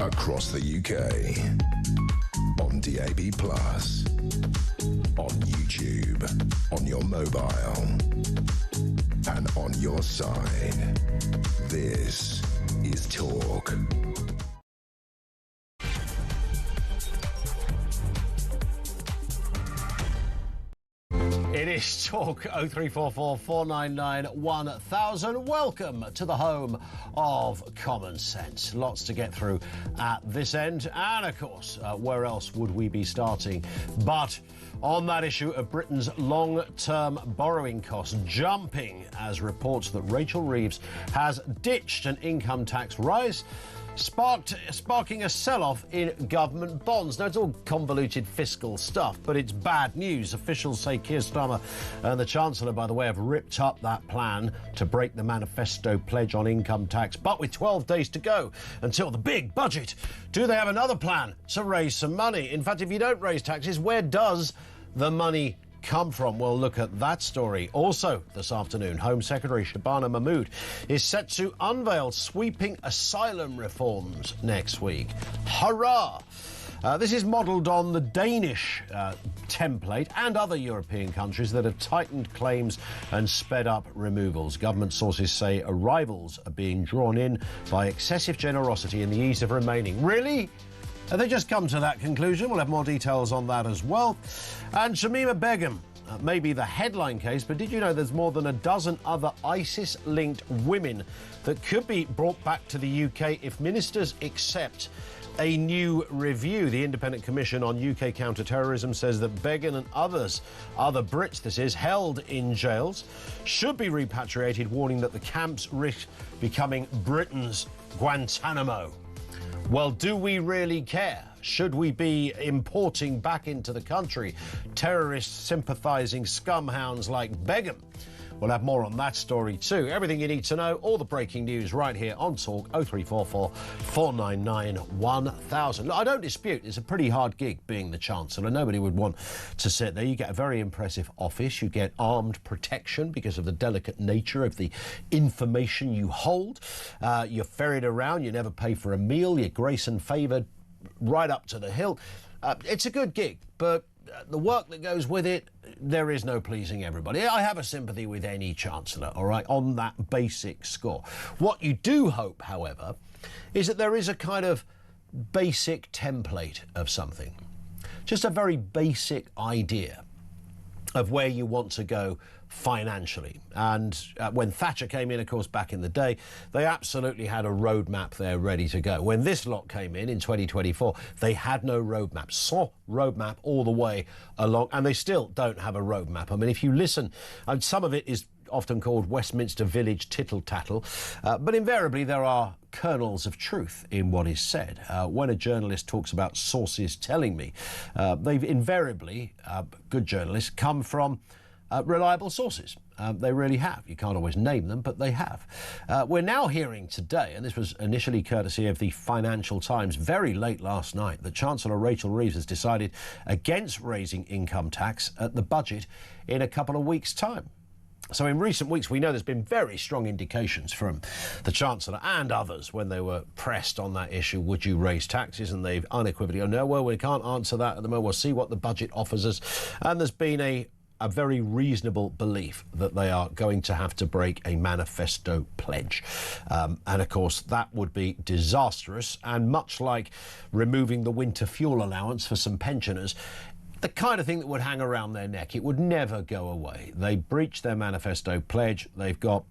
across the UK, on DAB+, on YouTube, on your mobile, and on your side. This is Talk. It is Talk 0344 499 1000. Welcome to the home of common sense. Lots to get through at this end. And of course, where else would we be starting but on that issue of Britain's long-term borrowing costs jumping as reports that Rachel Reeves has ditched an income tax rise, sparking a sell-off in government bonds. Now, it's all convoluted fiscal stuff, but it's bad news. Officials say Keir Starmer and the Chancellor, by the way, have ripped up that plan to break the manifesto pledge on income tax. But with 12 days to go until the big budget, do they have another plan to raise some money? In fact, if you don't raise taxes, where does the money come from? We'll look at that story. Also this afternoon, Home Secretary Shabana Mahmood is set to unveil sweeping asylum reforms next week. Hurrah! This is modelled on the Danish template and other European countries that have tightened claims and sped up removals. Government sources say arrivals are being drawn in by excessive generosity and the ease of remaining. Really? Have they just come to that conclusion? We'll have more details on that as well. And Shamima Begum may be the headline case, but did you know there's more than a dozen other ISIS-linked women that could be brought back to the UK if ministers accept a new review? The Independent Commission on UK Counter-Terrorism says that Begum and other Brits, this is, held in jails, should be repatriated, warning that the camps risk becoming Britain's Guantanamo. Well, do we really care? Should we be importing back into the country terrorist-sympathising scumhounds like Begum? We'll have more on that story too. Everything you need to know, all the breaking news right here on Talk 0344 499 1000. Look, I don't dispute it's a pretty hard gig being the Chancellor. Nobody would want to sit there. You get a very impressive office. You get armed protection because of the delicate nature of the information you hold. You're ferried around. You never pay for a meal. You're grace and favoured right up to the hilt. It's a good gig, but the work that goes with it, there is no pleasing everybody. I have a sympathy with any Chancellor, all right, on that basic score. What you do hope, however, is that there is a kind of basic template of something. Just a very basic idea of where you want to go financially. And when Thatcher came in, of course, back in the day, they absolutely had a roadmap there ready to go. When this lot came in 2024, they had no roadmap. Saw roadmap all the way along, and they still don't have a roadmap. I mean, if you listen, and some of it is often called Westminster Village tittle-tattle, but invariably there are kernels of truth in what is said. When a journalist talks about sources telling me, they've invariably, good journalists, come from reliable sources. They really have. You can't always name them, but they have. We're now hearing today, and this was initially courtesy of the Financial Times very late last night, that Chancellor Rachel Reeves has decided against raising income tax at the budget in a couple of weeks' time. So in recent weeks, we know there's been very strong indications from the Chancellor and others when they were pressed on that issue, would you raise taxes? And they've unequivocally, oh, no, well, we can't answer that at the moment. We'll see what the budget offers us. And there's been a very reasonable belief that they are going to have to break a manifesto pledge. And of course, that would be disastrous. And much like removing the winter fuel allowance for some pensioners, the kind of thing that would hang around their neck. It would never go away. They breached their manifesto pledge. They've got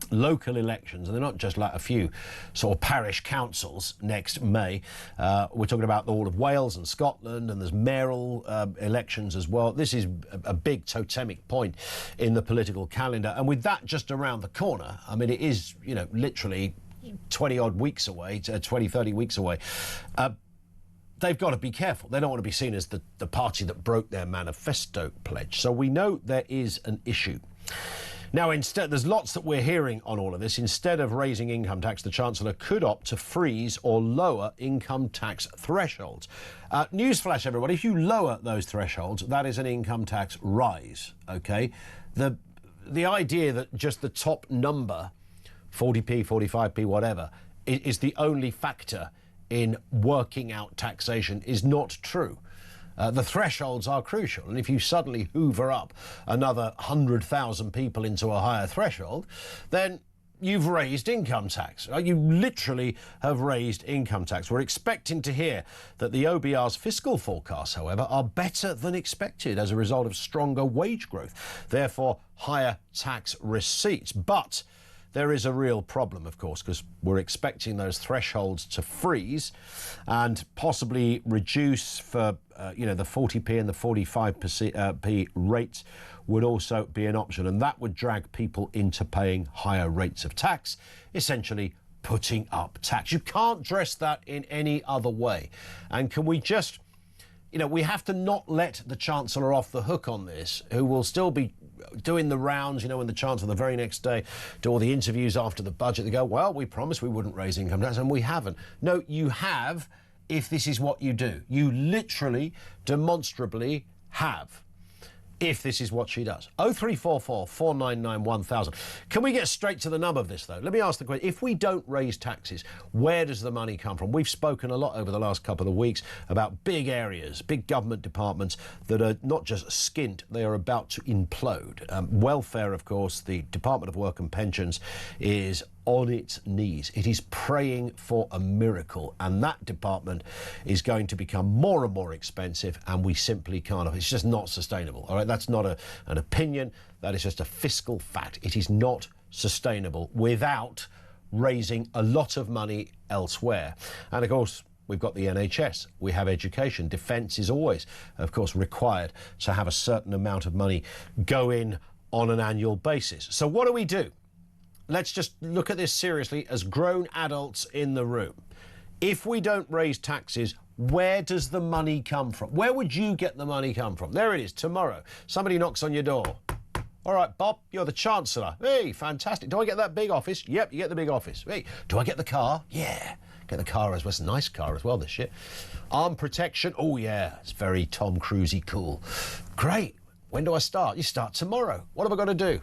local elections, and they're not just like a few sort of parish councils next May. We're talking about all of Wales and Scotland, and there's mayoral elections as well. This is a big totemic point in the political calendar, and with that just around the corner, I mean, it is, you know, literally 20-odd weeks away, 20, 30 weeks away. They've got to be careful. They don't want to be seen as the party that broke their manifesto pledge. So we know there is an issue. Now, instead, there's lots that we're hearing on all of this. Instead of raising income tax, the Chancellor could opt to freeze or lower income tax thresholds. Newsflash, everybody, if you lower those thresholds, that is an income tax rise, OK? The idea that just the top number, 40p, 45p, whatever, is the only factor in working out taxation is not true. The thresholds are crucial, and if you suddenly hoover up another 100,000 people into a higher threshold, then you've raised income tax. You literally have raised income tax. We're expecting to hear that the OBR's fiscal forecasts, however, are better than expected as a result of stronger wage growth, therefore higher tax receipts. But there is a real problem, of course, because we're expecting those thresholds to freeze and possibly reduce for, the 40p and the 45p rates would also be an option. And that would drag people into paying higher rates of tax, essentially putting up tax. You can't dress that in any other way. And can we just, we have to not let the Chancellor off the hook on this, who will still be doing the rounds, when the Chancellor the very next day do all the interviews after the budget. They go, well, we promised we wouldn't raise income tax, and we haven't. No, you have, if this is what you do. You literally, demonstrably have, if this is what she does. 0344 499 1000. Can we get straight to the nub of this, though? Let me ask the question. If we don't raise taxes, where does the money come from? We've spoken a lot over the last couple of weeks about big areas, big government departments that are not just skint, they are about to implode. Welfare, of course, the Department of Work and Pensions is on its knees. It is praying for a miracle, and that department is going to become more and more expensive, and we simply can't. It's just not sustainable. All right, that's not an opinion. That is just a fiscal fact. It is not sustainable without raising a lot of money elsewhere. And of course, we've got the NHS, we have education. Defence is always, of course, required to have a certain amount of money go in on an annual basis. So what do we do? Let's just look at this seriously as grown adults in the room. If we don't raise taxes, where does the money come from? Where would you get the money come from? There it is, tomorrow. Somebody knocks on your door. All right, Bob, you're the Chancellor. Hey, fantastic. Do I get that big office? Yep, you get the big office. Hey, do I get the car? Yeah, get the car as well. It's a nice car as well, this shit. Arm protection? Oh, yeah, it's very Tom Cruisey cool. Great. When do I start? You start tomorrow. What have I got to do?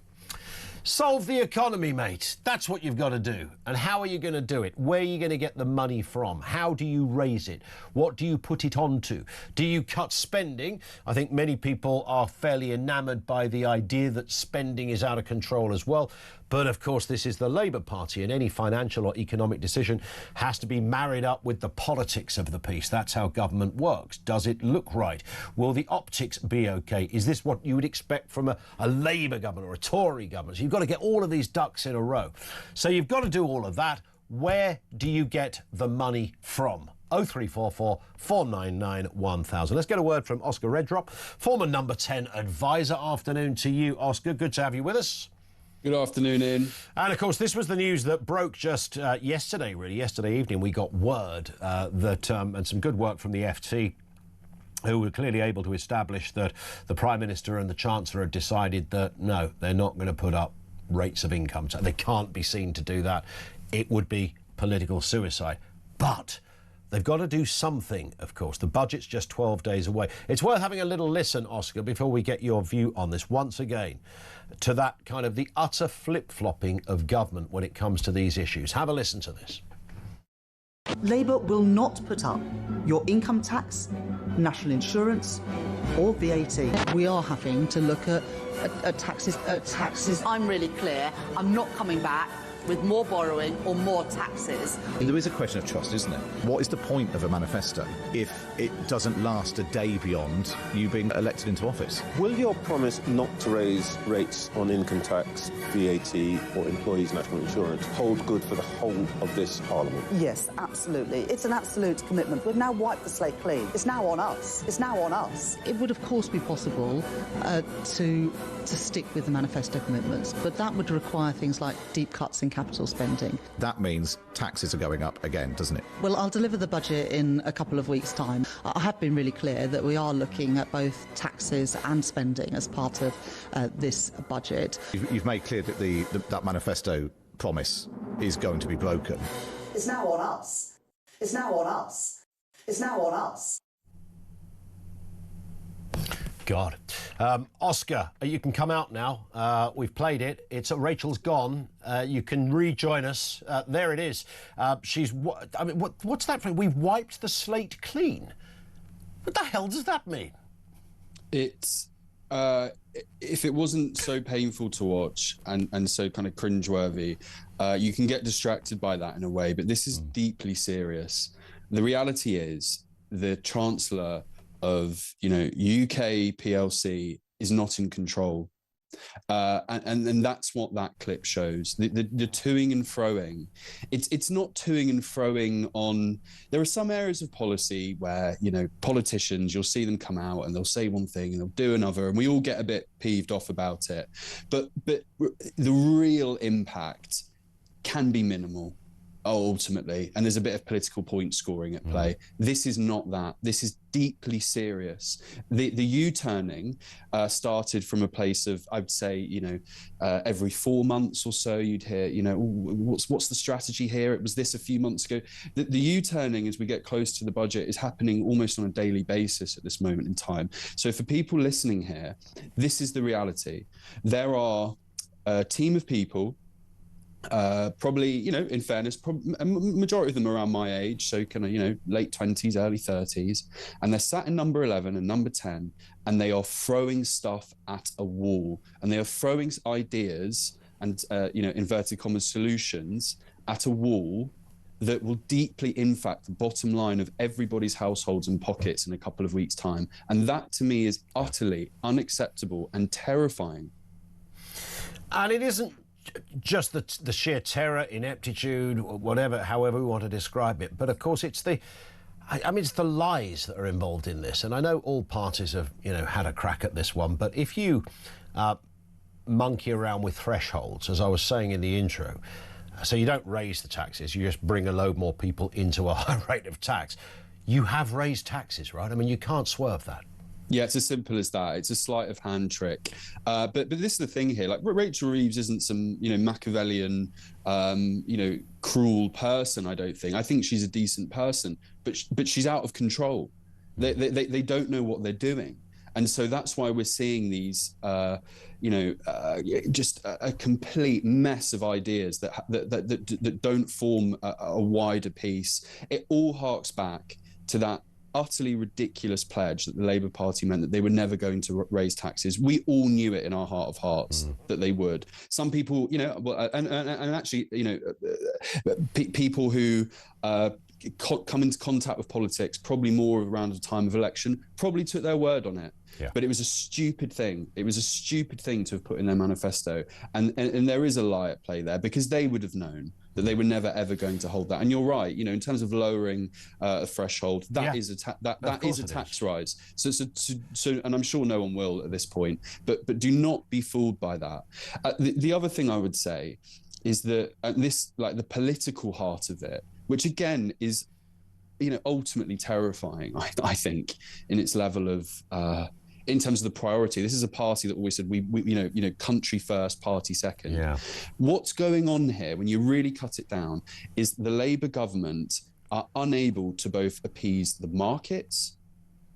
Solve the economy, mate. That's what you've got to do. And how are you going to do it? Where are you going to get the money from? How do you raise it? What do you put it onto? Do you cut spending? I think many people are fairly enamoured by the idea that spending is out of control as well. But of course, this is the Labour Party, and any financial or economic decision has to be married up with the politics of the piece. That's how government works. Does it look right? Will the optics be okay? Is this what you would expect from a Labour government or a Tory government? So you've got to get all of these ducks in a row. So you've got to do all of that. Where do you get the money from? 0344 499 1000. Let's get a word from Oscar Redrop, former number 10 advisor. Afternoon to you, Oscar. Good to have you with us. Good afternoon, Ian. And, of course, this was the news that broke just yesterday, really. Yesterday evening, we got word that, and some good work from the FT, who were clearly able to establish that the Prime Minister and the Chancellor had decided that, no, they're not going to put up rates of income. They can't be seen to do that. It would be political suicide. But they've got to do something, of course. The budget's just 12 days away. It's worth having a little listen, Oscar, before we get your view on this once again, to that kind of the utter flip-flopping of government when it comes to these issues. Have a listen to this. Labour will not put up your income tax, national insurance or VAT. We are having to look at taxes. I'm really clear. I'm not coming back with more borrowing or more taxes. There is a question of trust, isn't it? What is the point of a manifesto if it doesn't last a day beyond you being elected into office? Will your promise not to raise rates on income tax, VAT or employees' national insurance hold good for the whole of this Parliament? Yes, absolutely. It's an absolute commitment. We've now wiped the slate clean. It's now on us. It's now on us. It would, of course, be possible to stick with the manifesto commitments, but that would require things like deep cuts in capital spending. That means taxes are going up again, doesn't it? Well, I'll deliver the budget in a couple of weeks' time. I have been really clear that we are looking at both taxes and spending as part of this budget. You've made clear that that manifesto promise is going to be broken. It's now on us. It's now on us. It's now on us. God. Oscar, you can come out now. We've played it. It's Rachel's gone. You can rejoin us. There it is. What's that for? We've wiped the slate clean. What the hell does that mean? It's if it wasn't so painful to watch and so kind of cringeworthy, you can get distracted by that in a way. But this is deeply serious. The reality is the Chancellor of UK PLC is not in control, and that's what that clip shows. The toing and froing. It's not toing and froing on. There are some areas of policy where politicians, you'll see them come out and they'll say one thing and they'll do another, and we all get a bit peeved off about it. But the real impact can be minimal. Ultimately, and there's a bit of political point scoring at play. This is not that. This is deeply serious. The U-turning started from a place of, I'd say, every 4 months or so you'd hear, what's the strategy here? It was this a few months ago. The U-turning as we get close to the budget is happening almost on a daily basis at this moment in time. So for people listening here, this is the reality. There are a team of people, probably, in fairness, a majority of them around my age, so kind of, late 20s, early 30s, and they're sat in number 11 and number 10, and they are throwing stuff at a wall, and they are throwing ideas and, inverted commas, solutions at a wall that will deeply impact the bottom line of everybody's households and pockets in a couple of weeks' time. And that, to me, is utterly unacceptable and terrifying. And it isn't just the sheer terror, ineptitude, whatever, however we want to describe it. But of course, it's the lies that are involved in this. And I know all parties have, had a crack at this one. But if you monkey around with thresholds, as I was saying in the intro, so you don't raise the taxes, you just bring a load more people into a high rate of tax. You have raised taxes, right? I mean, you can't swerve that. Yeah, it's as simple as that. It's a sleight of hand trick. But this is the thing here. Like, Rachel Reeves isn't some, Machiavellian, cruel person, I don't think. I think she's a decent person, but she's out of control. They don't know what they're doing. And so that's why we're seeing these, just a complete mess of ideas that don't form a wider piece. It all harks back to that utterly ridiculous pledge that the Labour Party meant that they were never going to raise taxes. We all knew it in our heart of hearts that they would. Some people, and actually, people who come into contact with politics, probably more around the time of election, probably took their word on it. Yeah. But it was a stupid thing. It was a stupid thing to have put in their manifesto. And there is a lie at play there, because they would have known that they were never, ever going to hold that. And you're right, in terms of lowering a threshold, that is a tax rise. So, and I'm sure no one will at this point, but do not be fooled by that. The other thing I would say is that this, like the political heart of it, which again is, ultimately terrifying, I think, in its level of, in terms of the priority. This is a party that always said we country first, party second. Yeah. What's going on here, when you really cut it down, is the Labour government are unable to both appease the markets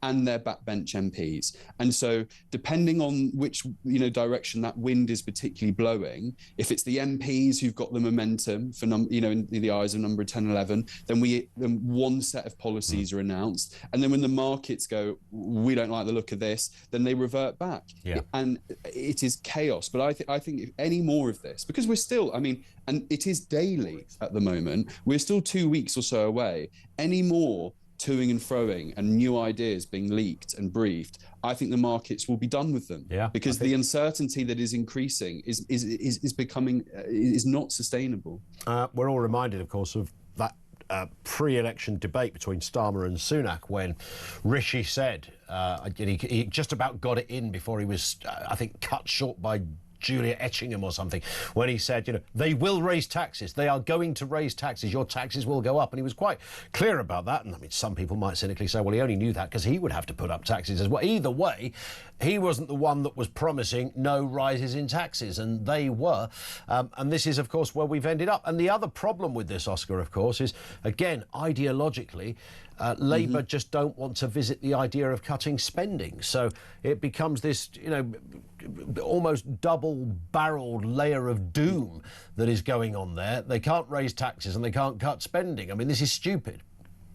and their backbench MPs. And so depending on which direction that wind is particularly blowing, if it's the MPs who've got the momentum for in the eyes of number 10, 11, then one set of policies are announced. And then when the markets go, we don't like the look of this, then they revert back. Yeah. And it is chaos. But I think if any more of this, because we're still, and it is daily at the moment, we're still 2 weeks or so away, any more toing and froing and new ideas being leaked and briefed, I think the markets will be done with them. Yeah, because the uncertainty that is increasing is becoming is not sustainable. We're all reminded, of course, of that pre-election debate between Starmer and Sunak, when Rishi said he just about got it in before he was, I think, cut short by Julia Etchingham or something, when he said, they will raise taxes. They are going to raise taxes. Your taxes will go up. And he was quite clear about that. And some people might cynically say, well, he only knew that because he would have to put up taxes as well. Either way, he wasn't the one that was promising no rises in taxes, and they were. And this is, of course, where we've ended up. And the other problem with this, Oscar, of course, is, again, ideologically, Labour just don't want to visit the idea of cutting spending. So it becomes this, almost double-barreled layer of doom that is going on there. They can't raise taxes and they can't cut spending. I mean, this is stupid.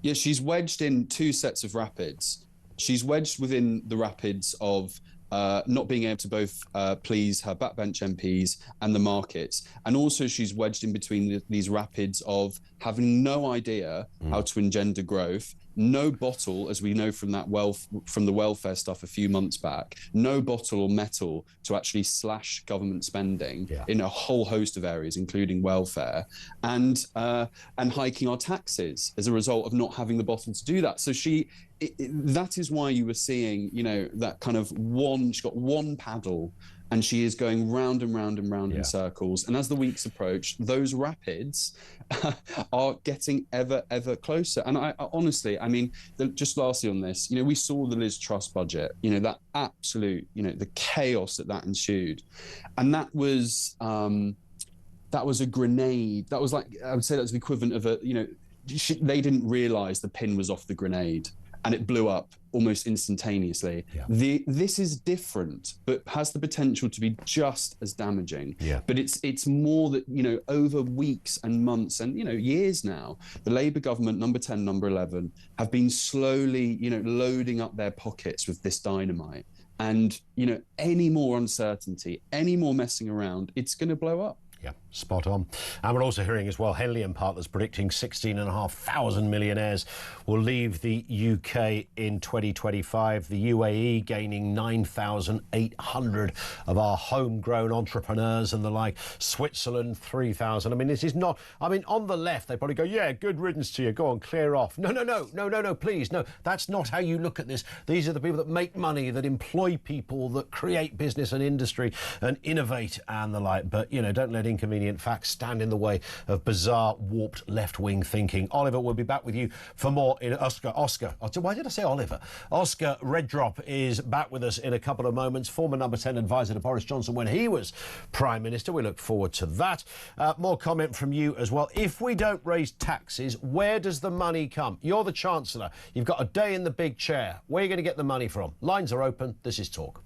Yeah, she's wedged in two sets of rapids. She's wedged within the rapids of not being able to both please her backbench MPs and the markets. And also she's wedged in between these rapids of having no idea how to engender growth, no bottle, as we know from the welfare stuff a few months back, no bottle or metal to actually slash government spending in a whole host of areas, including welfare, and hiking our taxes as a result of not having the bottle to do that. So that is why you were seeing, that kind of she's got one paddle and she is going round and round and round in circles. And as the weeks approach, those rapids are getting ever, ever closer. And I honestly, just lastly on this, we saw the Liz Truss budget, that absolute, the chaos that ensued. And that was a grenade. That was like, I would say that's the equivalent of they didn't realise the pin was off the grenade. And it blew up almost instantaneously. This is different, but has the potential to be just as damaging. But it's more that, over weeks and months and, years now, the Labour government, number 10, number 11, have been slowly, loading up their pockets with this dynamite. And, any more uncertainty, any more messing around, it's going to blow up. Yeah, spot on. And we're also hearing as well, Henley and Partners predicting 16,500 millionaires will leave the UK in 2025. The UAE gaining 9,800 of our homegrown entrepreneurs and the like. Switzerland, 3,000. This is not... on the left, they probably go, yeah, good riddance to you. Go on, clear off. No, please. No, that's not how you look at this. These are the people that make money, that employ people, that create business and industry and innovate and the like. But, don't let inconvenient facts stand in the way of bizarre, warped left-wing thinking. Oliver will be back with you for more in Oscar. Why did I say Oliver? Oscar Reddrop is back with us in a couple of moments. Former number 10 advisor to Boris Johnson when he was Prime Minister. We look forward to that. More comment from you as well. If we don't raise taxes, where does the money come? You're the Chancellor. You've got a day in the big chair. Where are you going to get the money from? Lines are open. This is Talk.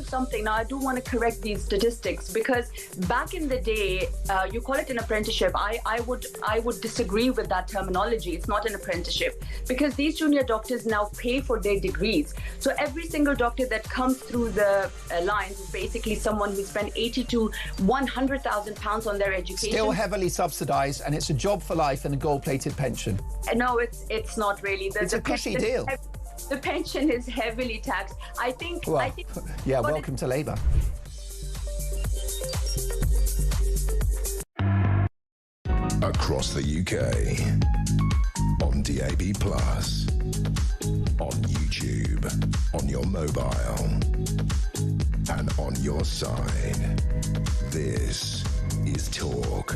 something. Now, I do want to correct these statistics, because back in the day, you call it an apprenticeship. I would disagree with that terminology. It's not an apprenticeship, because these junior doctors now pay for their degrees. So every single doctor that comes through the lines is basically someone who spent 80 to 100,000 pounds on their education. Still heavily subsidised, and it's a job for life and a gold-plated pension. No, it's not really. It's a cushy deal. The pension is heavily taxed. I think. Yeah, welcome to Labour. Across the UK, on DAB+, on YouTube, on your mobile, and on your side. This is Talk.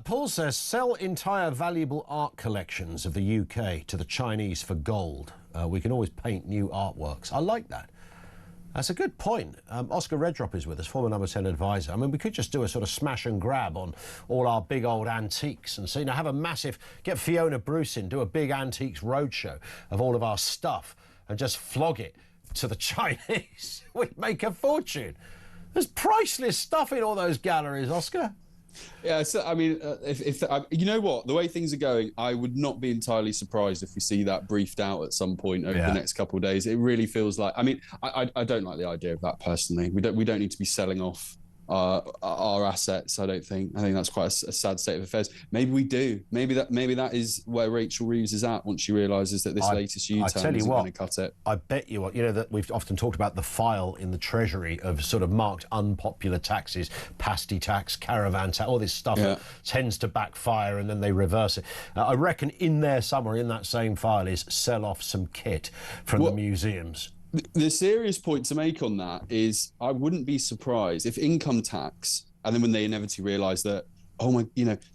Paul says, sell entire valuable art collections of the UK to the Chinese for gold. We can always paint new artworks. I like that. That's a good point. Oscar Redrop is with us, former number 10 advisor. I mean, we could just do a sort of smash and grab on all our big old antiques and see, have a massive, get Fiona Bruce in, do a big antiques roadshow of all of our stuff and just flog it to the Chinese. We'd make a fortune. There's priceless stuff in all those galleries, Oscar. Yeah, so I mean, if you know what, the way things are going, I would not be entirely surprised if we see that briefed out at some point over the next couple of days. It really feels like, I mean, I don't like the idea of that personally. We don't need to be selling off our assets. I think that's quite a sad state of affairs. Maybe we do. Maybe that is where Rachel Reeves is at once she realises that this latest U-turn isn't going to cut it. I bet you what, that we've often talked about the file in the Treasury of sort of marked unpopular taxes, pasty tax, caravan tax, all this stuff that tends to backfire and then they reverse it. I reckon in there somewhere in that same file is sell off some kit from the museums. The serious point to make on that is I wouldn't be surprised if income tax, and then when they inevitably realise that,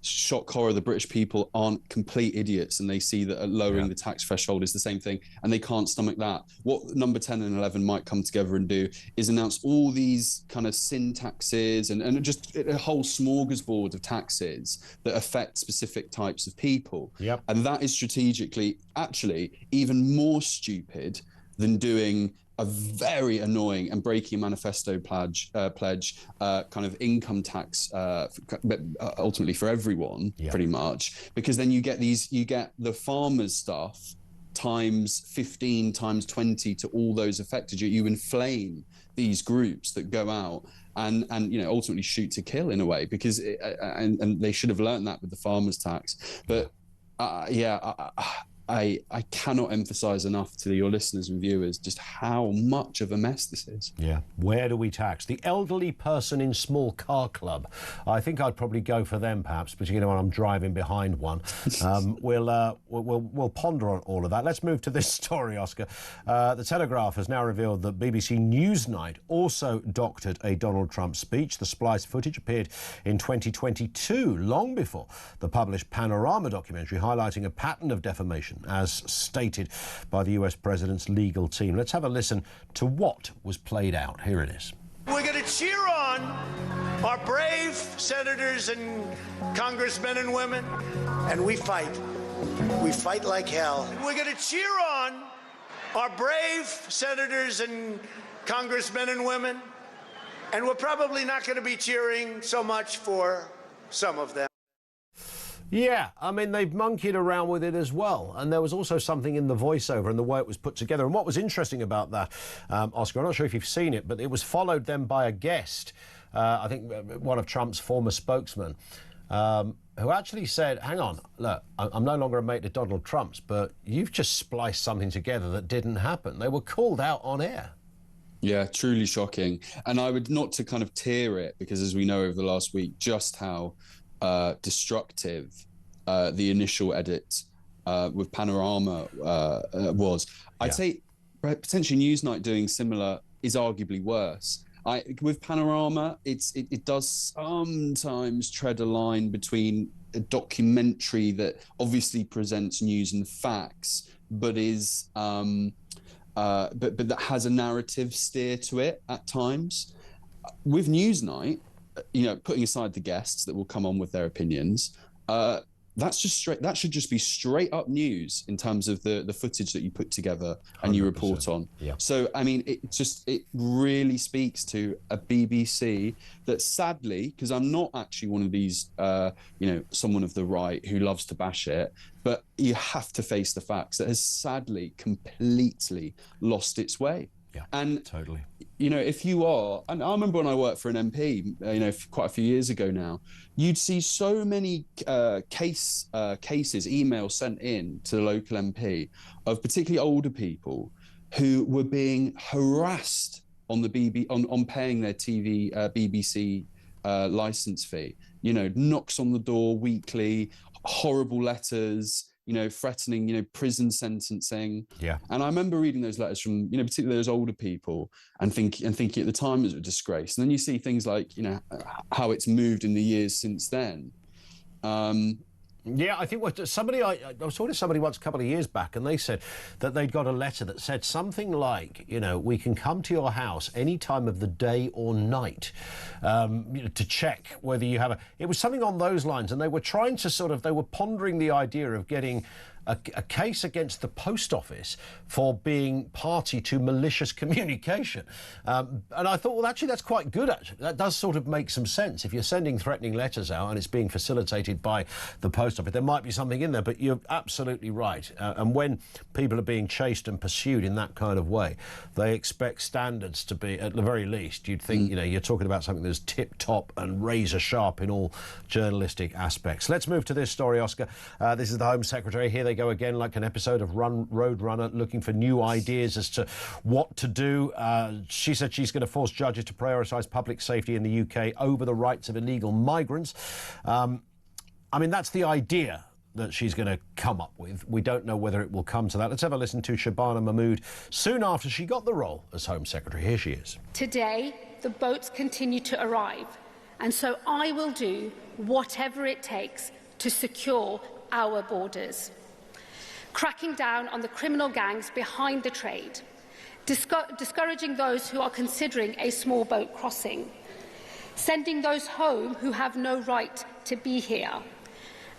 shock horror, the British people aren't complete idiots and they see that lowering the tax threshold is the same thing and they can't stomach that. What number 10 and 11 might come together and do is announce all these kind of sin taxes and just a whole smorgasbord of taxes that affect specific types of people. Yep. And that is strategically actually even more stupid than doing a very annoying and breaking manifesto pledge kind of income tax, ultimately for everyone, pretty much, because then you get the farmers' stuff times 15, times 20 to all those affected. You inflame these groups that go out and ultimately shoot to kill in a way, because and they should have learned that with the farmers' tax. But I cannot emphasize enough to your listeners and viewers just how much of a mess this is. Yeah. Where do we tax? The elderly person in small car club. I think I'd probably go for them, perhaps, particularly when I'm driving behind one. We'll ponder on all of that. Let's move to this story, Oscar. The Telegraph has now revealed that BBC Newsnight also doctored a Donald Trump speech. The spliced footage appeared in 2022, long before the published Panorama documentary highlighting a pattern of defamation, as stated by the US president's legal team. Let's have a listen to what was played out. Here it is. We're going to cheer on our brave senators and congressmen and women, and we fight. We fight like hell. We're going to cheer on our brave senators and congressmen and women, and we're probably not going to be cheering so much for some of them. Yeah, I mean, they've monkeyed around with it as well. And there was also something in the voiceover and the way it was put together. And what was interesting about that, Oscar, I'm not sure if you've seen it, but it was followed then by a guest, I think one of Trump's former spokesmen, who actually said, hang on, look, I'm no longer a mate of Donald Trump's, but you've just spliced something together that didn't happen. They were called out on air. Yeah, truly shocking. And I would not to kind of tear it, because as we know over the last week, just how destructive the initial edit with Panorama was. I'd say potentially Newsnight doing similar is arguably worse. With Panorama, it does sometimes tread a line between a documentary that obviously presents news and facts, but is but that has a narrative steer to it at times. With Newsnight, putting aside the guests that will come on with their opinions, that's just straight. That should just be straight up news in terms of the footage that you put together and you report on. Yeah. So I mean, it really speaks to a BBC that sadly, because I'm not actually one of these, someone of the right who loves to bash it, but you have to face the facts, that has sadly completely lost its way. Yeah, and totally. If you are, and I remember when I worked for an MP, quite a few years ago now, you'd see so many cases, emails sent in to the local MP of particularly older people who were being harassed on the on paying their TV BBC license fee. Knocks on the door weekly, horrible letters, threatening, prison sentencing. Yeah. And I remember reading those letters from, particularly those older people and thinking at the time it was a disgrace. And then you see things like, how it's moved in the years since then. Yeah, I think I was talking to somebody once a couple of years back, and they said that they'd got a letter that said something like, we can come to your house any time of the day or night to check whether you have it was something on those lines, and they were trying to they were pondering the idea of getting a case against the post office for being party to malicious communication. And I thought, well, actually, that's quite good, actually. That does sort of make some sense. If you're sending threatening letters out and it's being facilitated by the post office, there might be something in there, but you're absolutely right. And when people are being chased and pursued in that kind of way, they expect standards to be, at the very least, you'd think, you're talking about something that's tip-top and razor-sharp in all journalistic aspects. Let's move to this story, Oscar. This is the Home Secretary. Here they go again, like an episode of Roadrunner, looking for new ideas as to what to do. She said she's going to force judges to prioritise public safety in the UK over the rights of illegal migrants. I mean, that's the idea that she's going to come up with. We don't know whether it will come to that. Let's have a listen to Shabana Mahmood soon after she got the role as Home Secretary. Here she is. Today, the boats continue to arrive, and so I will do whatever it takes to secure our borders. Cracking down on the criminal gangs behind the trade, discouraging those who are considering a small boat crossing, sending those home who have no right to be here,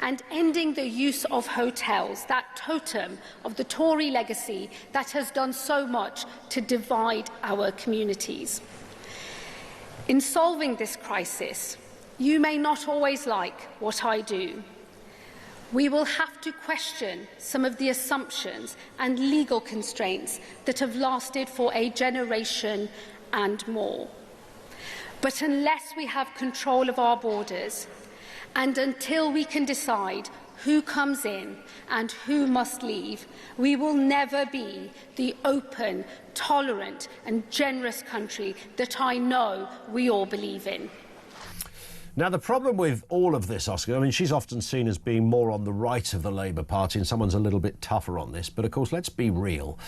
and ending the use of hotels, that totem of the Tory legacy that has done so much to divide our communities. In solving this crisis, you may not always like what I do. We will have to question some of the assumptions and legal constraints that have lasted for a generation and more. But unless we have control of our borders, and until we can decide who comes in and who must leave, we will never be the open, tolerant and generous country that I know we all believe in. Now, the problem with all of this, Oscar, I mean, she's often seen as being more on the right of the Labour Party, and someone's a little bit tougher on this. But, of course, let's be real.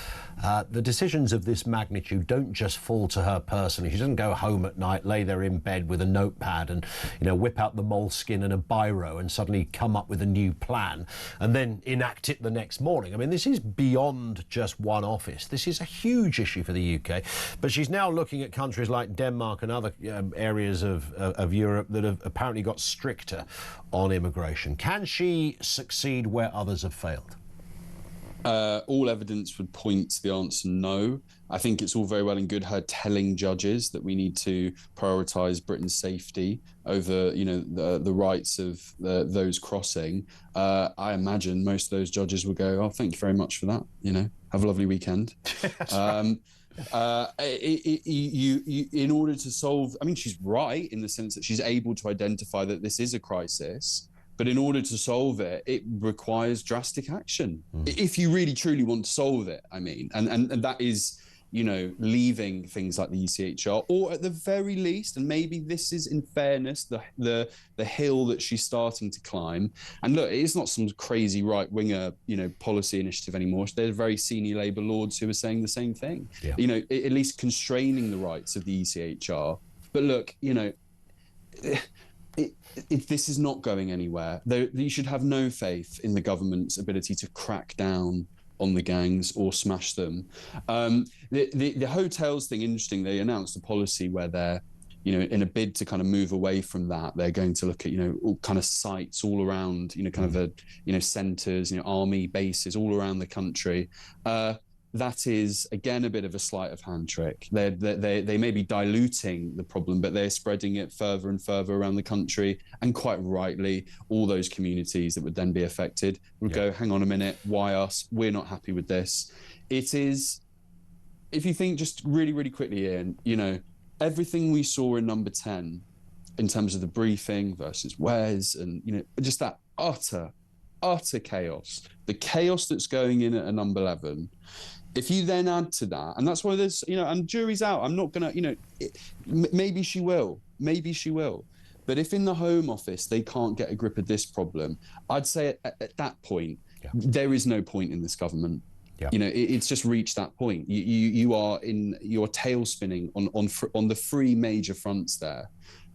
The decisions of this magnitude don't just fall to her personally. She doesn't go home at night, lay there in bed with a notepad and, whip out the moleskin and a biro and suddenly come up with a new plan and then enact it the next morning. I mean, this is beyond just one office. This is a huge issue for the UK. But she's now looking at countries like Denmark and other areas of Europe that have apparently got stricter on immigration. Can she succeed where others have failed? All evidence would point to the answer no. I think it's all very well and good her telling judges that we need to prioritise Britain's safety over, the rights of those crossing. I imagine most of those judges will go, "Oh, thank you very much for that. Have a lovely weekend." In order to solve, I mean, she's right in the sense that she's able to identify that this is a crisis, but in order to solve it, it requires drastic action. If you really truly want to solve it, I mean, and that is, leaving things like the ECHR, or at the very least, and maybe this is in fairness, the hill that she's starting to climb. And look, it's not some crazy right-winger, policy initiative anymore. There's very senior Labour lords who are saying the same thing. Yeah. At least constraining the rights of the ECHR. But look, this is not going anywhere. You should have no faith in the government's ability to crack down on the gangs or smash them. The hotels thing, interesting, they announced a policy where they're you know, in a bid to kind of move away from that, they're going to look at, you know, all kind of sites all around, you know, kind of a, you know, centres, you know, army bases all around the country. That is, again, a bit of a sleight of hand trick. They may be diluting the problem, but they're spreading it further and further around the country. And quite rightly, all those communities that would then be affected would go, hang on a minute, why us? We're not happy with this. It is, if you think just really, really quickly, Ian, you know, everything we saw in number 10 in terms of the briefing versus Wes and, you know, just that utter chaos, the chaos that's going in at a number 11. If you then add to that, and that's why there's, you know, and jury's out, I'm not going to, you know, maybe she will. But if in the Home Office they can't get a grip of this problem, I'd say at that point, there is no point in this government. You know, it's just reached that point. You're tail spinning on the three major fronts there.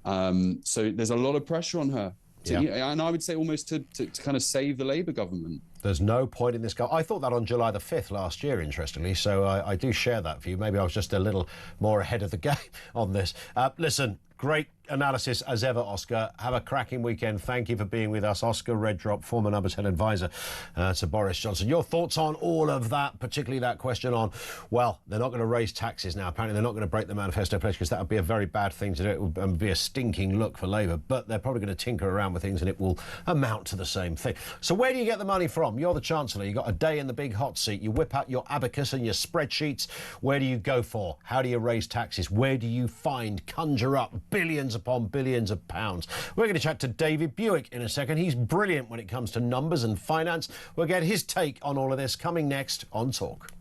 So there's a lot of pressure on her. You know, and I would say almost to kind of save the Labour government. There's no point in this. I thought that on July the 5th last year, interestingly, so I do share that view. Maybe I was just a little more ahead of the game on this. Listen, great analysis as ever, Oscar. Have a cracking weekend. Thank you for being with us. Oscar Reddrop, former number 10 advisor to Boris Johnson. Your thoughts on all of that, particularly that question on, well, they're not going to raise taxes now. Apparently they're not going to break the manifesto pledge because that would be a very bad thing to do. It would be a stinking look for Labour, but they're probably going to tinker around with things and it will amount to the same thing. So where do you get the money from? You're the Chancellor. You've got a day in the big hot seat. You whip out your abacus and your spreadsheets. Where do you go for? How do you raise taxes? Where do you conjure up billions upon billions of pounds? We're going to chat to David Buick in a second. He's brilliant when it comes to numbers and finance. We'll get his take on all of this coming next on Talk.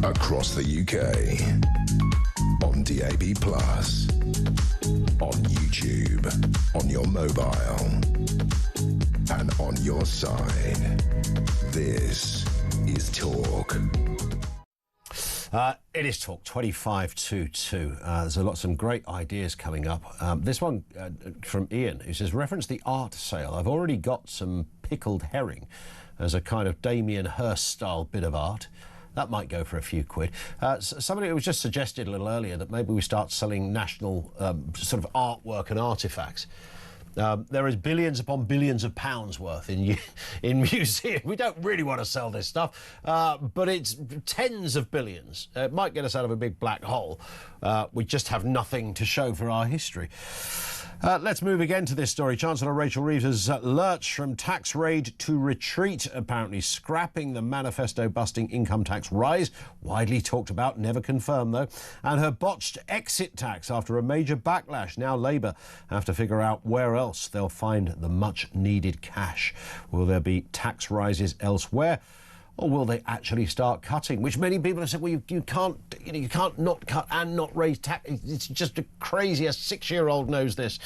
Across the UK, on DAB+, on YouTube, on your mobile, and on your side. This is Talk. It is Talk 25 to 2. There's some great ideas coming up. This one from Ian, who says, reference the art sale. I've already got some pickled herring as a kind of Damien Hirst style bit of art. That might go for a few quid. Somebody was just suggested a little earlier that maybe we start selling national sort of artwork and artefacts. There is billions upon billions of pounds worth in museums. We don't really want to sell this stuff, but it's tens of billions. It might get us out of a big black hole. We just have nothing to show for our history. Let's move again to this story. Chancellor Rachel Reeves has lurched from tax raid to retreat, apparently scrapping the manifesto-busting income tax rise, widely talked about, never confirmed though, and her botched exit tax after a major backlash. Now Labour have to figure out where else they'll find the much-needed cash. Will there be tax rises elsewhere? Or will they actually start cutting? Which many people have said, well, you can't not cut and not raise tax. It's just crazy. A 6-year-old knows this.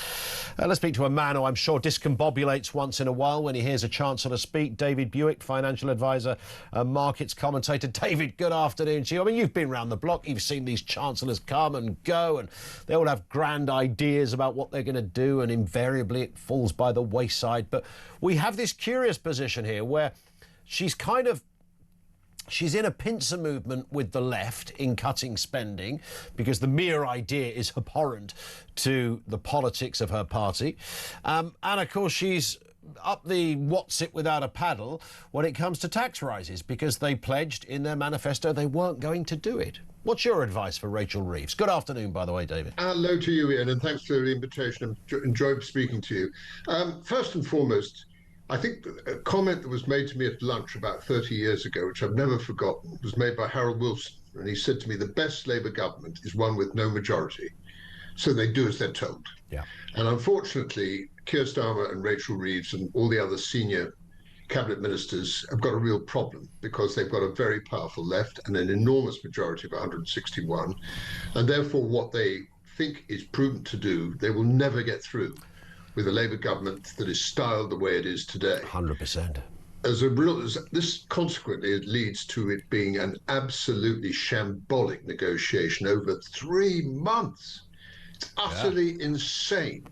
Let's speak to a man who I'm sure discombobulates once in a while when he hears a chancellor speak. David Buick, financial advisor, markets commentator. David, good afternoon to you. I mean, you've been around the block. You've seen these chancellors come and go, and they all have grand ideas about what they're going to do, and invariably it falls by the wayside. But we have this curious position here where she's in a pincer movement with the left in cutting spending because the mere idea is abhorrent to the politics of her party. And, of course, she's up the what's it without a paddle when it comes to tax rises because they pledged in their manifesto they weren't going to do it. What's your advice for Rachel Reeves? Good afternoon, by the way, David. Hello to you, Ian, and thanks for the invitation. I enjoyed speaking to you. First and foremost, I think a comment that was made to me at lunch about 30 years ago, which I've never forgotten, was made by Harold Wilson. And he said to me, the best Labour government is one with no majority. So they do as they're told. Yeah. And unfortunately, Keir Starmer and Rachel Reeves and all the other senior cabinet ministers have got a real problem because they've got a very powerful left and an enormous majority of 161. And therefore, what they think is prudent to do, they will never get through with a Labour government that is styled the way it is today. 100%. This consequently it leads to it being an absolutely shambolic negotiation over 3 months. It's utterly insane.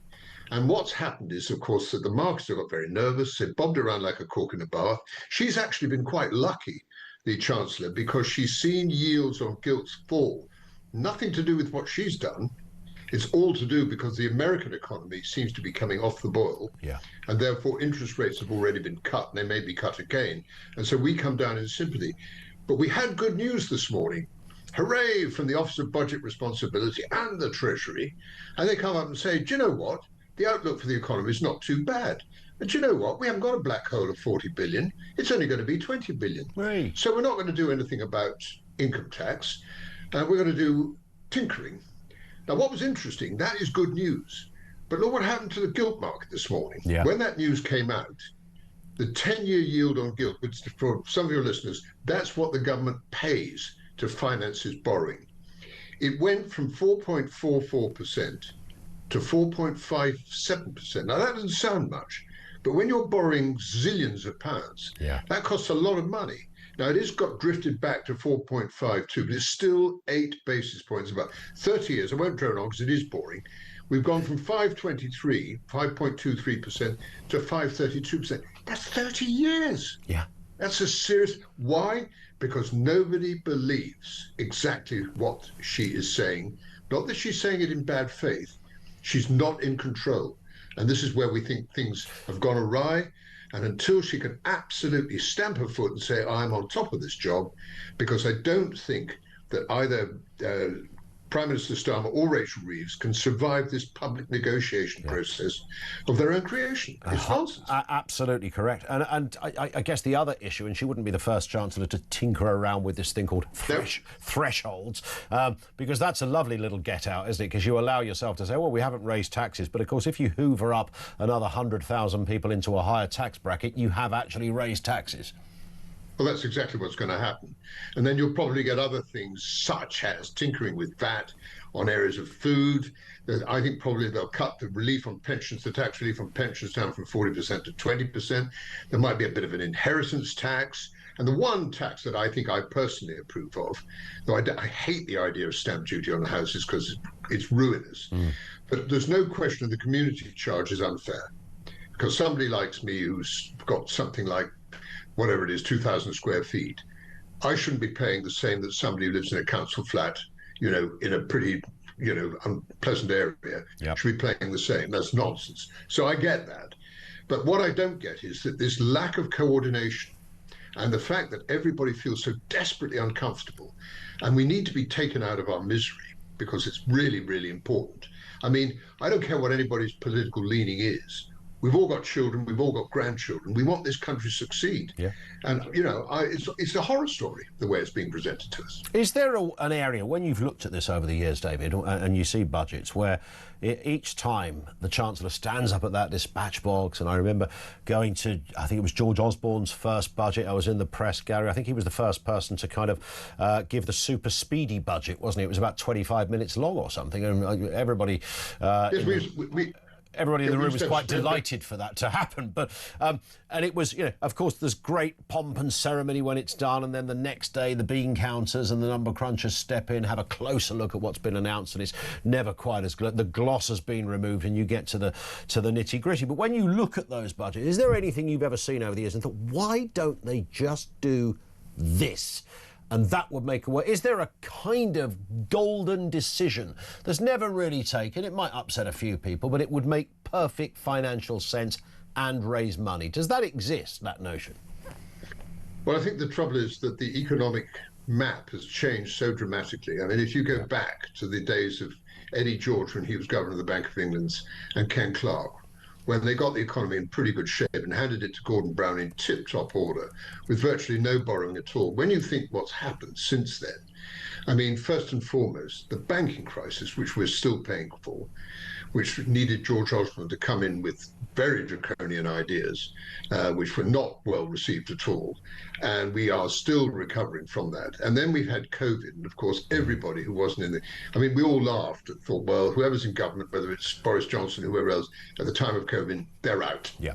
And what's happened is, of course, that the markets have got very nervous. They bobbed around like a cork in a bath. She's actually been quite lucky, the Chancellor, because she's seen yields on gilts fall. Nothing to do with what she's done. It's all to do because the American economy seems to be coming off the boil, and therefore interest rates have already been cut, and they may be cut again. And so we come down in sympathy. But we had good news this morning. Hooray from the Office of Budget Responsibility and the Treasury. And they come up and say, do you know what? The outlook for the economy is not too bad. And do you know what? We haven't got a black hole of 40 billion. It's only going to be 20 billion. Right. So we're not going to do anything about income tax. We're going to do tinkering. Now, what was interesting, that is good news. But look what happened to the gilt market this morning. Yeah. When that news came out, the 10-year yield on gilt, which for some of your listeners, that's what the government pays to finance its borrowing. It went from 4.44% to 4.57%. Now, that doesn't sound much, but when you're borrowing zillions of pounds, that costs a lot of money. Now, it has got drifted back to 4.52, but it's still 8 basis points about 30 years. I won't drone on because it is boring. We've gone from 5.23% to 5.32%. That's 30 years. Yeah. That's a serious... Why? Because nobody believes exactly what she is saying. Not that she's saying it in bad faith. She's not in control. And this is where we think things have gone awry. And until she can absolutely stamp her foot and say, I'm on top of this job, because I don't think that either Prime Minister Starmer or Rachel Reeves can survive this public negotiation process of their own creation. It's nonsense. Absolutely correct. And I guess the other issue, and she wouldn't be the first Chancellor to tinker around with this thing called thresholds, because that's a lovely little get-out, isn't it? Because you allow yourself to say, well, we haven't raised taxes. But, of course, if you hoover up another 100,000 people into a higher tax bracket, you have actually raised taxes. Well, that's exactly what's going to happen. And then you'll probably get other things, such as tinkering with VAT on areas of food. I think probably they'll cut the relief on pensions, the tax relief on pensions down from 40% to 20%. There might be a bit of an inheritance tax. And the one tax that I think I personally approve of, though I hate the idea of stamp duty on houses because it's ruinous, but there's no question the community charge is unfair. Because somebody like me who's got something like whatever it is, 2,000 square feet, I shouldn't be paying the same that somebody who lives in a council flat, you know, in a pretty, you know, unpleasant area should be paying the same. That's nonsense. So I get that. But what I don't get is that this lack of coordination and the fact that everybody feels so desperately uncomfortable, and we need to be taken out of our misery because it's really, really important. I mean, I don't care what anybody's political leaning is. We've all got children. We've all got grandchildren. We want this country to succeed. Yeah. And, you know, it's a horror story, the way it's being presented to us. Is there an area, when you've looked at this over the years, David, and you see budgets, where each time the Chancellor stands up at that dispatch box, and I remember going to, I think it was George Osborne's first budget, I was in the press gallery, I think he was the first person to kind of give the super speedy budget, wasn't he? It was about 25 minutes long or something, and everybody... Everybody in the room was quite delighted for that to happen. But and it was, you know, of course, there's great pomp and ceremony when it's done, and then the next day the bean counters and the number crunchers step in, have a closer look at what's been announced, and it's never quite as the gloss has been removed, and you get to the nitty gritty. But when you look at those budgets, is there anything you've ever seen over the years and thought, why don't they just do this? And that would make a way. Is there a kind of golden decision that's never really taken? It might upset a few people, but it would make perfect financial sense and raise money. Does that exist, that notion? Well, I think the trouble is that the economic map has changed so dramatically. I mean, if you go back to the days of Eddie George when he was governor of the Bank of England and Ken Clarke, when they got the economy in pretty good shape and handed it to Gordon Brown in tip-top order with virtually no borrowing at all. When you think what's happened since then, I mean, first and foremost, the banking crisis, which we're still paying for, which needed George Osborne to come in with very draconian ideas, which were not well received at all. And we are still recovering from that. And then we've had COVID. And of course, everybody who wasn't in the, I mean, we all laughed and thought, well, whoever's in government, whether it's Boris Johnson, whoever else, at the time of COVID, they're out. Yeah.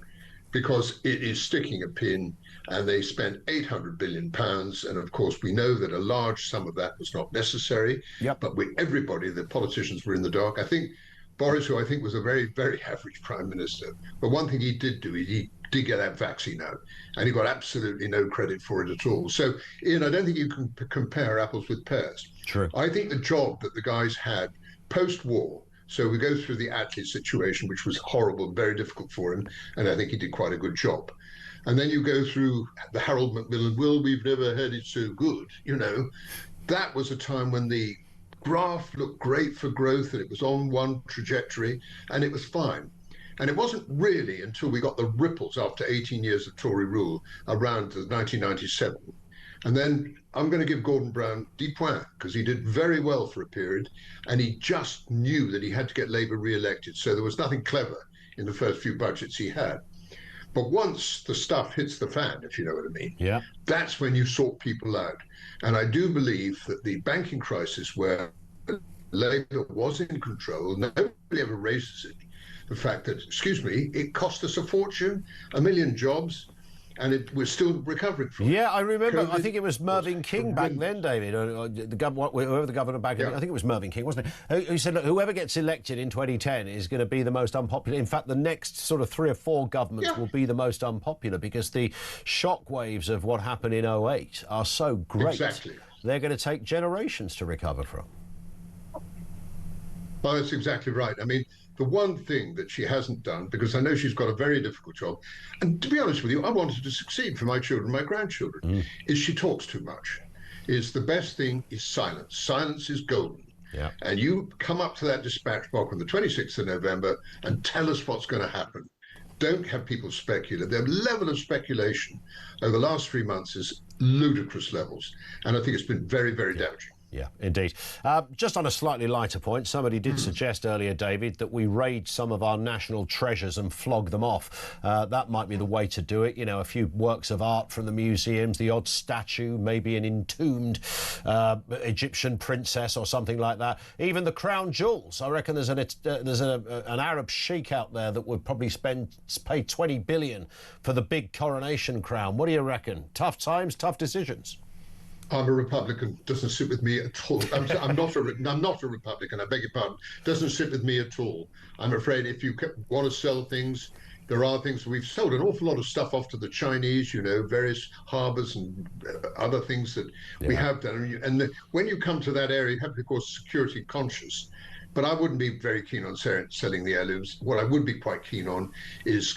Because it is sticking a pin, and they spent £800 billion. And of course, we know that a large sum of that was not necessary. Yep. But everybody, the politicians, were in the dark. I think Boris, who I think was a very, very average prime minister, but one thing he did do, he did get that vaccine out, and he got absolutely no credit for it at all. So, Ian, I don't think you can compare apples with pears. True. I think the job that the guys had post-war, so we go through the Attlee situation, which was horrible, very difficult for him, and I think he did quite a good job. And then you go through the Harold Macmillan, well, we've never had it so good, you know. That was a time when the graph looked great for growth, and it was on one trajectory, and it was fine. And it wasn't really until we got the ripples after 18 years of Tory rule around 1997. And then I'm going to give Gordon Brown 10 points, because he did very well for a period, and he just knew that he had to get Labour re-elected. So there was nothing clever in the first few budgets he had. But once the stuff hits the fan, if you know what I mean, that's when you sort people out. And I do believe that the banking crisis, where Labour was in control, nobody ever raises it. The fact that, excuse me, it cost us a fortune, 1 million jobs, and we're still recovering from it. Yeah, I remember. I think it was Mervyn King back then, David, or whoever the governor back then. I think it was Mervyn King, wasn't it? Who said, look, whoever gets elected in 2010 is going to be the most unpopular. In fact, the next sort of 3 or 4 governments will be the most unpopular, because the shockwaves of what happened in 2008 are so great. Exactly. They're going to take generations to recover from. Well, that's exactly right. I mean, the one thing that she hasn't done, because I know she's got a very difficult job, and to be honest with you, I wanted to succeed for my children, my grandchildren, is she talks too much. Is the best thing is silence. Silence is golden. Yeah. And you come up to that dispatch box on the 26th of November and tell us what's going to happen. Don't have people speculate. The level of speculation over the last 3 months is ludicrous levels, and I think it's been very, very damaging. Yeah, indeed. Just on a slightly lighter point, somebody did suggest earlier, David, that we raid some of our national treasures and flog them off. That might be the way to do it. You know, a few works of art from the museums, the odd statue, maybe an entombed Egyptian princess or something like that. Even the crown jewels. I reckon there's an Arab sheikh out there that would probably pay 20 billion for the big coronation crown. What do you reckon? Tough times, tough decisions. I'm a Republican. Doesn't sit with me at all. I'm not a Republican. I beg your pardon. Doesn't sit with me at all. I'm afraid if you want to sell things, There are things, we've sold an awful lot of stuff off to the Chinese, you know, various harbours and other things that we have done. And when you come to that area, you have to be, of course, security conscious. But I wouldn't be very keen on selling the heirlooms. What I would be quite keen on is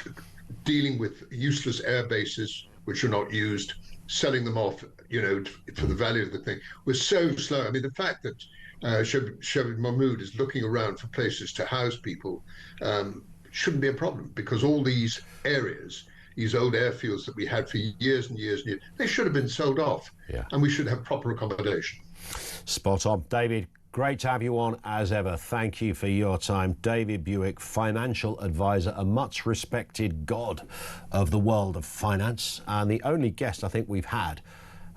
dealing with useless air bases which are not used, selling them off, you know, for the value of the thing. We're so slow. I mean, the fact that Shahid Mahmood is looking around for places to house people shouldn't be a problem, because all these areas, these old airfields that we had for years and years and years, they should have been sold off, and we should have proper accommodation. Spot on. David, great to have you on as ever. Thank you for your time. David Buick, financial advisor, a much respected god of the world of finance, and the only guest I think we've had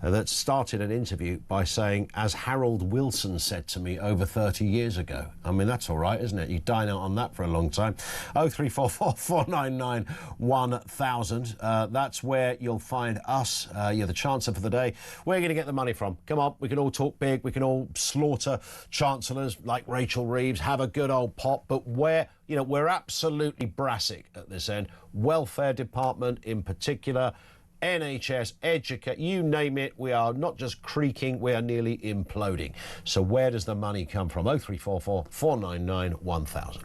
that started an interview by saying, as Harold Wilson said to me over 30 years ago. I mean, that's all right, isn't it? You dine out on that for a long time. 0344 499 1000. That's where you'll find us. You're the Chancellor for the day. Where are you going to get the money from? Come on, we can all talk big. We can all slaughter chancellors like Rachel Reeves, have a good old pop. But where, you know, we're absolutely brassic at this end. Welfare Department in particular, NHS, educate, you name it, we are not just creaking, we are nearly imploding. So where does the money come from? 0344 499 1000.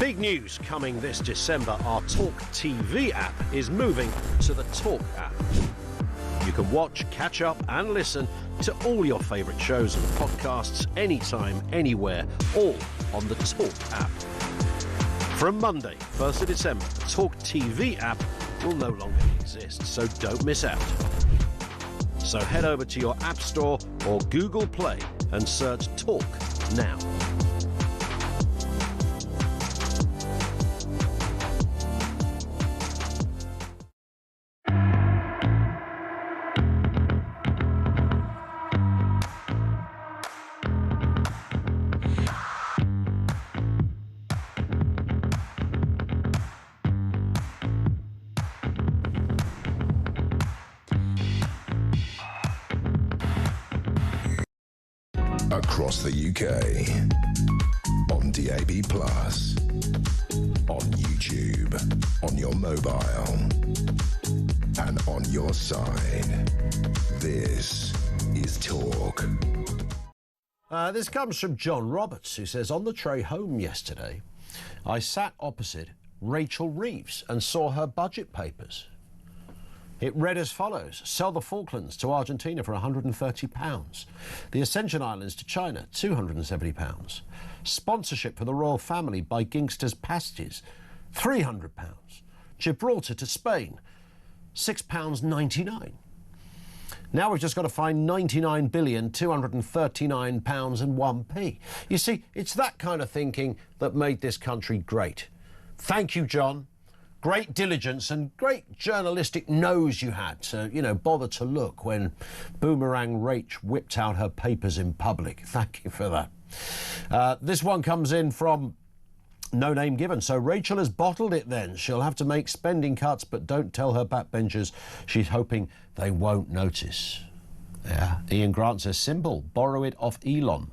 Big news coming this December. Our talkTV app is moving to the Talk app. You can watch, catch up and listen to all your favourite shows and podcasts anytime, anywhere, all on the Talk app. From Monday, 1st of December, the talkTV app will no longer exist, so don't miss out. So head over to your App Store or Google Play and search Talk now. across the UK. On DAB+, on YouTube, on your mobile, and on your side. This is Talk. This comes from John Roberts, who says, on the tray home yesterday, I sat opposite Rachel Reeves and saw her budget papers. It read as follows: sell the Falklands to Argentina for £130. The Ascension Islands to China, £270. Sponsorship for the royal family by Gingsters Pasties, £300. Gibraltar to Spain, £6.99. Now we've just got to find £99,239.01. You see, it's that kind of thinking that made this country great. Thank you, John. Great diligence and great journalistic nose you had to, bother to look when Boomerang Rach whipped out her papers in public. Thank you for that. This one comes in from no name given. So Rachel has bottled it then. She'll have to make spending cuts, but don't tell her backbenchers. She's hoping they won't notice. Yeah. Ian Grant says, simple, borrow it off Elon.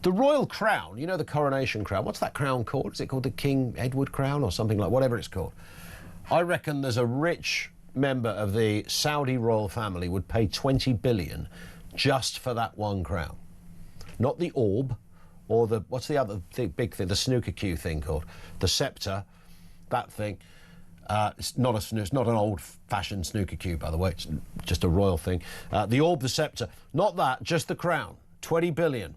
The royal crown, the coronation crown, what's that crown called? Is it called the King Edward crown or something like, whatever it's called? I reckon there's a rich member of the Saudi royal family would pay 20 billion just for that one crown. Not the orb or what's the other big thing, the snooker cue thing called? The scepter, that thing. It's not an old-fashioned snooker cue, by the way, it's just a royal thing. The orb, the scepter, not that, just the crown, 20 billion.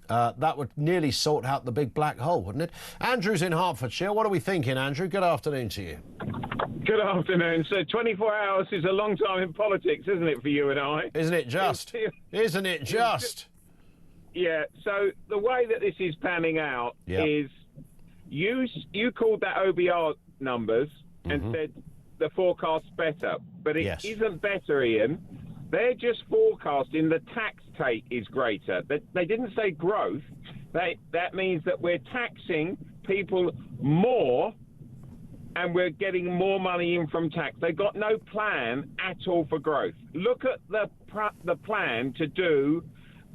That would nearly sort out the big black hole, wouldn't it? Andrew's in Hertfordshire. What are we thinking, Andrew? Good afternoon to you. Good afternoon. So 24 hours is a long time in politics, isn't it, for you and I? Isn't it just? Isn't it just? Yeah, so the way that this is panning out is you called that OBR numbers and said the forecast's better, but it isn't better, Ian. They're just forecasting the tax take is greater. They didn't say growth. That means that we're taxing people more and we're getting more money in from tax. They've got no plan at all for growth. Look at the plan to do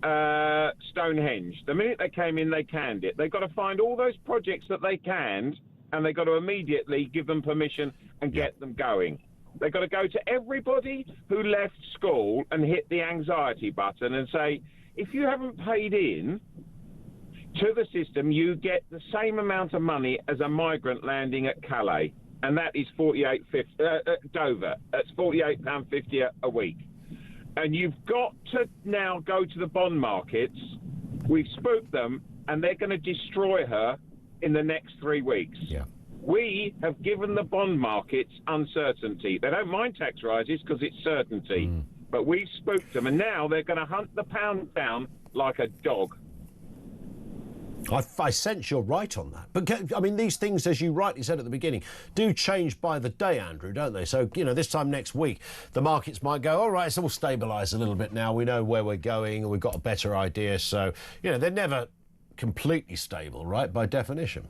Stonehenge. The minute they came in, they canned it. They've got to find all those projects that they canned and they've got to immediately give them permission and get them going. They've got to go to everybody who left school and hit the anxiety button and say, if you haven't paid in to the system, you get the same amount of money as a migrant landing at Calais. And that is Dover. That's £48.50 a week. And you've got to now go to the bond markets. We've spooked them, and they're going to destroy her in the next 3 weeks. Yeah. We have given the bond markets uncertainty. They don't mind tax rises because it's certainty. But we've spooked them, and now they're going to hunt the pound down like a dog. I sense you're right on that. But, I mean, these things, as you rightly said at the beginning, do change by the day, Andrew, don't they? So, this time next week, the markets might go, all right, it's all stabilised a little bit now. We know where we're going, and we've got a better idea. So, they're never completely stable, right, by definition.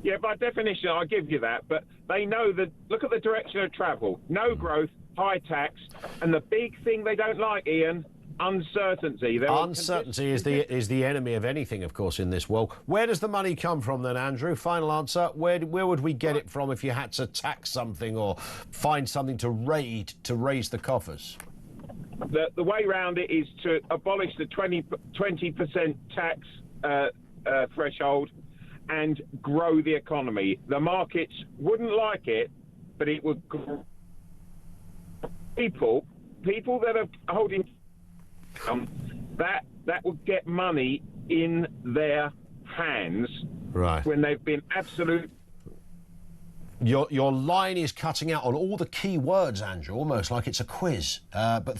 Yeah, by definition, I'll give you that. But they know that, look at the direction of travel. No growth, high tax, and the big thing they don't like, Ian, uncertainty. Uncertainty is the enemy of anything, of course, in this world. Where does the money come from then, Andrew? Final answer. Where would we get it from if you had to tax something or find something to raise the coffers? The way round it is to abolish the 20% tax threshold and grow the economy. The markets wouldn't like it, but it would grow. People that are holding that would get money in their hands when they've been absolute. Your line is cutting out on all the key words, Andrew, almost like it's a quiz. But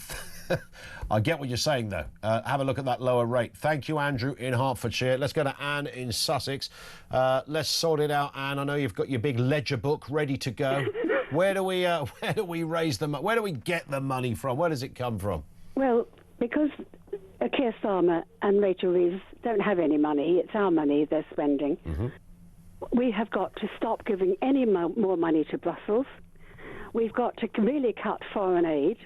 I get what you're saying, though. Have a look at that lower rate. Thank you, Andrew, in Hertfordshire. Let's go to Anne in Sussex. Let's sort it out, Anne. I know you've got your big ledger book ready to go. Where do we raise the money? Where do we get the money from? Where does it come from? Well, because Keir Starmer and Rachel Reeves don't have any money, it's our money they're spending. We have got to stop giving any more money to Brussels. We've got to really cut foreign aid,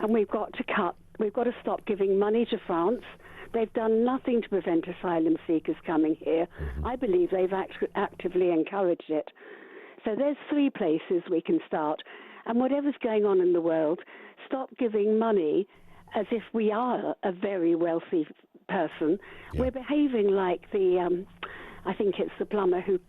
and we've got to stop giving money to France They've done nothing to prevent asylum seekers coming here. I believe they've actively encouraged it. So there's 3 places we can start. And whatever's going on in the world, stop giving money as if we are a very wealthy person. Yeah. We're behaving like the, I think it's the plumber who's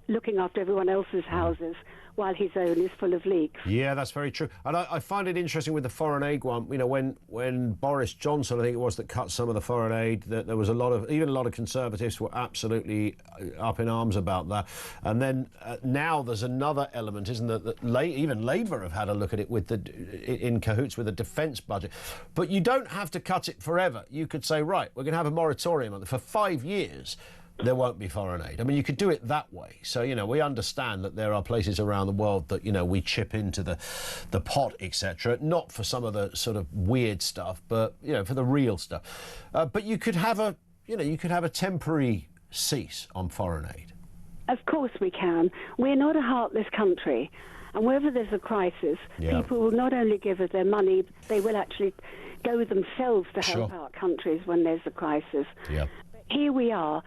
looking after everyone else's houses while his own is full of leaks. Yeah, that's very true. And I find it interesting with the foreign aid one. You know, when Boris Johnson, I think it was, that cut some of the foreign aid, that there was a lot of Conservatives were absolutely up in arms about that. And then now there's another element, isn't there, that even Labour have had a look at it in cahoots with the defence budget. But you don't have to cut it forever. You could say, right, we're going to have a moratorium on it for 5 years. There won't be foreign aid. I mean, you could do it that way. So, you know, we understand that there are places around the world that, you know, we chip into the pot, etc. Not for some of the sort of weird stuff, but, you know, for the real stuff. But you could have a temporary cease on foreign aid. Of course we can. We're not a heartless country. And wherever there's a crisis, people will not only give us their money, they will actually go themselves to help our countries when there's a crisis. Yeah. Here we are.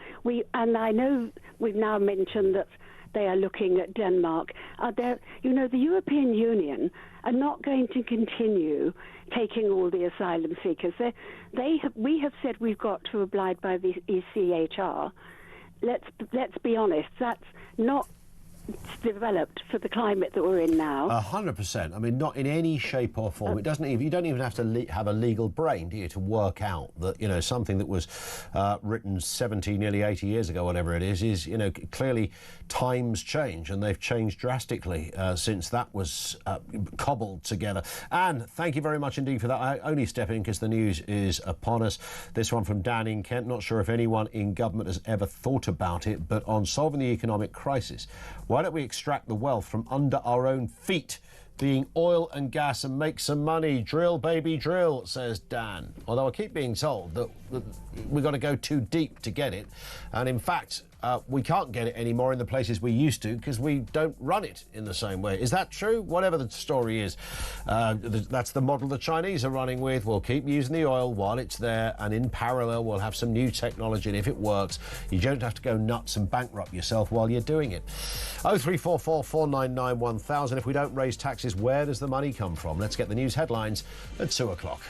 And I know we've now mentioned that they are looking at Denmark. The European Union are not going to continue taking all the asylum seekers. We have said we've got to abide by the ECHR. Let's be honest. That's not developed for the climate that we're in now. 100%. I mean, not in any shape or form. You don't even have to have a legal brain, do you, to work out that, you know, something that was written 70, nearly 80 years ago, whatever it is, you know, clearly times change, and they've changed drastically since that was cobbled together. And thank you very much indeed for that. I only step in because the news is upon us. This one from Dan in Kent. Not sure if anyone in government has ever thought about it, but on solving the economic crisis, why don't we extract the wealth from under our own feet, being oil and gas, and make some money? Drill, baby, drill, says Dan. Although I keep being told that we've got to go too deep to get it. And in fact, we can't get it anymore in the places we used to because we don't run it in the same way. Is that true? Whatever the story is, that's the model the Chinese are running with. We'll keep using the oil while it's there, and in parallel we'll have some new technology, and if it works, you don't have to go nuts and bankrupt yourself while you're doing it. 0344 499 1000. If we don't raise taxes, where does the money come from? Let's get the news headlines at 2 o'clock.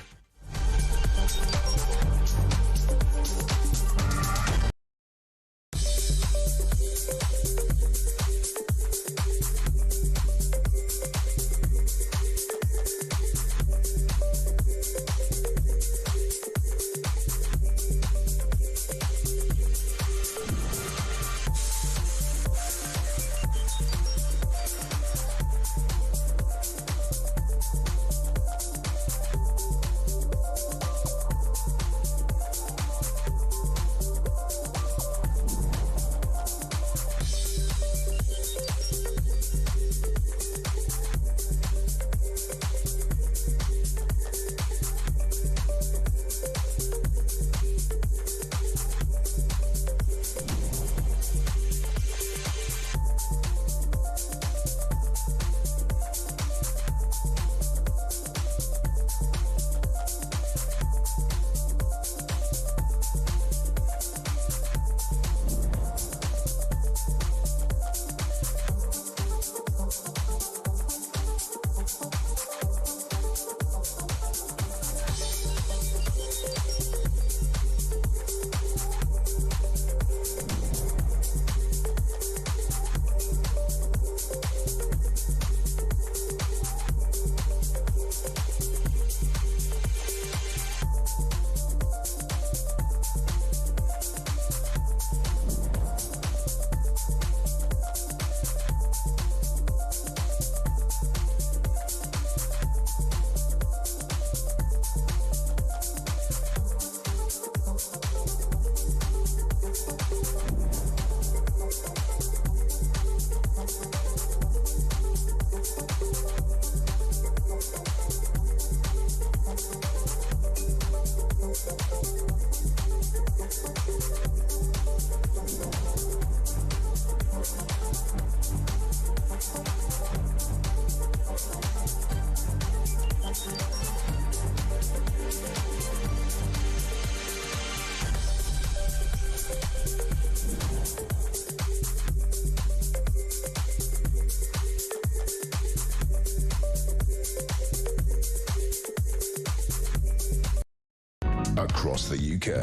across the UK.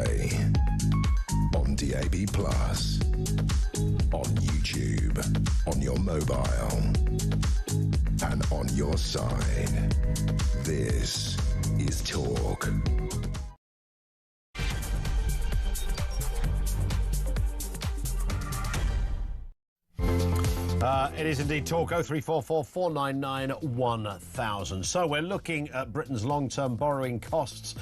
On DAB+, on YouTube, on your mobile, and on your side. This is Talk. It is indeed Talk. 0344 499 1000. So we're looking at Britain's long-term borrowing costs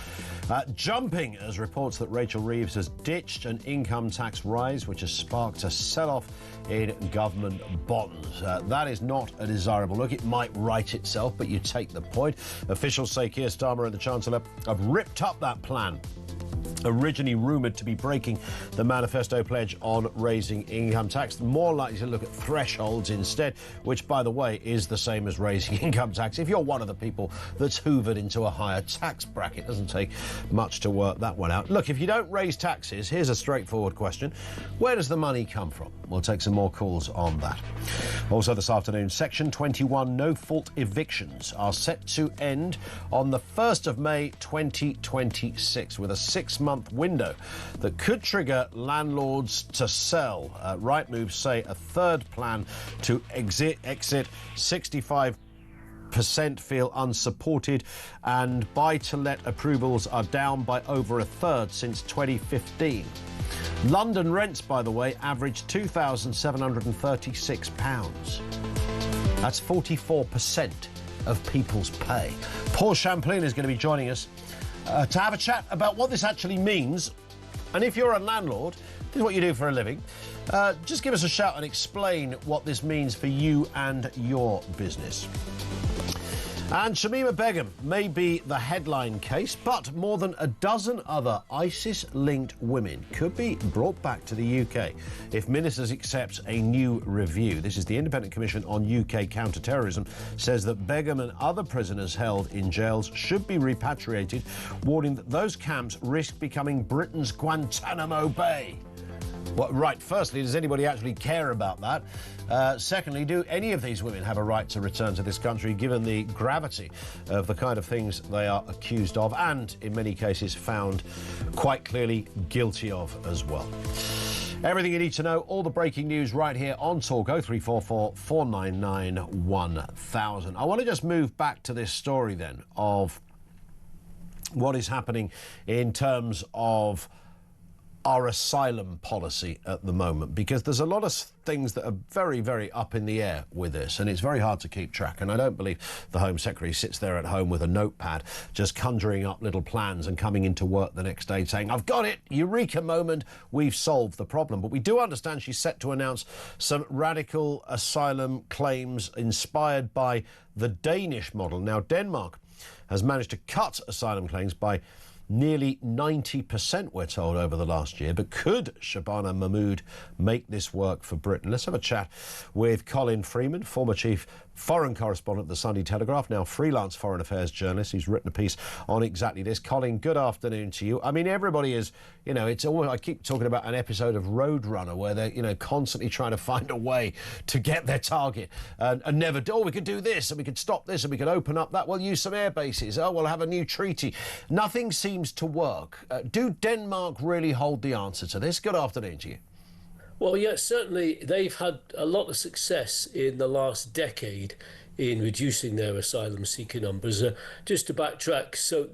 jumping as reports that Rachel Reeves has ditched an income tax rise, which has sparked a sell-off in government bonds. That is not a desirable look. It might right itself, but you take the point. Officials say Keir Starmer and the Chancellor have ripped up that plan, originally rumoured to be breaking the manifesto pledge on raising income tax, more likely to look at thresholds instead, which, by the way, is the same as raising income tax. If you're one of the people that's hoovered into a higher tax bracket, it doesn't take much to work that one out. Look, if you don't raise taxes, here's a straightforward question. Where does the money come from? We'll take some more calls on that. Also this afternoon, Section 21 no-fault evictions are set to end on the 1st of May 2026 with a 6-month window that could trigger landlords to sell. Rightmove say a third plan to exit 65% feel unsupported, and buy-to-let approvals are down by over a third since 2015. London rents, by the way, average £2,736. That's 44% of people's pay. Paul Champlain is going to be joining us to have a chat about what this actually means. And if you're a landlord, this is what you do for a living, just give us a shout and explain what this means for you and your business. And Shamima Begum may be the headline case, but more than a dozen other ISIS-linked women could be brought back to the UK if Ministers accepts a new review. This is the Independent Commission on UK Counter-Terrorism says that Begum and other prisoners held in jails should be repatriated, warning that those camps risk becoming Britain's Guantanamo Bay. Well, right, firstly, does anybody actually care about that? Secondly, do any of these women have a right to return to this country, given the gravity of the kind of things they are accused of and, in many cases, found quite clearly guilty of as well? Everything you need to know, all the breaking news right here on Talk. 0344 499 1000. I want to just move back to this story then of what is happening in terms of our asylum policy at the moment, because there's a lot of things that are very, very up in the air with this, and it's very hard to keep track. And I don't believe the Home Secretary sits there at home with a notepad just conjuring up little plans and coming into work the next day saying, I've got it, eureka moment, we've solved the problem. But we do understand she's set to announce some radical asylum claims inspired by the Danish model. Now, Denmark has managed to cut asylum claims by nearly 90%, we're told, over the last year. But could Shabana Mahmood make this work for Britain? Let's have a chat with Colin Freeman, former chief foreign correspondent at the Sunday Telegraph, now freelance foreign affairs journalist who's written a piece on exactly this. Colin, good afternoon to you. I mean, everybody is, you know, it's always, I keep talking about an episode of Roadrunner where they're, you know, constantly trying to find a way to get their target and never do, oh, we could do this and we could stop this and we could open up that, we'll use some air bases, oh, we'll have a new treaty. Nothing seems to work. Do Denmark really hold the answer to this? Good afternoon to you. Well, yes, certainly they've had a lot of success in the last decade in reducing their asylum seeker numbers. Just to backtrack, so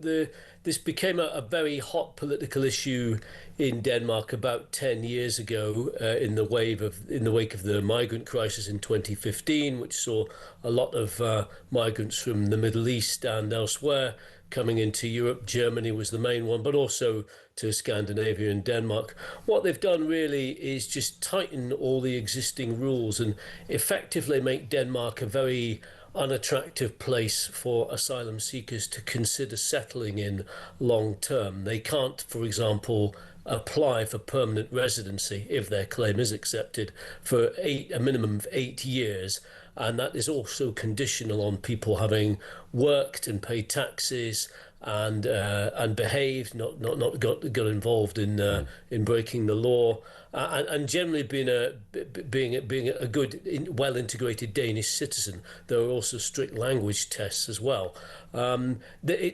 this became a very hot political issue in Denmark about 10 years ago in the wake of the migrant crisis in 2015, which saw a lot of migrants from the Middle East and elsewhere coming into Europe. Germany was the main one, but also to Scandinavia and Denmark. What they've done really is just tighten all the existing rules and effectively make Denmark a very unattractive place for asylum seekers to consider settling in long term. They can't, for example, apply for permanent residency if their claim is accepted for a minimum of 8 years. And that is also conditional on people having worked and paid taxes and behaved, not got involved in breaking the law, and generally being a good, well integrated Danish citizen. There are also strict language tests as well. There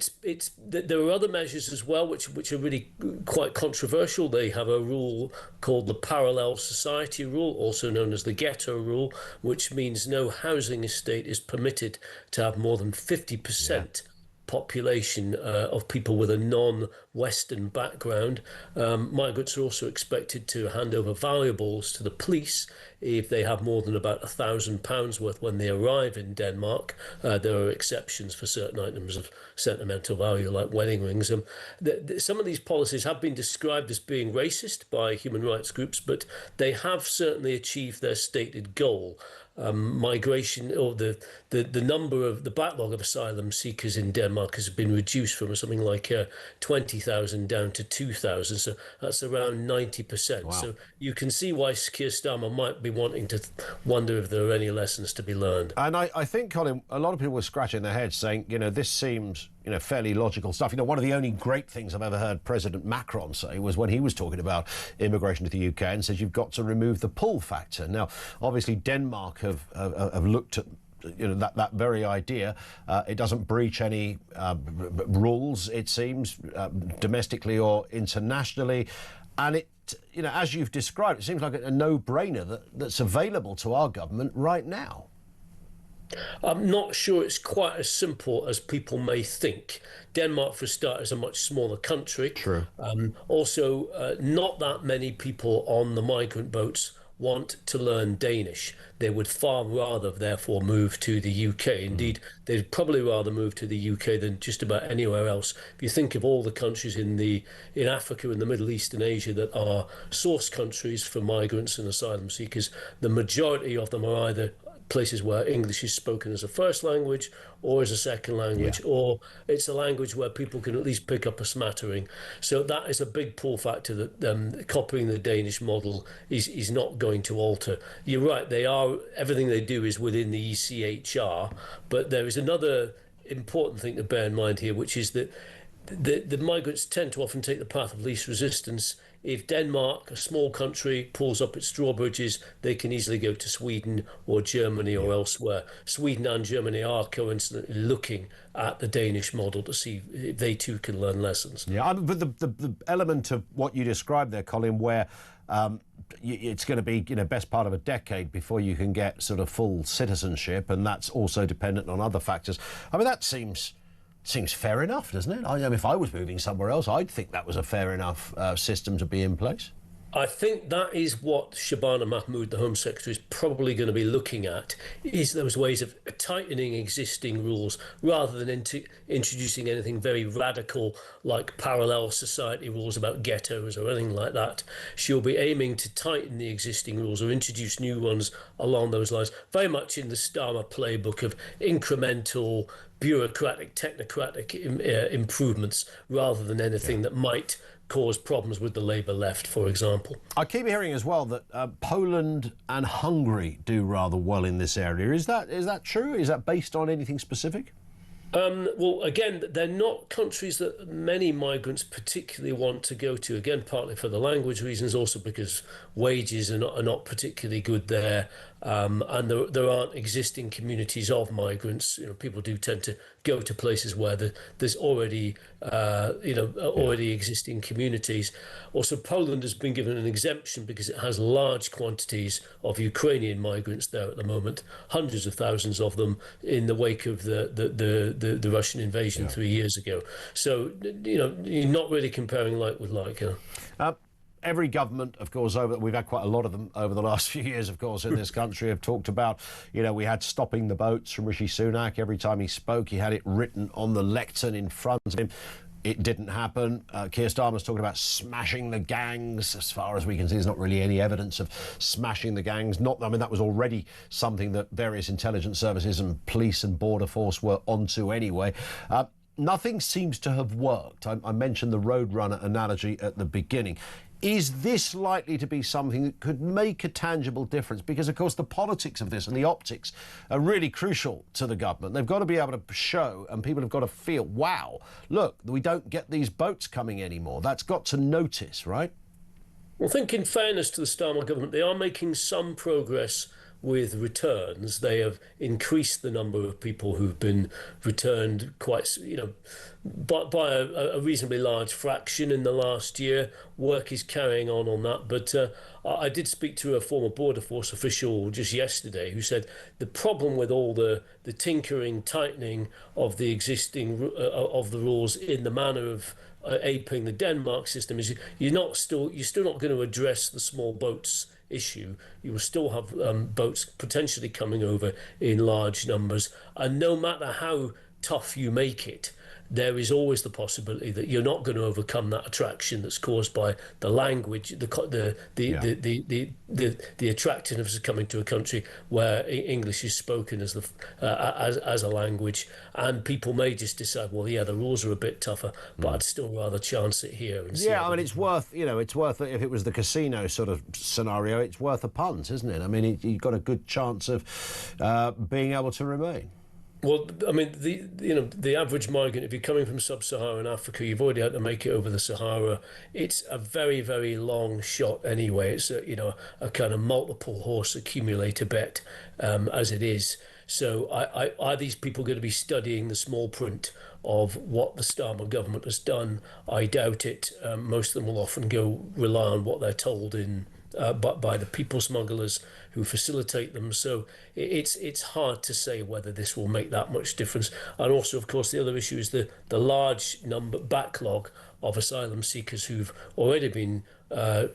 are other measures as well which are really quite controversial. They have a rule called the parallel society rule, also known as the ghetto rule, which means no housing estate is permitted to have more than 50% population of people with a non-Western background. Migrants are also expected to hand over valuables to the police if they have more than about £1,000 worth when they arrive in Denmark. There are exceptions for certain items of sentimental value like wedding rings. Some of these policies have been described as being racist by human rights groups, but they have certainly achieved their stated goal. Migration, or the number of the backlog of asylum seekers in Denmark has been reduced from something like 20,000 down to 2,000. So that's around 90%. Wow. So you can see why Keir Starmer might be wanting to wonder if there are any lessons to be learned. And I think, Colin, a lot of people were scratching their heads saying, this seems, fairly logical stuff. One of the only great things I've ever heard President Macron say was when he was talking about immigration to the UK and says you've got to remove the pull factor. Now, obviously, Denmark have looked at that very idea. It doesn't breach any rules, it seems, domestically or internationally. And it, as you've described, it seems like a no-brainer that's available to our government right now. I'm not sure it's quite as simple as people may think. Denmark, for a start, is a much smaller country. True. Also, not that many people on the migrant boats want to learn Danish. They would far rather, therefore, move to the UK. Indeed, they'd probably rather move to the UK than just about anywhere else. If you think of all the countries in Africa and the Middle East and Asia that are source countries for migrants and asylum seekers, the majority of them are either places where English is spoken as a first language or as a second language, or it's a language where people can at least pick up a smattering. So that is a big pull factor that copying the Danish model is not going to alter. You're right, everything they do is within the ECHR, but there is another important thing to bear in mind here, which is that the migrants tend to often take the path of least resistance. If Denmark, a small country, pulls up its drawbridges, they can easily go to Sweden or Germany or elsewhere. Sweden and Germany are coincidentally looking at the Danish model to see if they too can learn lessons. Yeah, but the element of what you described there, Colin, where it's going to be, best part of a decade before you can get sort of full citizenship, and that's also dependent on other factors. I mean, that seems fair enough, doesn't it? If I was moving somewhere else, I'd think that was a fair enough system to be in place. I think that is what Shabana Mahmood, the Home Secretary, is probably going to be looking at, is those ways of tightening existing rules rather than introducing anything very radical like parallel society rules about ghettos or anything like that. She'll be aiming to tighten the existing rules or introduce new ones along those lines, very much in the Starmer playbook of incremental, bureaucratic, technocratic improvements rather than anything that might cause problems with the Labour left, for example. I keep hearing as well that Poland and Hungary do rather well in this area. Is that true? Is that based on anything specific? Well, again, they're not countries that many migrants particularly want to go to, again, partly for the language reasons, also because wages are not particularly good there, and there aren't existing communities of migrants. People do tend to go to places where there's already, already existing communities. Also, Poland has been given an exemption because it has large quantities of Ukrainian migrants there at the moment, hundreds of thousands of them in the wake of the Russian invasion 3 years ago. So, you're not really comparing like with like. Every government, of course, we've had quite a lot of them over the last few years, of course, in this country, have talked about, we had stopping the boats from Rishi Sunak. Every time he spoke, he had it written on the lectern in front of him. It didn't happen. Keir Starmer's talking about smashing the gangs. As far as we can see, there's not really any evidence of smashing the gangs. That was already something that various intelligence services and police and border force were onto anyway. Nothing seems to have worked. I mentioned the Roadrunner analogy at the beginning. Is this likely to be something that could make a tangible difference? Because, of course, the politics of this and the optics are really crucial to the government. They've got to be able to show, and people have got to feel, wow, look, we don't get these boats coming anymore. That's got to notice, right? Well, I think in fairness to the Starmer government, they are making some progress with returns. They have increased the number of people who've been returned quite, by a reasonably large fraction in the last year. Work is carrying on that. But I did speak to a former Border Force official just yesterday who said the problem with all the tinkering, tightening of the existing of the rules in the manner of aping the Denmark system is you're still not going to address the small boats issue. You will still have boats potentially coming over in large numbers, and no matter how tough you make it, there is always the possibility that you're not going to overcome that attraction that's caused by the language, the attractiveness of coming to a country where English is spoken as a language, and people may just decide, well, yeah, the rules are a bit tougher, but I'd still rather chance it here. And see I mean, it's worth if it was the casino sort of scenario, it's worth a punt, isn't it? I mean, you've got a good chance of being able to remain. Well, I mean, the average migrant, if you're coming from sub-Saharan Africa, you've already had to make it over the Sahara. It's a very, very long shot anyway. It's a kind of multiple horse accumulator bet as it is. So are these people going to be studying the small print of what the Starmer government has done? I doubt it. Most of them will often rely on what they're told by the people smugglers who facilitate them. So it's hard to say whether this will make that much difference. And also, of course, the other issue is the large backlog of asylum seekers who've already been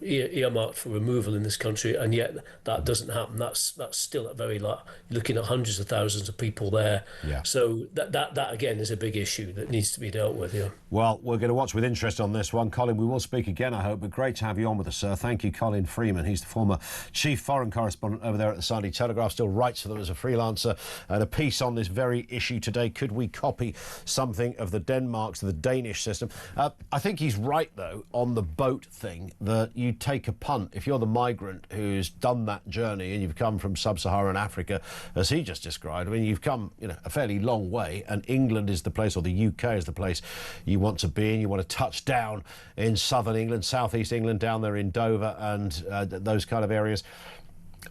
earmarked for removal in this country, and yet that doesn't happen. That's still at very low. You're looking at hundreds of thousands of people there. Yeah. So that again is a big issue that needs to be dealt with. Yeah. Well, we're going to watch with interest on this one, Colin. We will speak again, I hope. But great to have you on with us, sir. Thank you, Colin Freeman. He's the former chief foreign correspondent over there at the Sunday Telegraph. Still writes for them as a freelancer, and a piece on this very issue today. Could we copy something of the Denmark's, the Danish system? I think he's right though on the boat thing, that you take a punt if you're the migrant who's done that journey and you've come from sub-Saharan Africa, as he just described. I mean, you've come a fairly long way, and England is the place, or the UK is the place you want to be in. You want to touch down in southern England, southeast England, down there in Dover and those kind of areas.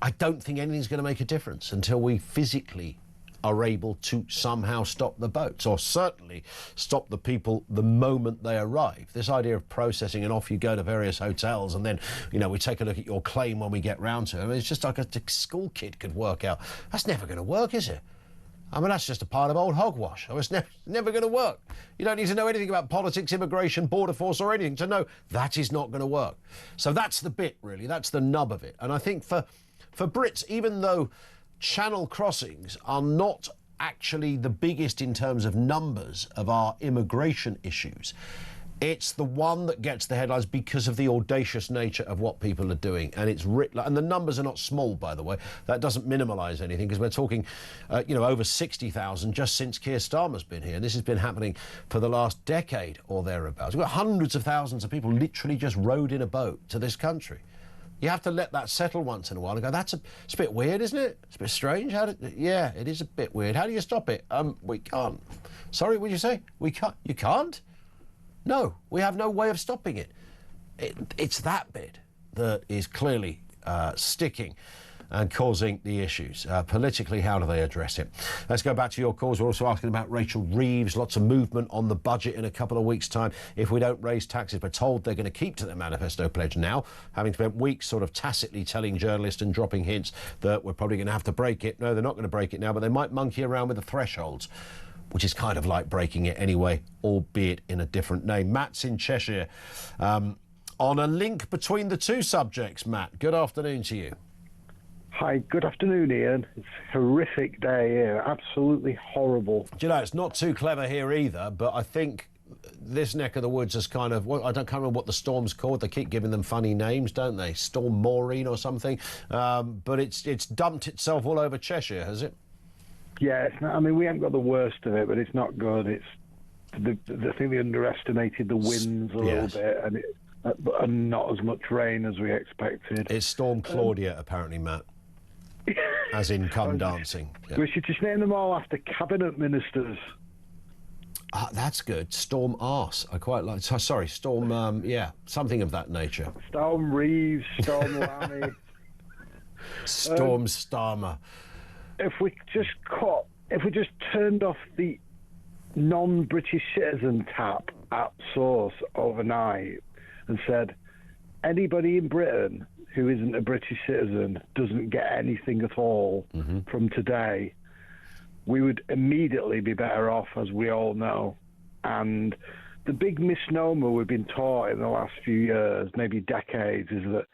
I don't think anything's going to make a difference until we physically are able to somehow stop the boats, or certainly stop the people the moment they arrive. This idea of processing and off you go to various hotels, and then, we take a look at your claim when we get round to it. I mean, it's just like a school kid could work out. That's never going to work, is it? I mean, that's just a part of old hogwash. It's never going to work. You don't need to know anything about politics, immigration, border force or anything to know that is not going to work. So that's the bit, really. That's the nub of it. And I think for Brits, even though Channel crossings are not actually the biggest in terms of numbers of our immigration issues, it's the one that gets the headlines because of the audacious nature of what people are doing. And it's and the numbers are not small, by the way. That doesn't minimise anything, because we're talking, over 60,000 just since Keir Starmer's been here. And this has been happening for the last decade or thereabouts. We've got hundreds of thousands of people literally just rowed in a boat to this country. You have to let that settle once in a while and go, it's a bit weird, isn't it? It's a bit strange. Yeah, it is a bit weird. How do you stop it? We can't. Sorry, what did you say? We can't. You can't? No, we have no way of stopping it. It's that bit that is clearly sticking and causing the issues. Politically, how do they address it? Let's go back to your calls. We're also asking about Rachel Reeves. Lots of movement on the budget in a couple of weeks' time. If we don't raise taxes, we're told they're going to keep to their manifesto pledge now, having spent weeks sort of tacitly telling journalists and dropping hints that we're probably going to have to break it. No, they're not going to break it now, but they might monkey around with the thresholds, which is kind of like breaking it anyway, albeit in a different name. Matt's in Cheshire. On a link between the two subjects, Matt, good afternoon to you. Hi, good afternoon, Ian. It's a horrific day here, absolutely horrible. Do you know, it's not too clever here either, but I think this neck of the woods is kind of, I can't remember what the storm's called. They keep giving them funny names, don't they? Storm Maureen or something. But it's dumped itself all over Cheshire, has it? Yeah, it's not, I mean, we haven't got the worst of it, but it's not good. I think they underestimated the winds a little bit, and and not as much rain as we expected. It's Storm Claudia, apparently, Matt. As in come dancing. Yeah. We should just name them all after cabinet ministers. That's good. Storm Arse. I quite like... Sorry, Storm... yeah, something of that nature. Storm Reeves, Storm Lammy. Storm Starmer. If we just turned off the non-British citizen tap at source overnight and said, anybody in Britain who isn't a British citizen doesn't get anything at all from today, we would immediately be better off, as we all know. And the big misnomer we've been taught in the last few years, maybe decades, is that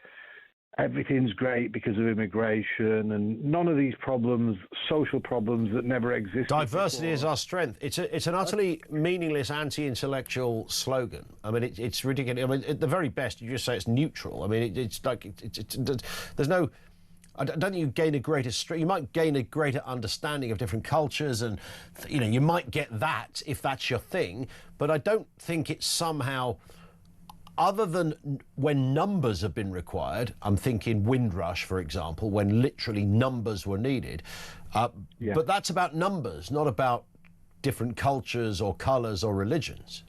everything's great because of immigration, and none of these problems, social problems that never existed. Diversity before. is our strength. It's an utterly meaningless, anti-intellectual slogan. I mean, it's ridiculous. I mean, at the very best, you just say it's neutral. I mean, it's like there's no. I don't think you gain a greater you might gain a greater understanding of different cultures, and you might get that if that's your thing. But I don't think it's somehow, other than when numbers have been required. I'm thinking Windrush, for example, when literally numbers were needed. But that's about numbers, not about different cultures or colours or religions.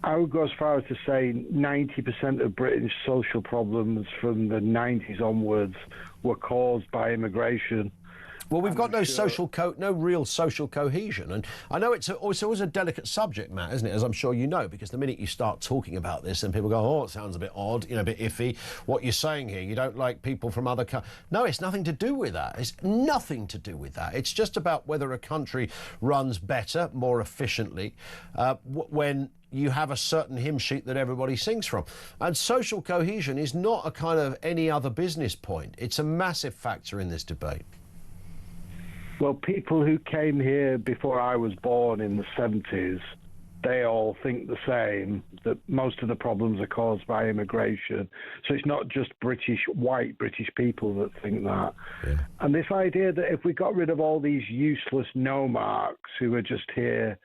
I would go as far as to say 90% of Britain's social problems from the 90s onwards were caused by immigration. Well, we've got no real social cohesion, and I know it's always a delicate subject, Matt, isn't it? As I'm sure you know, because the minute you start talking about this, and people go, "Oh, it sounds a bit odd, a bit iffy. What you're saying here, you don't like people from other countries." No, it's nothing to do with that. It's nothing to do with that. It's just about whether a country runs better, more efficiently, when you have a certain hymn sheet that everybody sings from. And social cohesion is not a kind of any other business point. It's a massive factor in this debate. Well, people who came here before I was born in the 70s, they all think the same, that most of the problems are caused by immigration. So it's not just white British people that think that. Yeah. And this idea that if we got rid of all these useless no-marks who are just here,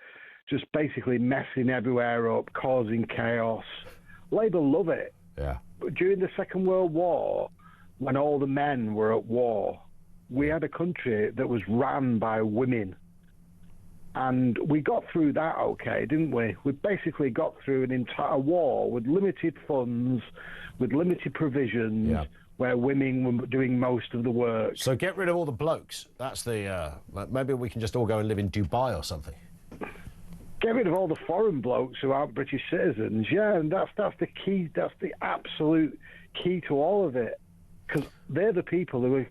just basically messing everywhere up, causing chaos, Labour love it. Yeah. But during the Second World War, when all the men were at war, we had a country that was ran by women. And we got through that okay, didn't we? We basically got through an entire war with limited funds, with limited provisions, where women were doing most of the work. So get rid of all the blokes. That's the... maybe we can just all go and live in Dubai or something. Get rid of all the foreign blokes who aren't British citizens, and that's the key, that's the absolute key to all of it. Because they're the people who are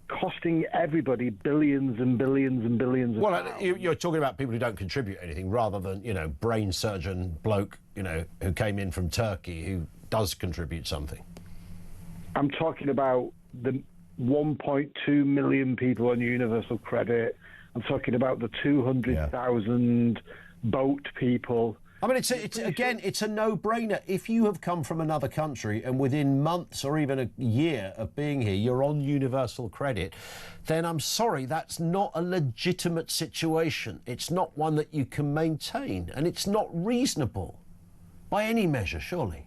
costing everybody billions and billions and billions of pounds. You're talking about people who don't contribute anything, rather than, brain surgeon bloke, who came in from Turkey, who does contribute something. I'm talking about the 1.2 million people on universal credit. I'm talking about the 200,000 boat people. I mean, it's a no-brainer. If you have come from another country and within months or even a year of being here, you're on universal credit, then I'm sorry, that's not a legitimate situation. It's not one that you can maintain, and it's not reasonable by any measure, surely.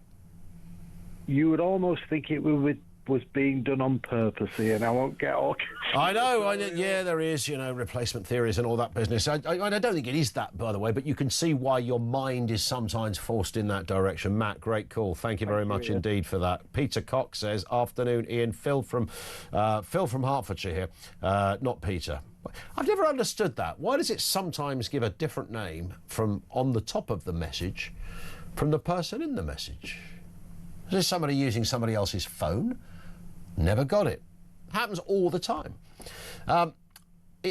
You would almost think it was being done on purpose here, and I won't get all... I know, yeah, there is, replacement theories and all that business. I don't think it is that, by the way, but you can see why your mind is sometimes forced in that direction. Matt, great call. Thank you very much indeed for that. Peter Cox says, afternoon, Ian. Phil from Hertfordshire here, not Peter. I've never understood that. Why does it sometimes give a different name from on the top of the message from the person in the message? Is this somebody using somebody else's phone? Never got it. Happens all the time.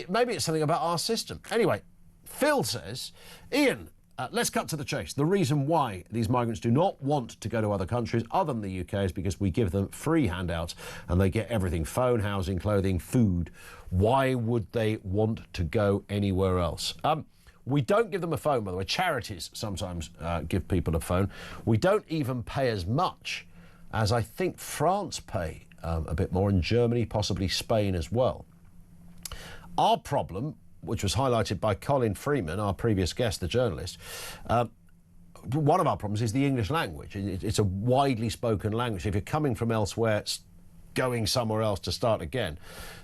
Maybe it's something about our system. Anyway, Phil says, Ian, let's cut to the chase. The reason why these migrants do not want to go to other countries other than the UK is because we give them free handouts and they get everything: phone, housing, clothing, food. Why would they want to go anywhere else? We don't give them a phone, by the way. Charities sometimes give people a phone. We don't even pay as much as I think France pay a bit more, in Germany, possibly Spain as well. Our problem, which was highlighted by Colin Freeman, our previous guest, the journalist, one of our problems is the English language. It's a widely spoken language. If you're coming from elsewhere, going somewhere else to start again,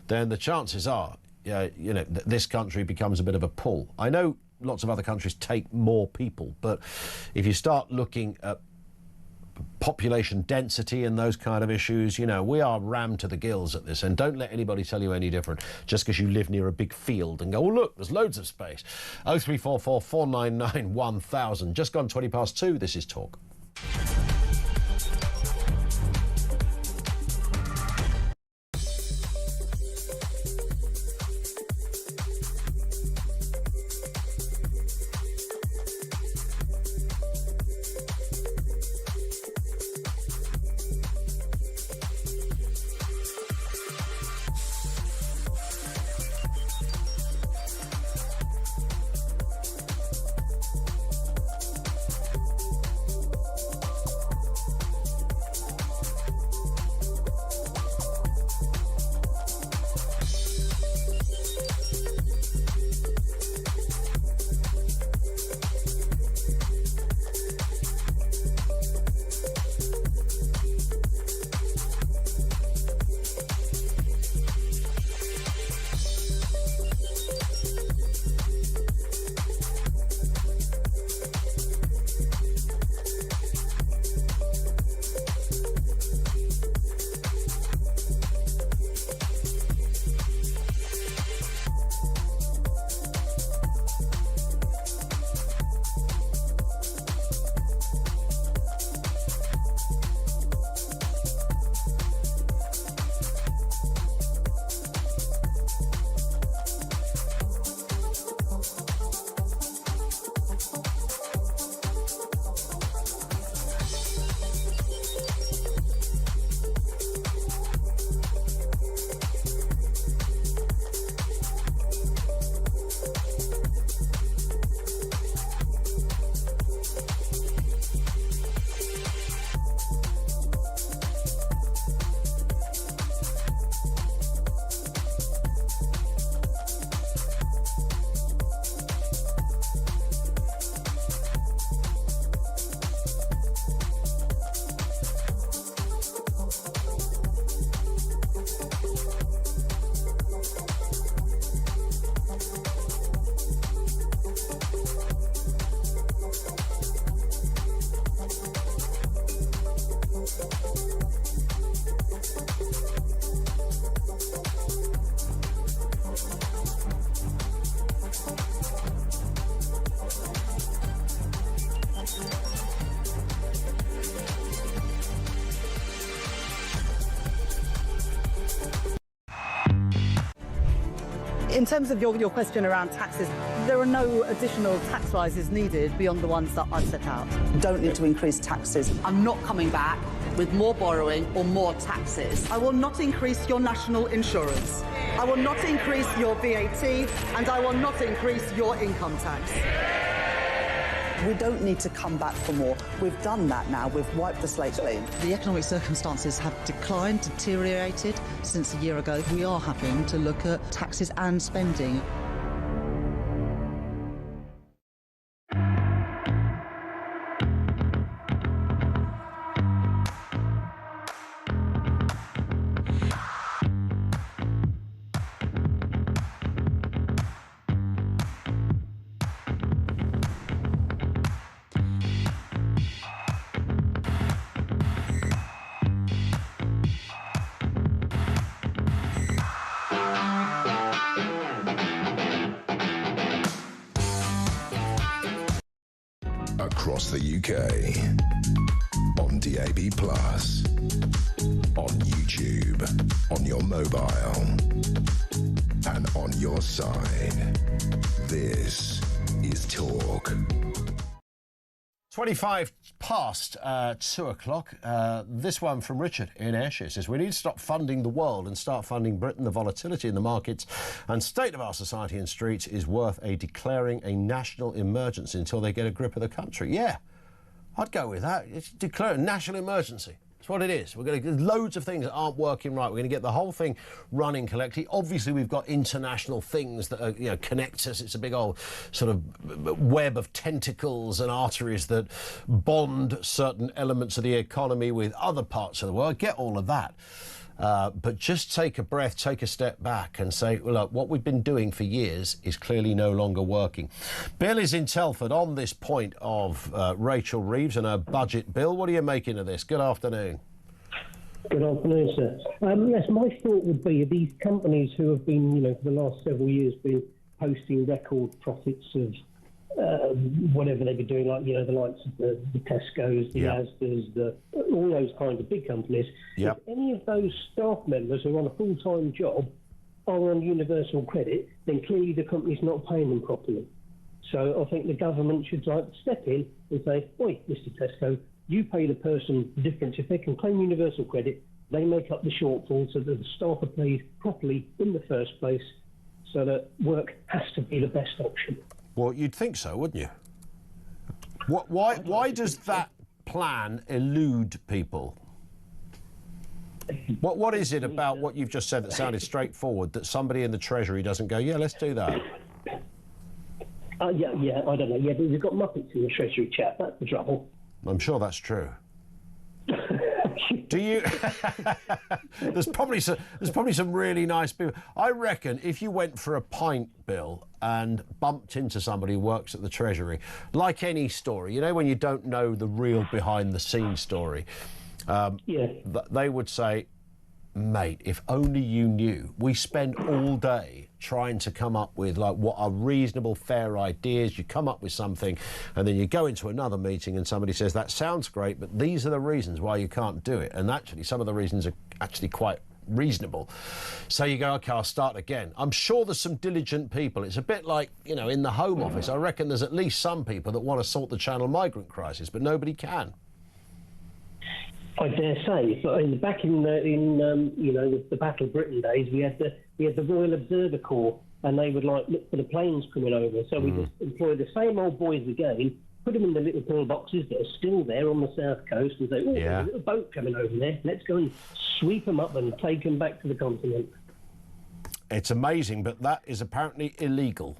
then the chances are, this country becomes a bit of a pull. I know lots of other countries take more people, but if you start looking at population density and those kind of issues, we are rammed to the gills at this end. Don't let anybody tell you any different just because you live near a big field and go, oh, look, there's loads of space. 0344 499 1000. Just gone 20 past 2. This is Talk. In terms of your question around taxes, there are no additional tax rises needed beyond the ones that I've set out. Don't need to increase taxes. I'm not coming back with more borrowing or more taxes. I will not increase your national insurance. I will not increase your VAT, and I will not increase your income tax. We don't need to come back for more. We've done that now. We've wiped the slate clean. The economic circumstances have declined, deteriorated since a year ago. We are having to look at taxes and spending. Across the UK, on DAB+, on YouTube, on your mobile, and on your side. This is Talk. 25 past 2 o'clock. This one from Richard in Ayrshire says, we need to stop funding the world and start funding Britain. The volatility in the markets and state of our society and streets is worth declaring a national emergency until they get a grip of the country. Yeah, I'd go with that. It's declare a national emergency. That's what it is. There's loads of things that aren't working right. We're going to get the whole thing running correctly. Obviously, we've got international things that are, connect us. It's a big old sort of web of tentacles and arteries that bond certain elements of the economy with other parts of the world. I get all of that. But just take a breath, take a step back and say, well, look, what we've been doing for years is clearly no longer working. Bill is in Telford on this point of Rachel Reeves and her budget bill. What are you making of this? Good afternoon. Good afternoon, sir. Yes, my thought would be these companies who have been, for the last several years, been posting record profits of whatever they've been doing, like, the likes of the Tesco's, the Asda's, all those kinds of big companies. If any of those staff members who are on a full-time job are on universal credit, then clearly the company's not paying them properly. So I think the government should step in and say, oi, Mr Tesco, you pay the person the difference. If they can claim universal credit, they make up the shortfall so that the staff are paid properly in the first place, so that work has to be the best option. Well, you'd think so, wouldn't you? Why does that plan elude people? What is it about what you've just said that sounded straightforward that somebody in the Treasury doesn't go, yeah, let's do that? I don't know. Yeah, but we've got Muppets in the Treasury, chap. That's the trouble. I'm sure that's true. Do you? There's probably some really nice people. I reckon if you went for a pint, Bill, and bumped into somebody who works at the Treasury, like any story, when you don't know the real behind-the-scenes story, they would say, mate, if only you knew. We spend all day trying to come up with what are reasonable, fair ideas. You come up with something and then you go into another meeting and somebody says, that sounds great, but these are the reasons why you can't do it. And actually, some of the reasons are actually quite reasonable. So you go, OK, I'll start again. I'm sure there's some diligent people. It's a bit like, in the Home Office. I reckon there's at least some people that want to sort the Channel migrant crisis, but nobody can. I dare say, but back in the Battle of Britain days, we had the Royal Observer Corps, and they would look for the planes coming over. So we just employ the same old boys again, put them in the little pillboxes that are still there on the south coast, and say, there's a little boat coming over there. Let's go and sweep them up and take them back to the continent. It's amazing, but that is apparently illegal.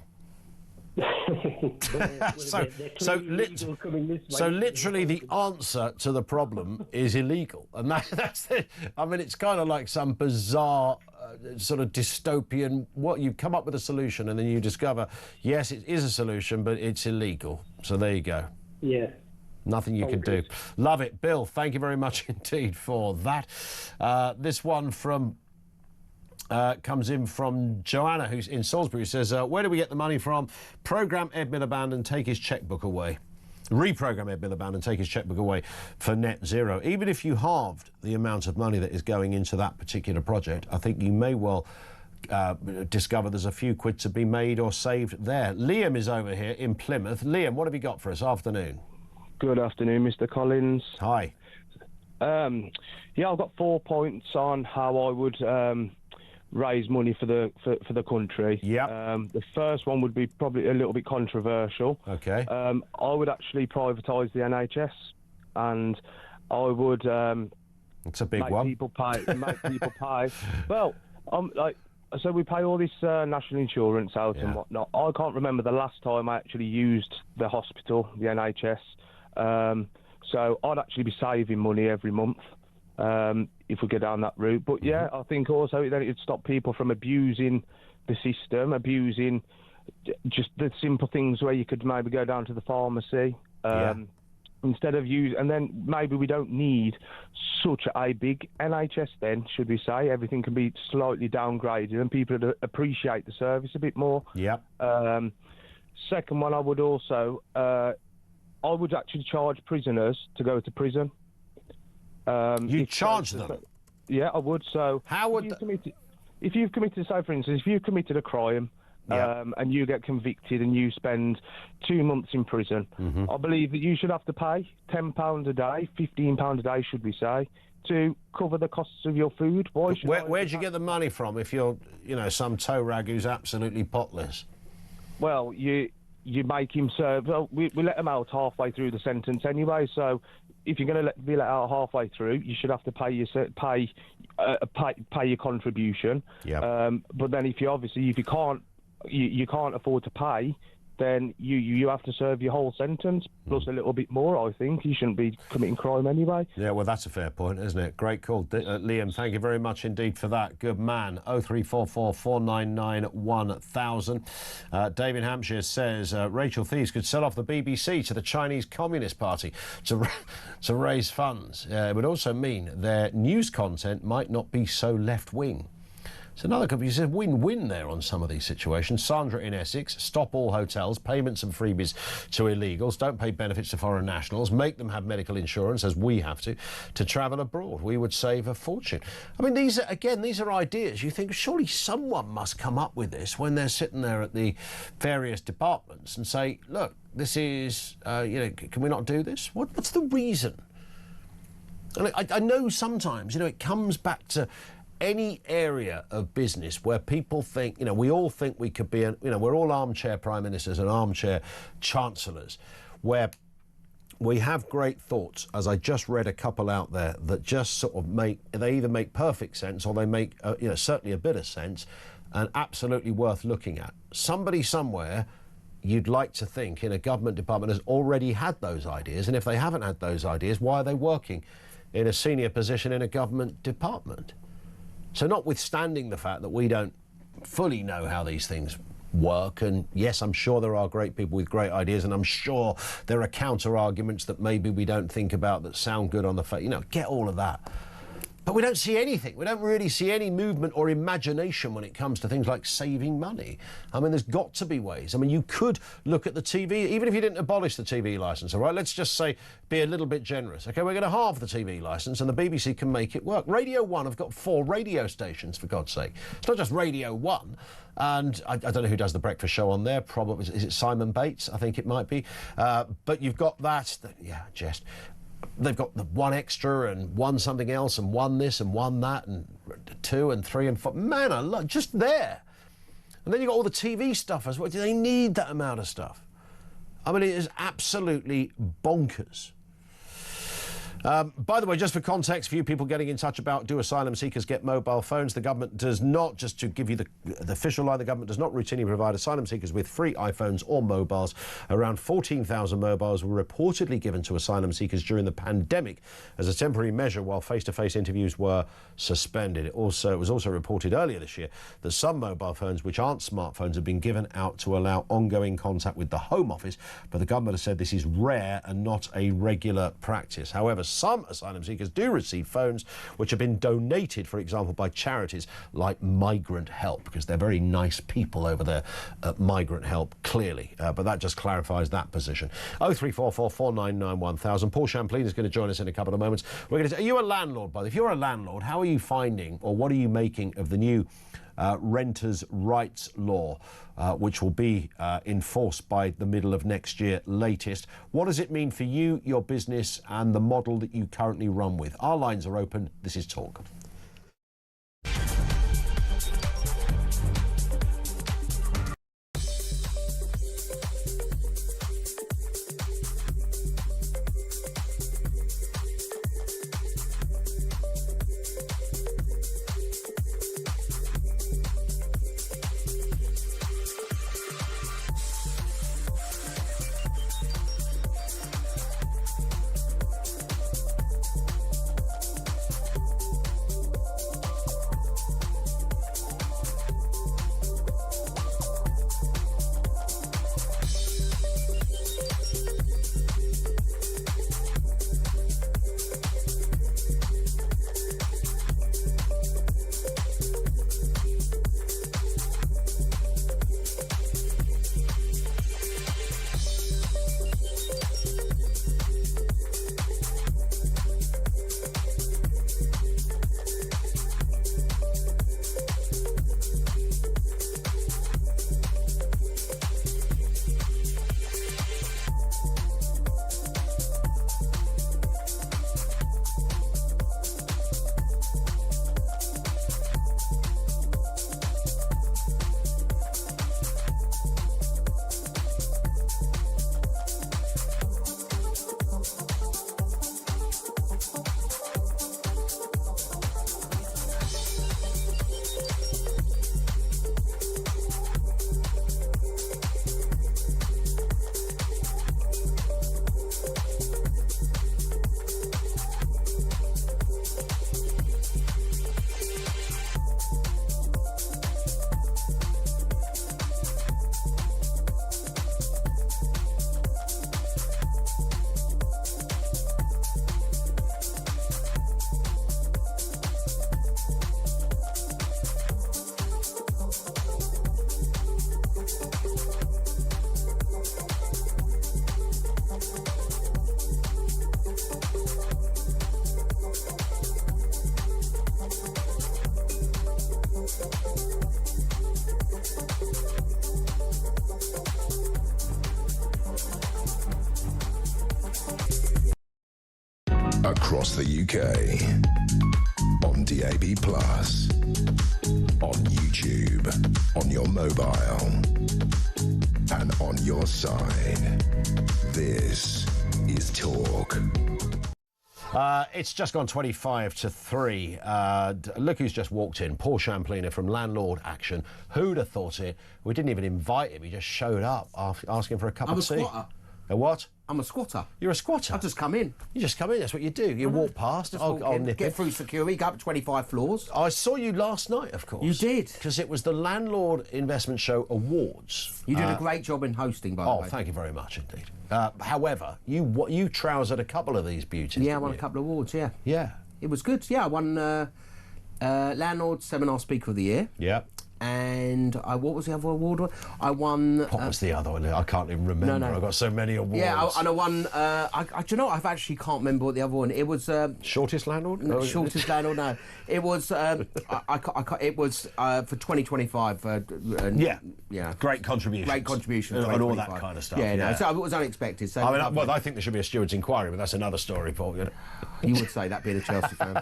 So literally the answer to the problem is illegal, and that's it. I mean, it's kind of like some bizarre sort of dystopian, you come up with a solution and then you discover, yes, it is a solution, but it's illegal. So there you go. Yeah. Nothing you can do. Love it. Bill, thank you very much indeed for that. This one from comes in from Joanna, who's in Salisbury, who says, where do we get the money from? Programme Ed Miliband and take his chequebook away. Reprogram Ed Miliband and take his chequebook away for net zero. Even if you halved the amount of money that is going into that particular project, I think you may well discover there's a few quid to be made or saved there. Liam is over here in Plymouth. Liam, what have you got for us? Afternoon. Good afternoon, Mr. Collins. Hi. I've got 4 points on how I would raise money for the country. Yeah. The first one would be probably a little bit controversial. Okay. I would actually privatise the NHS, and I would. It's a big make one. People pay. Make people pay. Well, so we pay all this national insurance out and whatnot. I can't remember the last time I actually used the hospital, the NHS. So I'd actually be saving money every month. If we go down that route. But yeah, I think also then it'd stop people from abusing the system, abusing just the simple things where you could maybe go down to the pharmacy instead of and then maybe we don't need such a big NHS then, should we say. Everything can be slightly downgraded and people would appreciate the service a bit more. Yeah. Second one, I would also, I would actually charge prisoners to go to prison. You charge them? Yeah, I would. So how would if you've committed, say for instance, if you've committed a crime and you get convicted and you spend 2 months in prison, I believe that you should have to pay £10 a day, £15 a day, should we say, to cover the costs of your food. Where'd you get the money from if you're, some toe rag who's absolutely potless? Well, you make him serve. Well, we let him out halfway through the sentence anyway. So if you're going to be let out halfway through, you should have to pay your contribution. Yeah. But then if you can't afford to pay, then you have to serve your whole sentence plus a little bit more. I think you shouldn't be committing crime anyway. Yeah, well, that's a fair point, isn't it? Great call, Liam. Thank you very much indeed for that. Good man. 0344 499 1000. David Hampshire says Rachel Thieves could sell off the BBC to the Chinese Communist Party to raise funds. It would also mean their news content might not be so left-wing. It's another company who says win-win there on some of these situations. Sandra in Essex, stop all hotels, payments and freebies to illegals, don't pay benefits to foreign nationals, make them have medical insurance, as we have to travel abroad. We would save a fortune. I mean, these are ideas. You think, surely someone must come up with this when they're sitting there at the various departments and say, look, this is, can we not do this? What's the reason? And I know sometimes, it comes back to any area of business where people think, we all think we could be, we're all armchair prime ministers and armchair chancellors, where we have great thoughts, as I just read a couple out there, that just sort of they either make perfect sense or they make, certainly a bit of sense and absolutely worth looking at. Somebody somewhere, you'd like to think, in a government department has already had those ideas, and if they haven't had those ideas, why are they working in a senior position in a government department? So notwithstanding the fact that we don't fully know how these things work, and yes, I'm sure there are great people with great ideas, and I'm sure there are counter-arguments that maybe we don't think about that sound good on the face, get all of that. But we don't see anything. We don't really see any movement or imagination when it comes to things like saving money. I mean, there's got to be ways. I mean, you could look at the TV, even if you didn't abolish the TV licence, all right? Let's just say, be a little bit generous. OK, we're going to halve the TV licence and the BBC can make it work. Radio 1 have got 4 radio stations, for God's sake. It's not just Radio 1. And I don't know who does the breakfast show on there. Probably, is it Simon Bates? I think it might be. But you've got that. Yeah, just... They've got the 1 extra and 1 something else and 1 this and 1 that and 2 and 3 and 4. Man, just there. And then you've got all the TV stuff as well. Do they need that amount of stuff? I mean, it is absolutely bonkers. By the way, just for context, for you people getting in touch about do asylum seekers get mobile phones, the government does not, just to give you the official line, the government does not routinely provide asylum seekers with free iPhones or mobiles. Around 14,000 mobiles were reportedly given to asylum seekers during the pandemic as a temporary measure while face-to-face interviews were suspended. It was also reported earlier this year that some mobile phones, which aren't smartphones, have been given out to allow ongoing contact with the Home Office, but the government has said this is rare and not a regular practice. However, some asylum seekers do receive phones which have been donated, for example, by charities like Migrant Help, because they're very nice people over there at Migrant Help, clearly. But that just clarifies that position. 0344 499 1000. Paul Champlain is going to join us in a couple of moments. We're going to are you a landlord, by the way? If you're a landlord, how are you finding, or what are you making of the new renters' rights law, which will be enforced by the middle of next year latest? What does it mean for you, your business, and the model that you currently run with? Our lines are open. This is Talk. Across the UK. On DAB+. On YouTube. On your mobile. And on your side. This is Talk. It's just gone 25 to 3. Look who's just walked in. Paul Champliner from Landlord Action. Who'd have thought it? We didn't even invite him. He just showed up asking for a cup of tea. I'm a squatter. A what? I'm a squatter. You're a squatter? I just come in. You just come in, that's what you do. You walk past, I'll nip get in. through security, go up 25 floors. I saw you last night, of course. You did. Because it was the Landlord Investment Show Awards. You did a great job in hosting, by the way. Oh, thank you very much indeed. However, you trousered a couple of these beauties. Yeah, I won a couple of awards, yeah. Yeah. It was good. Yeah, I won Landlord Seminar Speaker of the Year. Yeah. And what was the other award? I won... What was the other one? I can't even remember. No. I've got so many awards. Yeah, and I won... do you know what? I actually can't remember what the other one... It was... Shortest Landlord? No, shortest Landlord, no. It was... it was for 2025. Yeah. Great contribution. Great contribution. And all that kind of stuff. Yeah, no, so it was unexpected. So I think there should be a steward's inquiry, but that's another story, Paul. You know? You would say that being a Chelsea fan.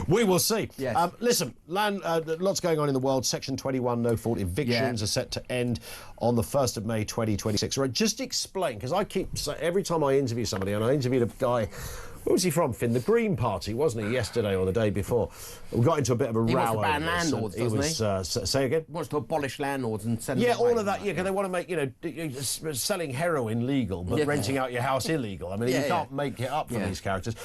We will see. Yes. Listen, lots going on in the world. Section 21 no-fault evictions are set to end on the 1st of May 2026. Right, just explain, because I keep saying, every time I interview somebody, and I interviewed a guy, where was he from, Finn? The Green Party, wasn't he, yesterday or the day before? We got into a bit of a row. He wants to ban landlords, doesn't he? Say again? He wants to abolish landlords and send them away. All of that, because they want to make, selling heroin legal, but renting out your house illegal. I mean, you can't make it up for these characters.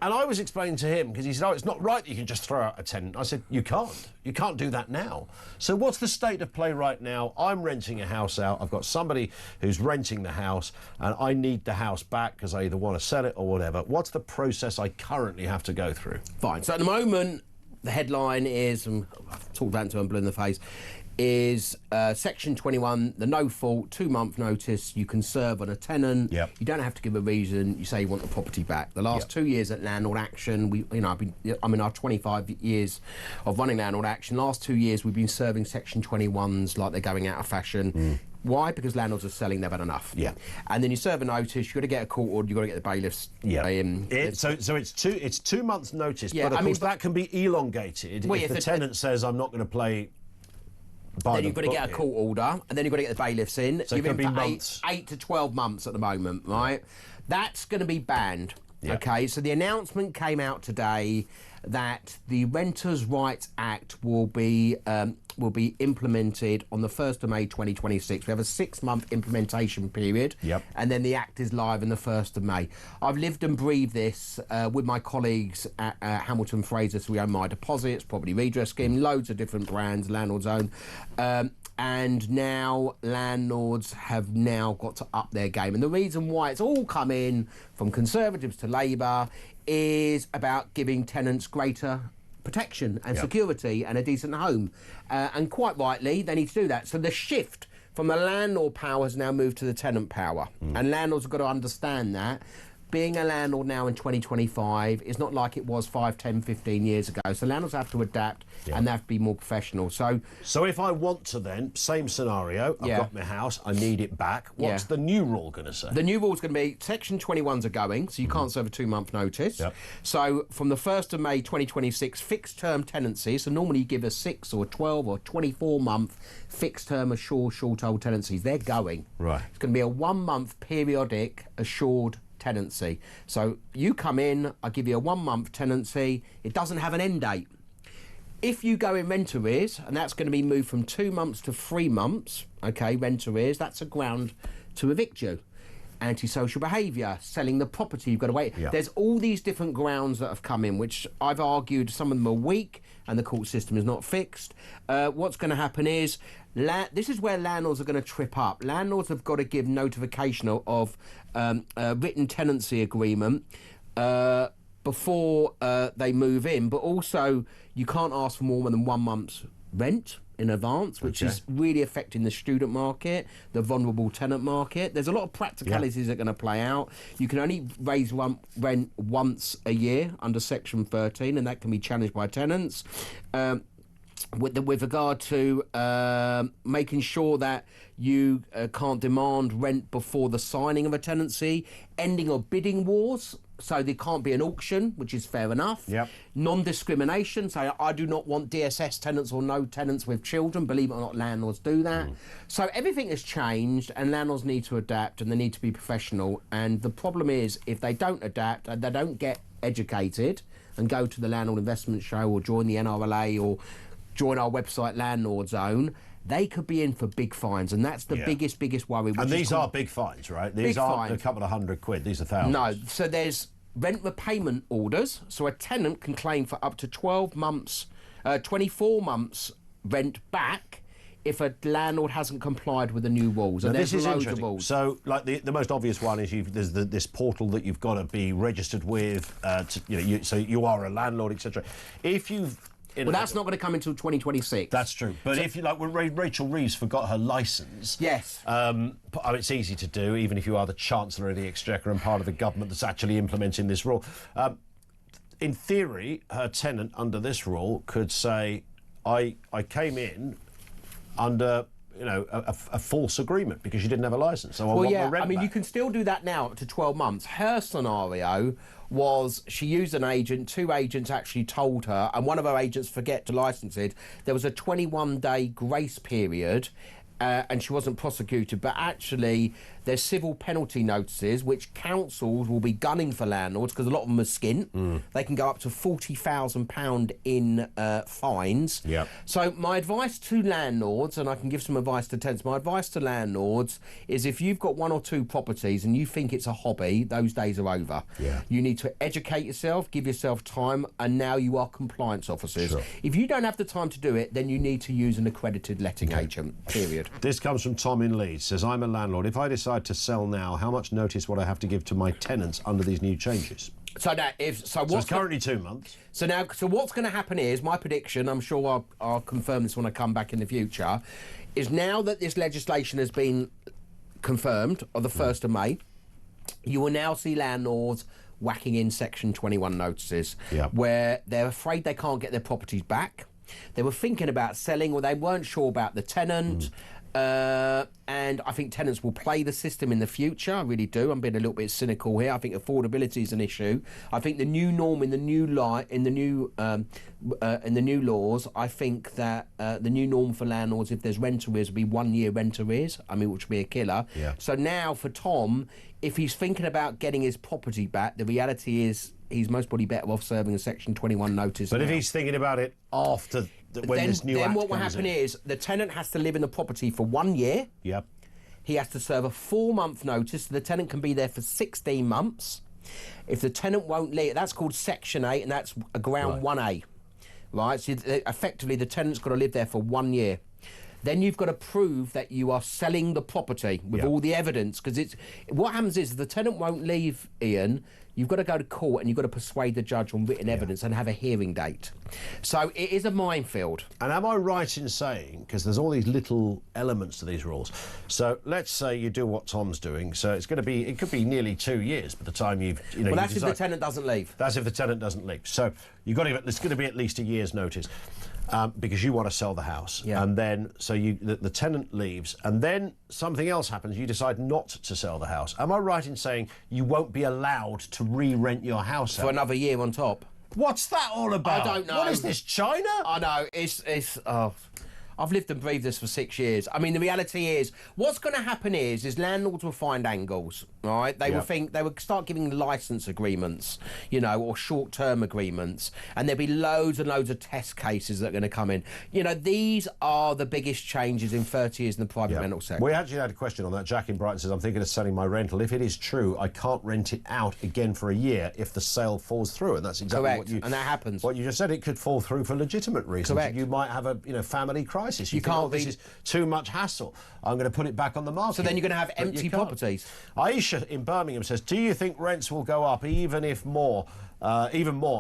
And I was explaining to him, because he said, it's not right that you can just throw out a tenant. I said, you can't. You can't do that now. So what's the state of play right now? I'm renting a house out. I've got somebody who's renting the house, and I need the house back because I either want to sell it or whatever. What's the process I currently have to go through? Fine. So at the moment, the headline is, and I've talked about it until I'm blue in the face, is Section 21, the no-fault, 2-month notice you can serve on a tenant. Yep. You don't have to give a reason. You say you want the property back. The last 2 years at Landlord Action, I'm in our 25 years of running Landlord Action. Last 2 years, we've been serving Section 21s like they're going out of fashion. Why? Because landlords are selling, they've had enough. Yeah. And then you serve a notice, you've got to get a court order, you've got to get the bailiffs. Yeah. So it's 2 months' notice, but of course that can be elongated if the tenant says, I'm not going to play... Then you've got to get a court order, and then you've got to get the bailiffs in. So it can be months. 8 to 12 months at the moment, right? That's going to be banned. Yeah. Okay, so the announcement came out today that the Renters' Rights Act will be implemented on the 1st of May 2026. We have a 6-month implementation period, and then the Act is live on the 1st of May. I've lived and breathed this with my colleagues at Hamilton Fraser, so we own My Deposits, Property Redress Scheme, loads of different brands, Landlord's Own. And now landlords have now got to up their game. And the reason why it's all come in from Conservatives to Labour is about giving tenants greater protection and security and a decent home. And quite rightly, they need to do that. So the shift from the landlord power has now moved to the tenant power. And landlords have got to understand that. Being a landlord now in 2025 is not like it was 5, 10, 15 years ago. So landlords have to adapt and they have to be more professional. So if I want to then, same scenario, I've got my house, I need it back, what's the new rule going to say? The new rule is going to be Section 21s are going, so you can't serve a 2-month notice. So from the 1st of May 2026, fixed-term tenancies, so normally you give a 6 or 12 or 24-month fixed-term assured short-hold tenancies, they're going. Right. It's going to be a 1-month periodic assured tenancy. So you come in, I give you a 1-month tenancy, it doesn't have an end date. If you go in rent arrears, and that's going to be moved from 2 months to 3 months, okay, rent arrears, that's a ground to evict you. Antisocial behaviour, selling the property, you've got to wait. There's all these different grounds that have come in, which I've argued some of them are weak and the court system is not fixed. What's going to happen is, this is where landlords are going to trip up. Landlords have got to give notification of a written tenancy agreement before they move in, but also you can't ask for more than 1 month's rent in advance, which is really affecting the student market, the vulnerable tenant market. There's a lot of practicalities that are going to play out. You can only raise rent once a year under Section 13, and that can be challenged by tenants. with regard to making sure that you can't demand rent before the signing of a tenancy, ending of bidding wars, so there can't be an auction, which is fair enough. Yep. Non-discrimination, so I do not want DSS tenants or no tenants with children. Believe it or not, landlords do that. So everything has changed, and landlords need to adapt, and they need to be professional. And the problem is, if they don't adapt and they don't get educated and go to the Landlord Investment Show or join the NRLA or join our website Landlord Zone, they could be in for big fines, and that's the biggest worry. And these are big fines, right? These aren't a couple of £100. These are thousands. No, so there's rent repayment orders. So a tenant can claim for up to 12 months, 24 months rent back if a landlord hasn't complied with the new rules. And now, there's this is loads interesting. of rules. So, like the most obvious one is there's this portal that you've got to be registered with. So you are a landlord, etc. If you've well, that's not going to come until 2026. That's true. But if you like, when Rachel Reeves forgot her licence, yes, it's easy to do, even if you are the Chancellor of the Exchequer and part of the government that's actually implementing this rule. In theory, her tenant under this rule could say, "I came in under." A false agreement because you didn't have a licence. So I want my rent I mean, back. you can still do that now up to 12 months. Her scenario was she used an agent, 2 agents actually told her, and one of her agents forget to licence it. There was a 21-day grace period, and she wasn't prosecuted, but actually there's civil penalty notices which councils will be gunning for landlords because a lot of them are skint. They can go up to £40,000 in fines. Yep. So my advice to landlords, and I can give some advice to tenants, my advice to landlords is if you've got 1 or 2 properties and you think it's a hobby, those days are over. Yeah. You need to educate yourself, give yourself time, and now you are compliance officers. Sure. If you don't have the time to do it, then you need to use an accredited letting agent, period. This comes from Tom in Leeds. Says, I'm a landlord. If I decide to sell now, how much notice would I have to give to my tenants under these new changes? So it's currently 2 months. So what's going to happen is, my prediction, I'm sure I'll confirm this when I come back in the future, is now that this legislation has been confirmed on the 1st of May, you will now see landlords whacking in Section 21 notices where they're afraid they can't get their properties back. They were thinking about selling, or they weren't sure about the tenant. And I think tenants will play the system in the future. I really do. I'm being a little bit cynical here. I think affordability is an issue. I think the new norm in the new laws, I think that the new norm for landlords, if there's rent arrears, will be 1 year rent arrears. I mean, which would be a killer. Yeah. So now for Tom, if he's thinking about getting his property back, the reality is he's most probably better off serving a Section 21 notice. But now. if he's thinking about it after this new then act what will comes happen in. is the tenant has to live in the property for 1 year. Yep. He has to serve a 4-month notice. So the tenant can be there for 16 months. If the tenant won't leave, that's called Section 8, and that's a ground 1A. Right? So effectively, the tenant's got to live there for 1 year. Then you've got to prove that you are selling the property with all the evidence, because what happens is the tenant won't leave, Ian. You've got to go to court and you've got to persuade the judge on written evidence and have a hearing date. So it is a minefield. And am I right in saying, because there's all these little elements to these rules, so let's say you do what Tom's doing, so it could be nearly 2 years by the time you've... Well, that's if the tenant doesn't leave. That's if the tenant doesn't leave. So there's going to be at least a year's notice. Because you want to sell the house, and then the tenant leaves, and then something else happens. You decide not to sell the house. Am I right in saying you won't be allowed to re-rent your house for another year on top? What's that all about? I don't know. What is this, China? I know I've lived and breathed this for 6 years. I mean, the reality is, what's going to happen is landlords will find angles, right? They will start giving licence agreements, or short-term agreements, and there'll be loads and loads of test cases that are going to come in. These are the biggest changes in 30 years in the private rental sector. We actually had a question on that. Jack in Brighton says, I'm thinking of selling my rental. If it is true, I can't rent it out again for a year if the sale falls through. And that's exactly Correct. And that happens. What you just said. It could fall through for legitimate reasons. Correct. You might have a family crisis. You think, this is too much hassle. I'm going to put it back on the market. So then you're going to have empty properties. Aisha in Birmingham says, do you think rents will go up even more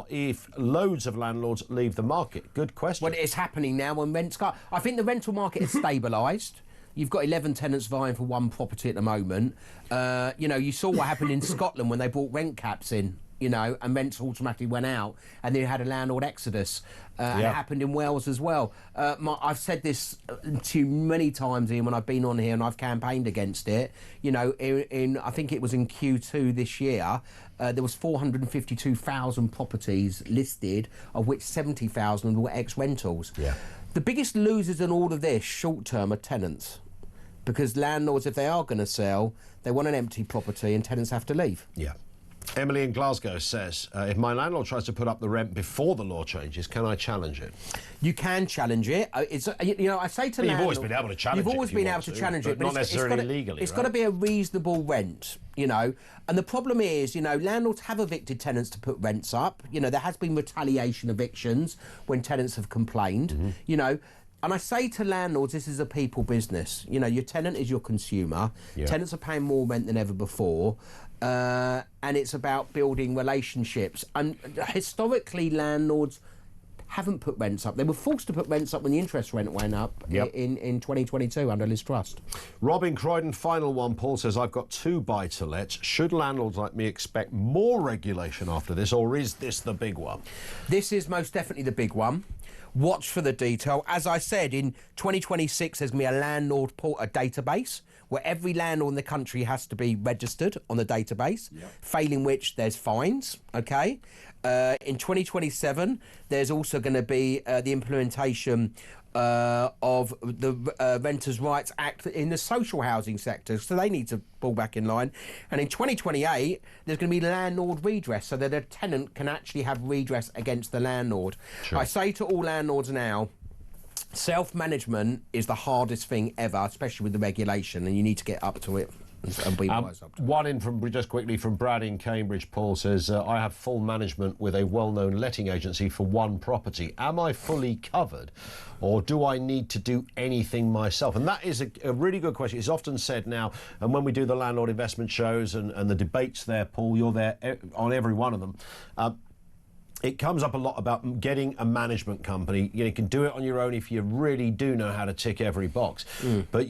if loads of landlords leave the market? Good question. Well, it's happening now when rents go up. I think the rental market is stabilised. You've got 11 tenants vying for one property at the moment. You saw what happened in Scotland when they brought rent caps in. you know, and rents automatically went out, and then you had a landlord exodus. And it happened in Wales as well. I've said this to you many times, Ian, when I've been on here and I've campaigned against it. You know, in I think it was in Q2 this year, there was 452,000 properties listed, of which 70,000 were ex-rentals. Yeah. The biggest losers in all of this short-term are tenants, because landlords, if they are going to sell, they want an empty property and tenants have to leave. Yeah. Emily in Glasgow says, if my landlord tries to put up the rent before the law changes, can I challenge it? You can challenge it. It's, you know, I say to you've always been able to challenge it. You've always been able to challenge it, but not necessarily legally. It's got to be a reasonable rent, you know. And the problem is, you know, landlords have evicted tenants to put rents up. You know, there has been retaliation evictions when tenants have complained, you know. And I say to landlords, this is a people business. You know, your tenant is your consumer. Yeah. Tenants are paying more rent than ever before. And it's about building relationships. And historically, landlords haven't put rents up. They were forced to put rents up when the interest rent went up in 2022 under Liz Truss. Rob in Croydon, final one. Paul says, I've got 2 buy-to-lets. Should landlords like me expect more regulation after this, or is this the big one? This is most definitely the big one. Watch for the detail. As I said, in 2026, there's going to be a landlord a database where every landlord in the country has to be registered on the database, failing which there's fines, OK? In 2027, there's also going to be the implementation of the Renters' Rights Act in the social housing sector, so they need to pull back in line. And in 2028, there's going to be landlord redress, so that a tenant can actually have redress against the landlord. Sure. I say to all landlords now, self-management is the hardest thing ever, especially with the regulation, and you need to get up to it. And be wise up to it. One in from, just quickly, from Brad in Cambridge. Paul says, I have full management with a well-known letting agency for one property. Am I fully covered, or do I need to do anything myself? And that is a really good question. It's often said now, and when we do the landlord investment shows and the debates there, Paul, you're there on every one of them. It comes up a lot about getting a management company. You can do it on your own if you really do know how to tick every box. But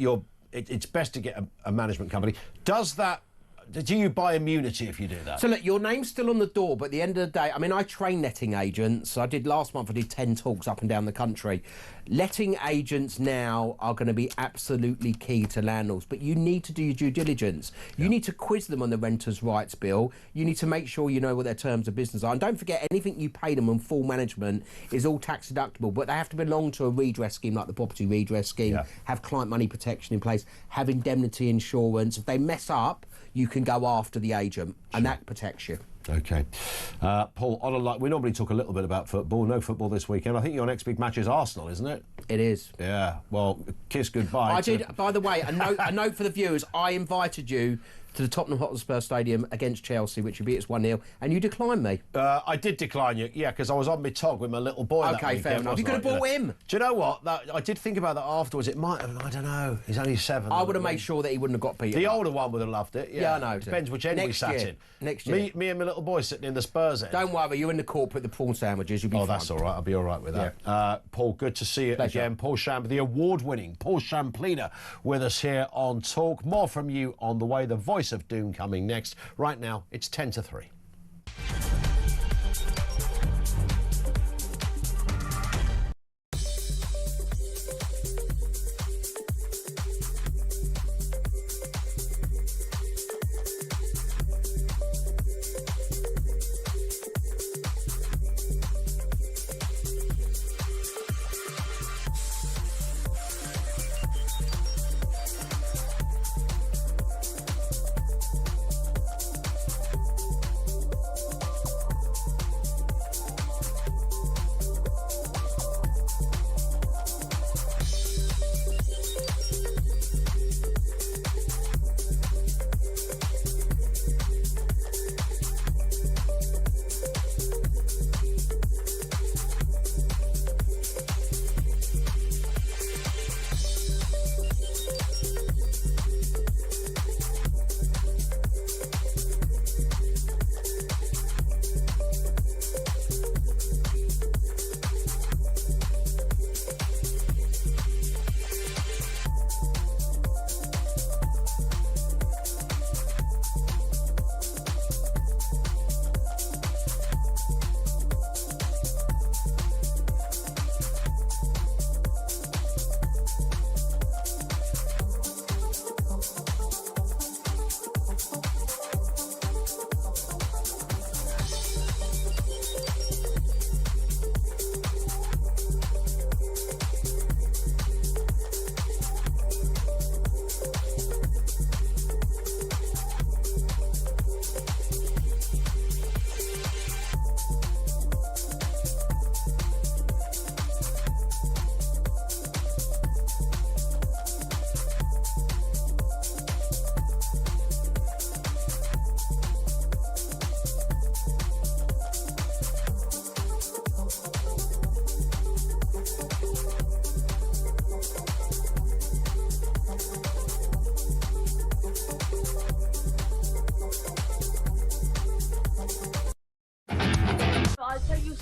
it's best to get a management company. Do you buy immunity if you do that? So look, your name's still on the door, but at the end of the day, I mean, I train letting agents. Last month I did 10 talks up and down the country. Letting agents now are going to be absolutely key to landlords, but you need to do your due diligence. You need to quiz them on the Renters' Rights Bill. You need to make sure you know what their terms of business are. And don't forget, anything you pay them on full management is all tax deductible, but they have to belong to a redress scheme like the property redress scheme, have client money protection in place, have indemnity insurance. If they mess up, you can go after the agent, and that protects you. OK. Paul, we normally talk a little bit about football. No football this weekend. I think your next big match is Arsenal, isn't it? It is. Yeah. Well, kiss goodbye. By the way, a note for the viewers, I invited you to the Tottenham Hotspur Stadium against Chelsea, which you beat us 1-0, and you declined me. I did decline you, because I was on my tog with my little boy. OK, fair enough. You could have bought him. Do you know what? I did think about that afterwards. It might have, I don't know. He's only 7. I would have made sure that he wouldn't have got Peter. The older one would have loved it. Yeah, I know. Depends which end we sat in. Next year. Me and my little boy sitting in the Spurs end. Don't worry, you're in the corporate, the prawn sandwiches. You'll be fine. That's all right. I'll be all right with that. Yeah. Paul, good to see you again. Paul the award-winning Paul Champlina with us here on Talk. More from you on the way. The voice of doom coming next. Right now, it's 10 to 3.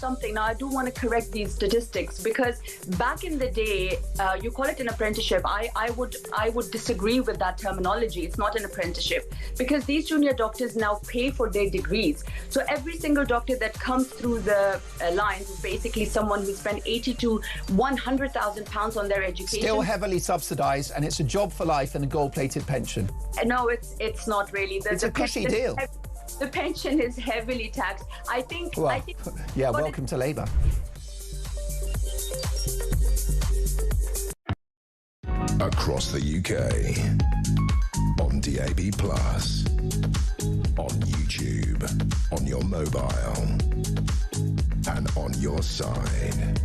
something. Now, I do want to correct these statistics because back in the day, you call it an apprenticeship. I would disagree with that terminology. It's not an apprenticeship because these junior doctors now pay for their degrees. So every single doctor that comes through the lines is basically someone who spent 80 to 100,000 pounds on their education. Still heavily subsidised, and it's a job for life and a gold-plated pension. No, it's not really. It's a cushy deal. The pension is heavily taxed. I think. Yeah, welcome to Labour. Across the UK, on DAB+, on YouTube, on your mobile, and on your side.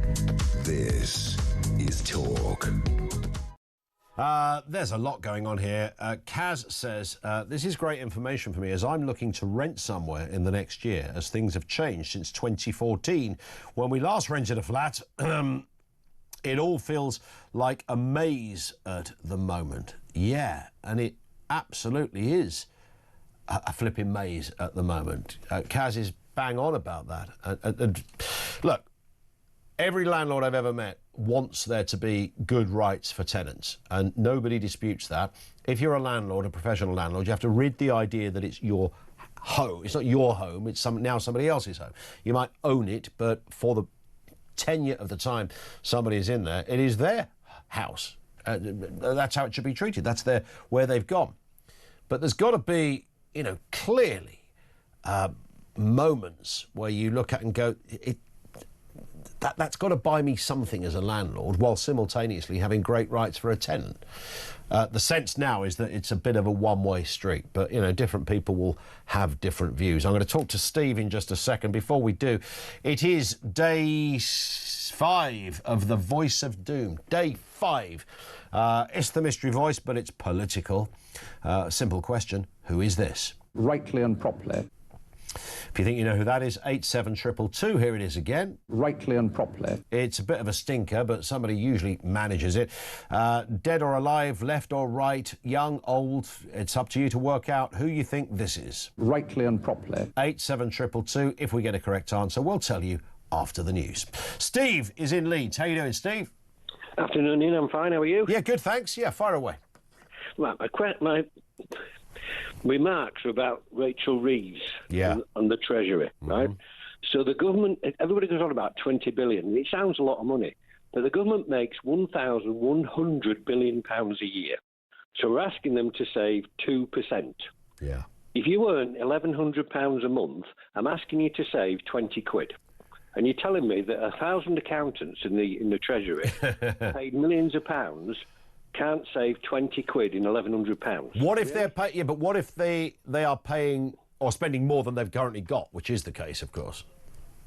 This is Talk. There's a lot going on here. Kaz says, this is great information for me as I'm looking to rent somewhere in the next year as things have changed since 2014. When we last rented a flat, it all feels like a maze at the moment. Yeah, and it absolutely is a flipping maze at the moment. Kaz is bang on about that. Look, every landlord I've ever met wants there to be good rights for tenants, and nobody disputes that. If you're a landlord, a professional landlord, you have to rid the idea that it's your home. It's not your home, it's now somebody else's home. You might own it, but for the tenure of the time somebody is in there, it is their house. That's how it should be treated. That's where they've gone. But there's got to be, clearly moments where you look at and go, that's got to buy me something as a landlord while simultaneously having great rights for a tenant. The sense now is that it's a bit of a one-way street, but, different people will have different views. I'm going to talk to Steve in just a second. Before we do, it is day 5 of the Voice of Doom. Day 5. It's the mystery voice, but it's political. Simple question, who is this? Rightly and properly. If you think you know who that is, 87222, here it is again. Rightly and properly. It's a bit of a stinker, but somebody usually manages it. Dead or alive, left or right, young, old, it's up to you to work out who you think this is. Rightly and properly. 87222, if we get a correct answer, we'll tell you after the news. Steve is in Leeds. How you doing, Steve? Afternoon, Ian. I'm fine. How are you? Yeah, good, thanks. Yeah, fire away. Well, my remarks are about Rachel Reeves and the Treasury, right? So the government, everybody goes on about 20 billion. It sounds a lot of money, but the government makes £1,100 billion a year. So we're asking them to save 2%. Yeah. If you earn £1,100 a month, I'm asking you to save 20 quid. And you're telling me that 1,000 accountants in the Treasury paid millions of pounds can't save 20 quid in £1,100. What if they're paying? Yeah, but what if they are paying or spending more than they've currently got, which is the case, of course.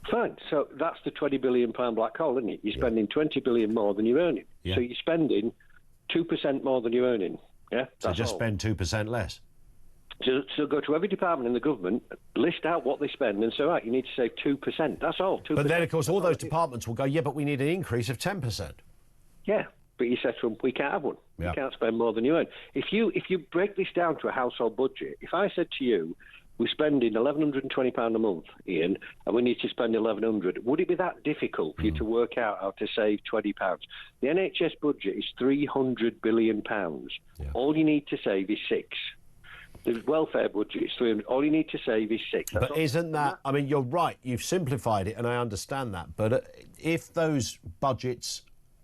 Fine. So that's the £20 billion black hole, isn't it? You're spending 20 billion more than you're earning. Yeah. So you're spending 2% more than you're earning. Yeah. So just spend 2% less. So go to every department in the government, list out what they spend, and say, right, you need to save 2%. That's all. 2%. But then, of course, all those departments will go, yeah, but we need an increase of 10%. Yeah. But you said to them, we can't have one. Yeah. You can't spend more than you earn. If you break this down to a household budget, if I said to you, we're spending £1,120 a month, Ian, and we need to spend £1,100, would it be that difficult for you to work out how to save £20? The NHS budget is £300 billion. Yeah. All you need to save is 6. The welfare budget is 300. All you need to save is 6. But isn't that... I mean, you're right. You've simplified it, and I understand that. But if those budgets,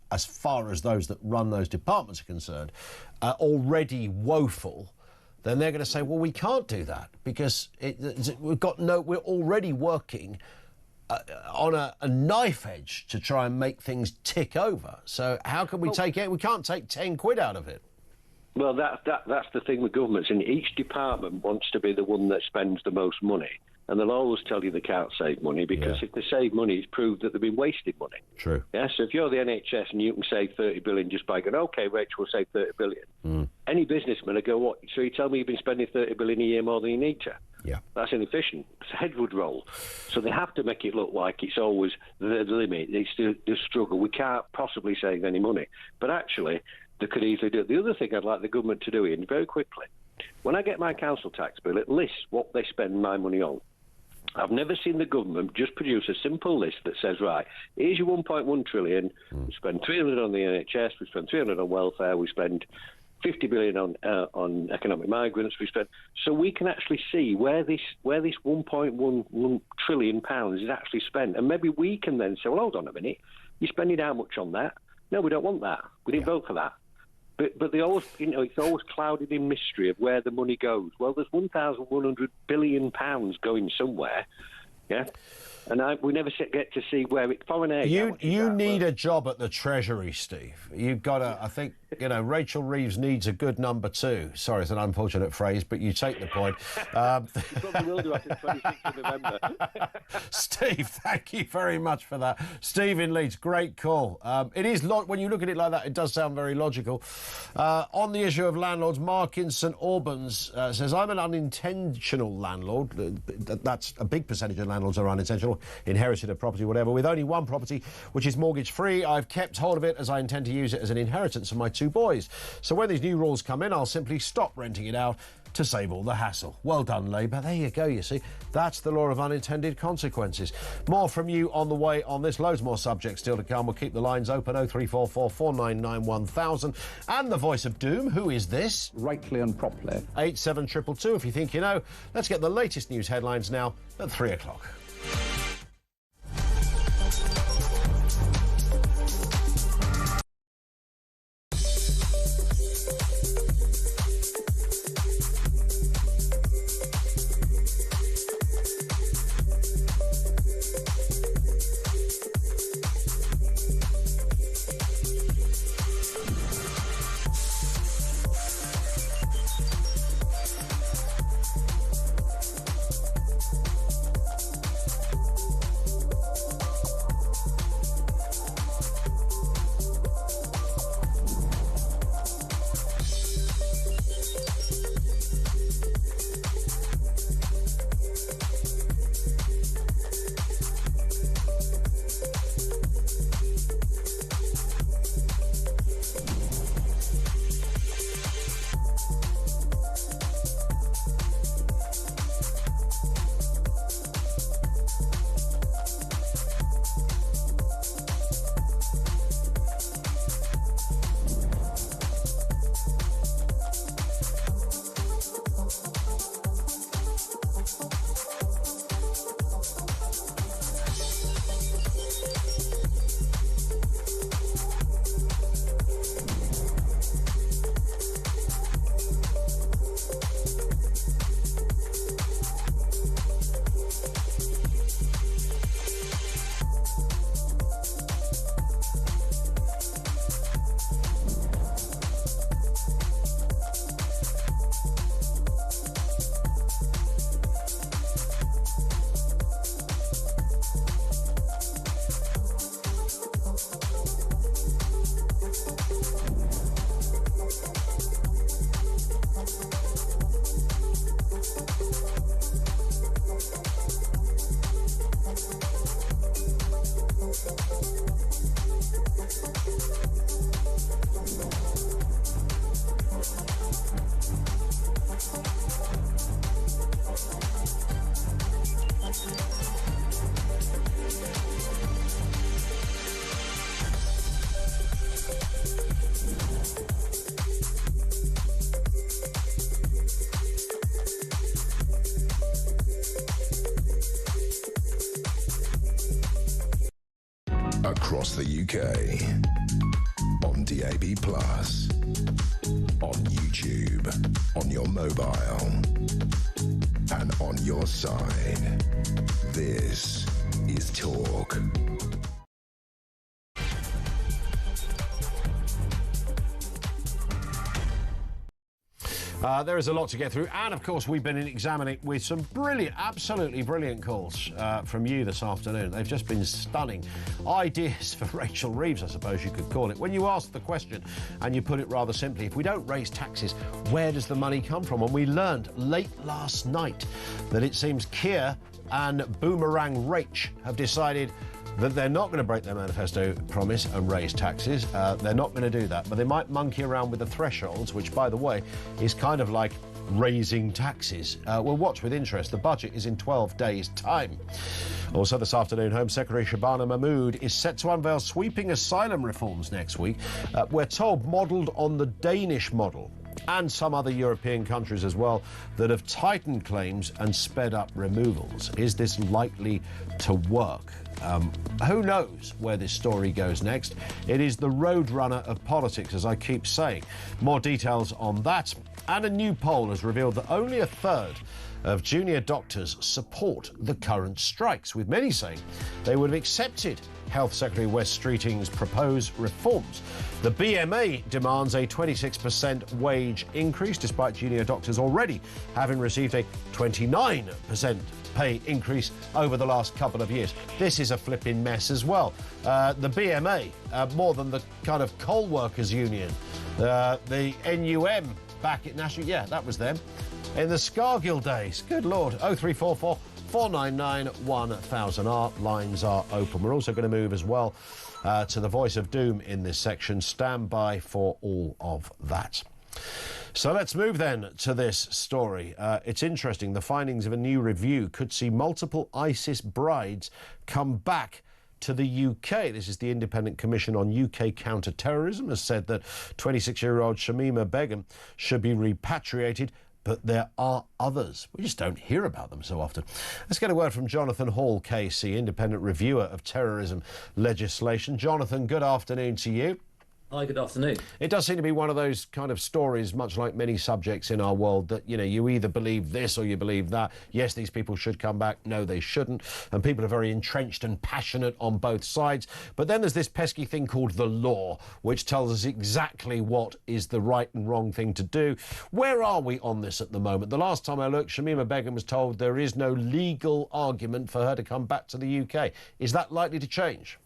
as far as those that run those departments are concerned, are already woeful, then they're going to say, well, we can't do that because we're already working on a knife edge to try and make things tick over. So how can we take it? We can't take 10 quid out of it. Well, that's the thing with governments. And each department wants to be the one that spends the most money. And they'll always tell you they can't save money because if they save money, it's proved that they've been wasting money. True. Yeah, so if you're the NHS and you can save 30 billion just by going, OK, Rachel, we'll save 30 billion. Any businessman will go, what? So you tell me you've been spending 30 billion a year more than you need to? Yeah. That's inefficient. It's a head would roll. So they have to make it look like it's always the limit. It's the struggle. We can't possibly save any money. But actually, they could easily do it. The other thing I'd like the government to do, Ian, very quickly, when I get my council tax bill, it lists what they spend my money on. I've never seen the government just produce a simple list that says, right, here's your 1.1 trillion, we spend 300 on the NHS, we spend 300 on welfare, we spend 50 billion on economic migrants, so we can actually see where this 1.1 trillion pounds is actually spent, and maybe we can then say, well, hold on a minute, you're spending how much on that? No, we don't want that. We didn't vote for that. But they always, it's always clouded in mystery of where the money goes. Well, there's 1,100 billion pounds going somewhere, yeah. And we never get to see where it. Foreign aid. You need a job at the Treasury, Steve. You've got to. I think Rachel Reeves needs a good number two. Sorry, it's an unfortunate phrase, but you take the point. You probably will do after the 26th of November. Steve, thank you very much for that. Steve in Leeds, great call. It is when you look at it like that, it does sound very logical. On the issue of landlords, Mark in St Albans says, I'm an unintentional landlord. That's a big percentage of landlords are unintentional. Inherited a property, whatever, with only one property, which is mortgage-free. I've kept hold of it as I intend to use it as an inheritance for my two boys. So when these new rules come in, I'll simply stop renting it out to save all the hassle. Well done, Labour. There you go, you see. That's the law of unintended consequences. More from you on the way on this. Loads more subjects still to come. We'll keep the lines open. 0344 499 1000. And the voice of doom, who is this? Rightly and properly. 87222 if you think you know. Let's get the latest news headlines now at 3 o'clock. Across the UK, on DAB+, on YouTube, on your mobile, and on your side. This is Talk. There is a lot to get through, and of course we've been examining with some brilliant, absolutely brilliant calls from you this afternoon. They've just been stunning ideas for Rachel Reeves, I suppose you could call it. When you ask the question and you put it rather simply, if we don't raise taxes, where does the money come from? And we learned late last night that it seems Keir and Boomerang Rach have decided that they're not going to break their manifesto promise and raise taxes. They're not going to do that, but they might monkey around with the thresholds, which, by the way, is kind of like raising taxes. We'll watch with interest. The budget is in 12 days' time. Also this afternoon, Home Secretary Shabana Mahmood is set to unveil sweeping asylum reforms next week. We're told modelled on the Danish model, and some other European countries as well, that have tightened claims and sped up removals. Is this likely to work? Who knows where this story goes next? It is the roadrunner of politics, as I keep saying. More details on that. And a new poll has revealed that only a third of junior doctors support the current strikes, with many saying they would have accepted Health Secretary Wes Streeting's proposed reforms. The BMA demands a 26% wage increase, despite junior doctors already having received a 29% pay increase over the last couple of years. This is a flipping mess as well. The BMA, more than the kind of coal workers union, the NUM back at National, yeah, that was them, in the Scargill days. Good Lord. 0344 499 1000. Our lines are open. We're also going to move as well to the voice of doom in this section. Stand by for all of that. So let's move then to this story. It's interesting. The findings of a new review could see multiple ISIS brides come back to the UK. This is the Independent Commission on UK Counter-Terrorism, has said that 26-year-old Shamima Begum should be repatriated, but there are others. We just don't hear about them so often. Let's get a word from Jonathan Hall, KC, Independent Reviewer of Terrorism Legislation. Jonathan, good afternoon to you. Hi, good afternoon. It does seem to be one of those kind of stories, much like many subjects in our world, that, you know, you either believe this or you believe that. Yes, these people should come back. No, they shouldn't. And people are very entrenched and passionate on both sides. But then there's this pesky thing called the law, which tells us exactly what is the right and wrong thing to do. Where are we on this at the moment? The last time I looked, Shamima Begum was told there is no legal argument for her to come back to the UK. Is that likely to change?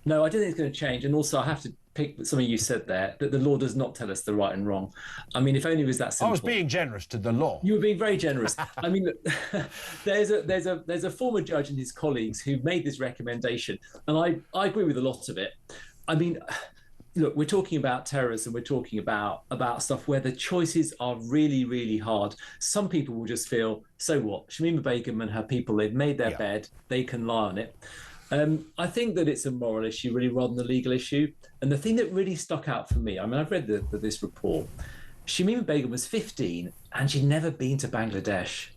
No, I don't think it's going to change. And also, I have to pick something you said there, that the law does not tell us the right and wrong. I mean, if only it was that simple. I was being generous to the law. You were being very generous. I mean, there's a former judge and his colleagues who made this recommendation, and I agree with a lot of it. I mean, look, we're talking about terrorism, we're talking about stuff where the choices are really, really hard. Some people will just feel, so what? Shamima Begum and her people, they've made their bed, they can lie on it. I think that it's a moral issue, really, rather than a legal issue. And the thing that really stuck out for me, I mean, I've read this report. Shamima Begum was 15 and she'd never been to Bangladesh.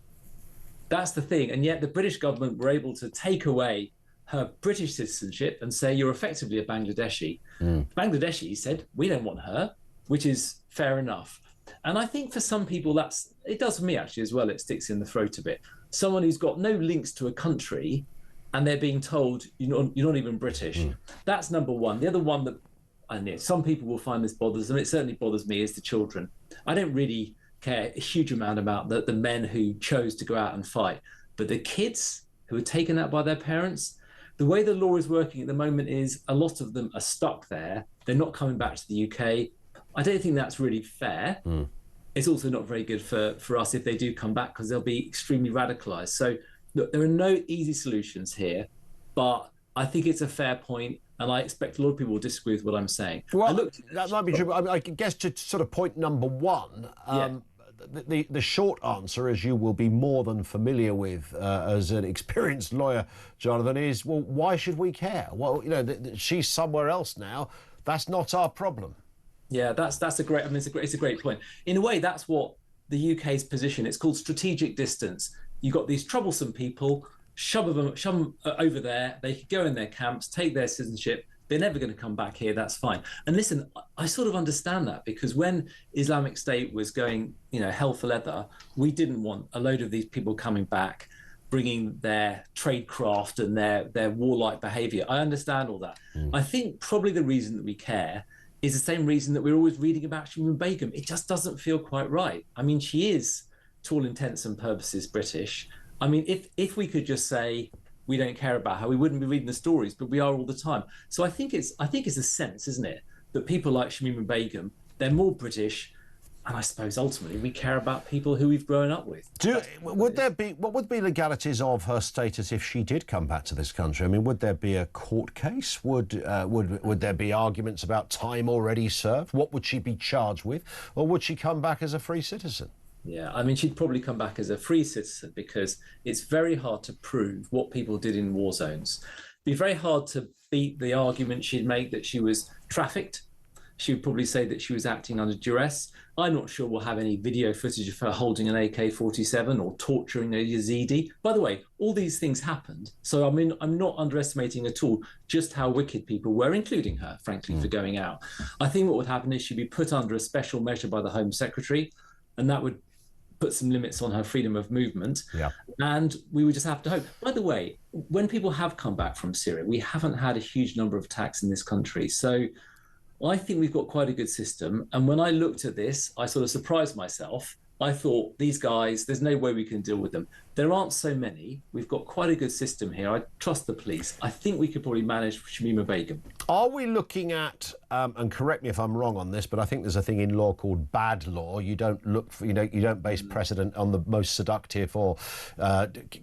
That's the thing. And yet the British government were able to take away her British citizenship and say, you're effectively a Bangladeshi. Bangladeshi said, we don't want her, which is fair enough. And I think for some people, it does for me actually as well, it sticks in the throat a bit. Someone who's got no links to a country and they're being told you're not even British. That's number one. The other one that, and some people will find this bothers them, it certainly bothers me, is the children. I don't really care a huge amount about the men who chose to go out and fight, but the kids who were taken out by their parents, the way the law is working at the moment is a lot of them are stuck there. They're not coming back to the UK. I don't think that's really fair. It's also not very good for us if they do come back, because they'll be extremely radicalised. So look, there are no easy solutions here, but I think it's a fair point, and I expect a lot of people will disagree with what I'm saying. Well, that might be true. I guess to sort of point number one, the short answer, as you will be more than familiar with as an experienced lawyer, Jonathan, is, well, why should we care? Well, you know, she's somewhere else now. That's not our problem. Yeah, that's a great. I mean, it's a great point. In a way, that's what the UK's position. It's called strategic distance. You've got these troublesome people, shove them over there. They could go in their camps, take their citizenship. They're never going to come back here. That's fine. And listen, I sort of understand that, because when Islamic State was going, hell for leather, we didn't want a load of these people coming back, bringing their tradecraft and their warlike behaviour. I understand all that. I think probably the reason that we care is the same reason that we're always reading about Shamima Begum. It just doesn't feel quite right. I mean, she is, to all intents and purposes, British. I mean, if we could just say we don't care about her, we wouldn't be reading the stories, but we are all the time. So I think it's a sense, isn't it, that people like Shamima Begum, they're more British, and I suppose ultimately we care about people who we've grown up with. What would be legalities of her status if she did come back to this country? I mean, would there be a court case? Would there be arguments about time already served? What would she be charged with? Or would she come back as a free citizen? Yeah, I mean, she'd probably come back as a free citizen because it's very hard to prove what people did in war zones. It'd be very hard to beat the argument she'd make that she was trafficked. She would probably say that she was acting under duress. I'm not sure we'll have any video footage of her holding an AK-47 or torturing a Yazidi. By the way, all these things happened. So, I mean, I'm not underestimating at all just how wicked people were, including her, frankly, for going out. I think what would happen is she'd be put under a special measure by the Home Secretary, and that would put some limits on her freedom of movement. Yeah. And we would just have to hope. By the way, when people have come back from Syria, we haven't had a huge number of attacks in this country. So I think we've got quite a good system. And when I looked at this, I sort of surprised myself. I thought, these guys, there's no way we can deal with them. There aren't so many. We've got quite a good system here. I trust the police. I think we could probably manage Shamima Begum. Are we looking at, and correct me if I'm wrong on this, but I think there's a thing in law called bad law. You don't look for, you don't base precedent on the most seductive or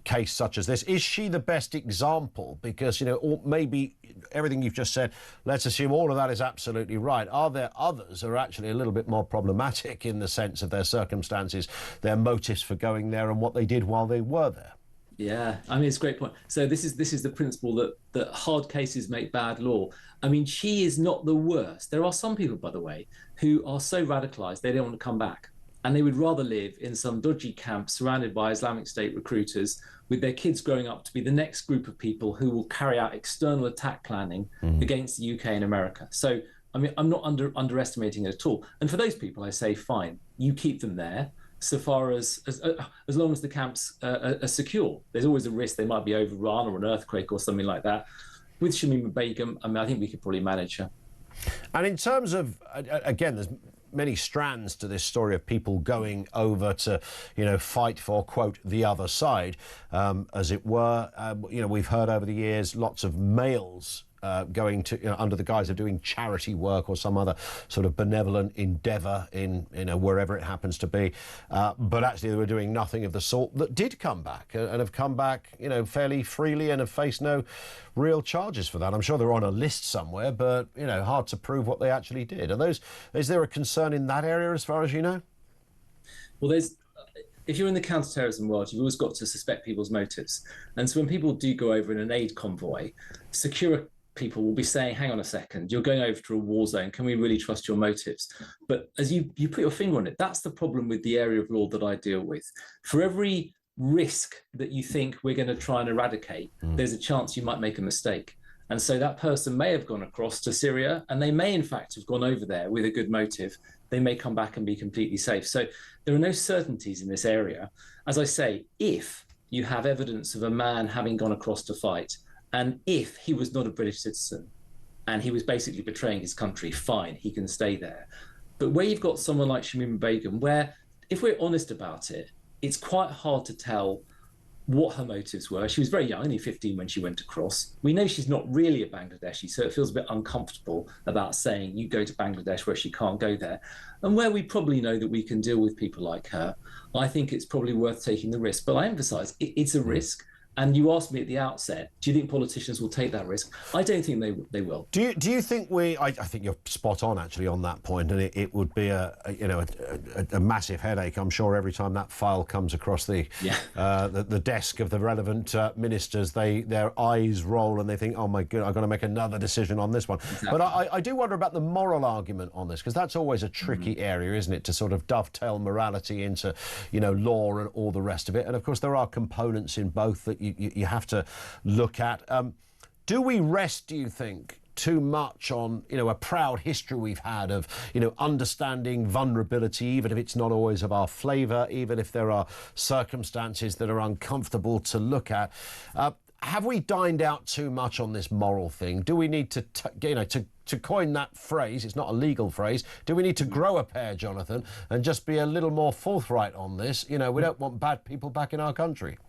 case such as this. Is she the best example? Because, or maybe everything you've just said, let's assume all of that is absolutely right. Are there others who are actually a little bit more problematic in the sense of their circumstances, their motives for going there and what they did while they were there? Yeah, I mean, it's a great point. So this is the principle that hard cases make bad law. I mean, she is not the worst. There are some people, by the way, who are so radicalized they don't want to come back. And they would rather live in some dodgy camp surrounded by Islamic State recruiters with their kids growing up to be the next group of people who will carry out external attack planning against the UK and America. So, I mean, I'm not underestimating it at all. And for those people, I say, fine, you keep them there. So far as long as the camps are secure. There's always a risk they might be overrun or an earthquake or something like that. With Shamima Begum, I mean, I think we could probably manage her. And in terms of, again, there's many strands to this story of people going over to, fight for, quote, the other side, as it were. We've heard over the years lots of males going to under the guise of doing charity work or some other sort of benevolent endeavour in wherever it happens to be, but actually they were doing nothing of the sort, that did come back and have come back fairly freely and have faced no real charges for that. I'm sure they're on a list somewhere, but hard to prove what they actually did. Is there a concern in that area as far as you know? Well, if you're in the counter-terrorism world, you've always got to suspect people's motives. And so when people do go over in an aid convoy, secure people will be saying, hang on a second, you're going over to a war zone. Can we really trust your motives? But as you put your finger on it, that's the problem with the area of law that I deal with. For every risk that you think we're going to try and eradicate, there's a chance you might make a mistake. And so that person may have gone across to Syria, and they may in fact have gone over there with a good motive. They may come back and be completely safe. So there are no certainties in this area. As I say, if you have evidence of a man having gone across to fight, and if he was not a British citizen and he was basically betraying his country, fine, he can stay there. But where you've got someone like Shamima Begum, where, if we're honest about it, it's quite hard to tell what her motives were. She was very young, only 15 when she went across. We know she's not really a Bangladeshi, so it feels a bit uncomfortable about saying you go to Bangladesh where she can't go there. And where we probably know that we can deal with people like her, I think it's probably worth taking the risk. But I emphasise, it's a risk. And you asked me at the outset, do you think politicians will take that risk? I don't think they will. Do you think I think you're spot on actually on that point, and it would be a massive headache, I'm sure, every time that file comes across the desk of the relevant ministers. Their eyes roll and they think, oh my God, I've got to make another decision on this one. Exactly. But I do wonder about the moral argument on this, because that's always a tricky area, isn't it, to sort of dovetail morality into law and all the rest of it. And of course there are components in both that you have to look at. Do we rest, do you think, too much on a proud history we've had of understanding vulnerability, even if it's not always of our flavour, even if there are circumstances that are uncomfortable to look at? Have we dined out too much on this moral thing? Do we need to coin that phrase, it's not a legal phrase, do we need to grow a pair, Jonathan, and just be a little more forthright on this? We don't want bad people back in our country.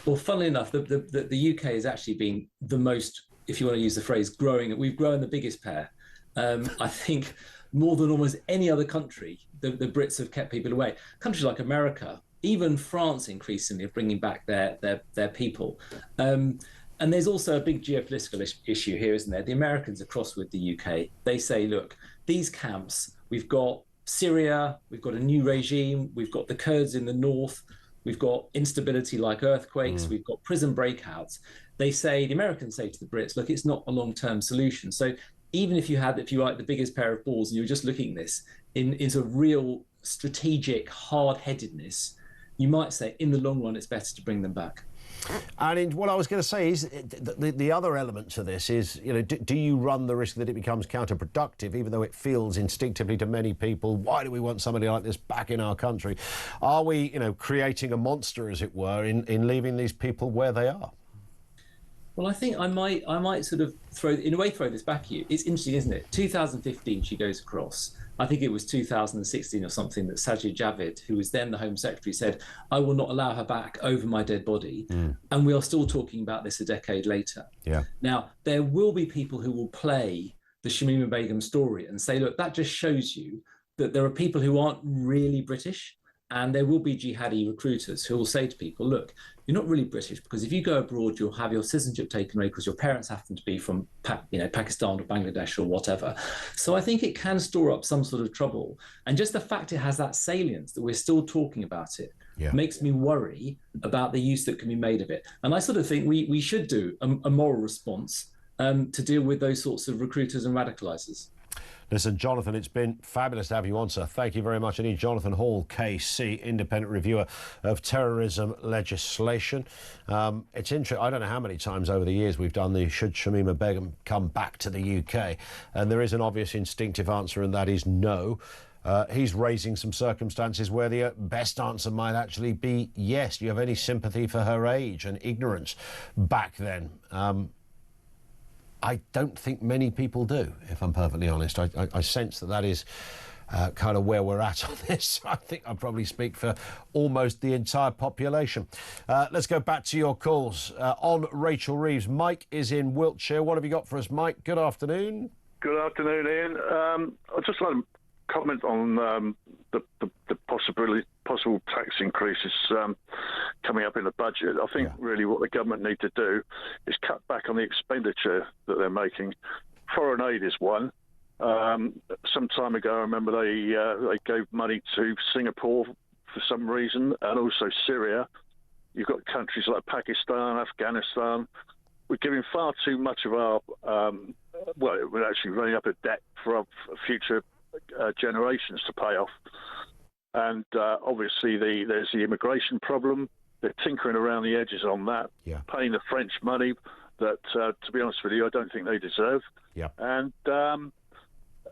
Well, funnily enough, the UK has actually been the most, if you want to use the phrase, growing. We've grown the biggest pair. I think more than almost any other country, the Brits have kept people away. Countries like America, even France increasingly are bringing back their people. And there's also a big geopolitical issue here, isn't there? The Americans are cross with the UK. They say, look, these camps, we've got Syria, we've got a new regime, we've got the Kurds in the north, we've got instability like earthquakes, we've got prison breakouts. The Americans say to the Brits, look, it's not a long-term solution. So even if you had, if you like, the biggest pair of balls and you were just looking at this in sort of real strategic hard-headedness, you might say in the long run it's better to bring them back. And what I was going to say is the other element to this is, you know, do you run the risk that it becomes counterproductive, even though it feels instinctively to many people, why do we want somebody like this back in our country? Are we, you know, creating a monster, as it were, in leaving these people where they are? Well, I think I might sort of throw this back at you. It's interesting, isn't it? 2015, she goes across. I think it was 2016 or something that Sajid Javid, who was then the Home Secretary, said, I will not allow her back over my dead body. And we are still talking about this a decade later. Yeah. Now, there will be people who will play the Shamima Begum story and say, look, that just shows you that there are people who aren't really British. And there will be jihadi recruiters who will say to people, look, you're not really British because if you go abroad, you'll have your citizenship taken away because your parents happen to be from Pakistan or Bangladesh or whatever. So I think it can store up some sort of trouble. And just the fact it has that salience that we're still talking about it makes me worry about the use that can be made of it. And I sort of think we should do a moral response to deal with those sorts of recruiters and radicalisers. Listen, Jonathan, it's been fabulous to have you on, sir. Thank you very much indeed. Jonathan Hall, KC, independent reviewer of terrorism legislation. It's interesting. I don't know how many times over the years we've done the should Shamima Begum come back to the UK? And there is an obvious instinctive answer, and that is no. He's raising some circumstances where the best answer might actually be yes. Do you have any sympathy for her age and ignorance back then? I don't think many people do, if I'm perfectly honest. I sense that is kind of where we're at on this. I think I probably speak for almost the entire population. Let's go back to your calls. On Rachel Reeves, Mike is in Wiltshire. What have you got for us, Mike? Good afternoon. Good afternoon, Ian. I'd just like to comment on the possible tax increases coming up in the budget. I think really what the government need to do is cut back on the expenditure that they're making. Foreign aid is one. Some time ago, I remember they gave money to Singapore for some reason, and also Syria. You've got countries like Pakistan, Afghanistan. We're giving far too much of our we're actually running up a debt for our future generations to pay off. And obviously there's the immigration problem. They're tinkering around the edges on that, paying the French money that, to be honest with you, I don't think they deserve. And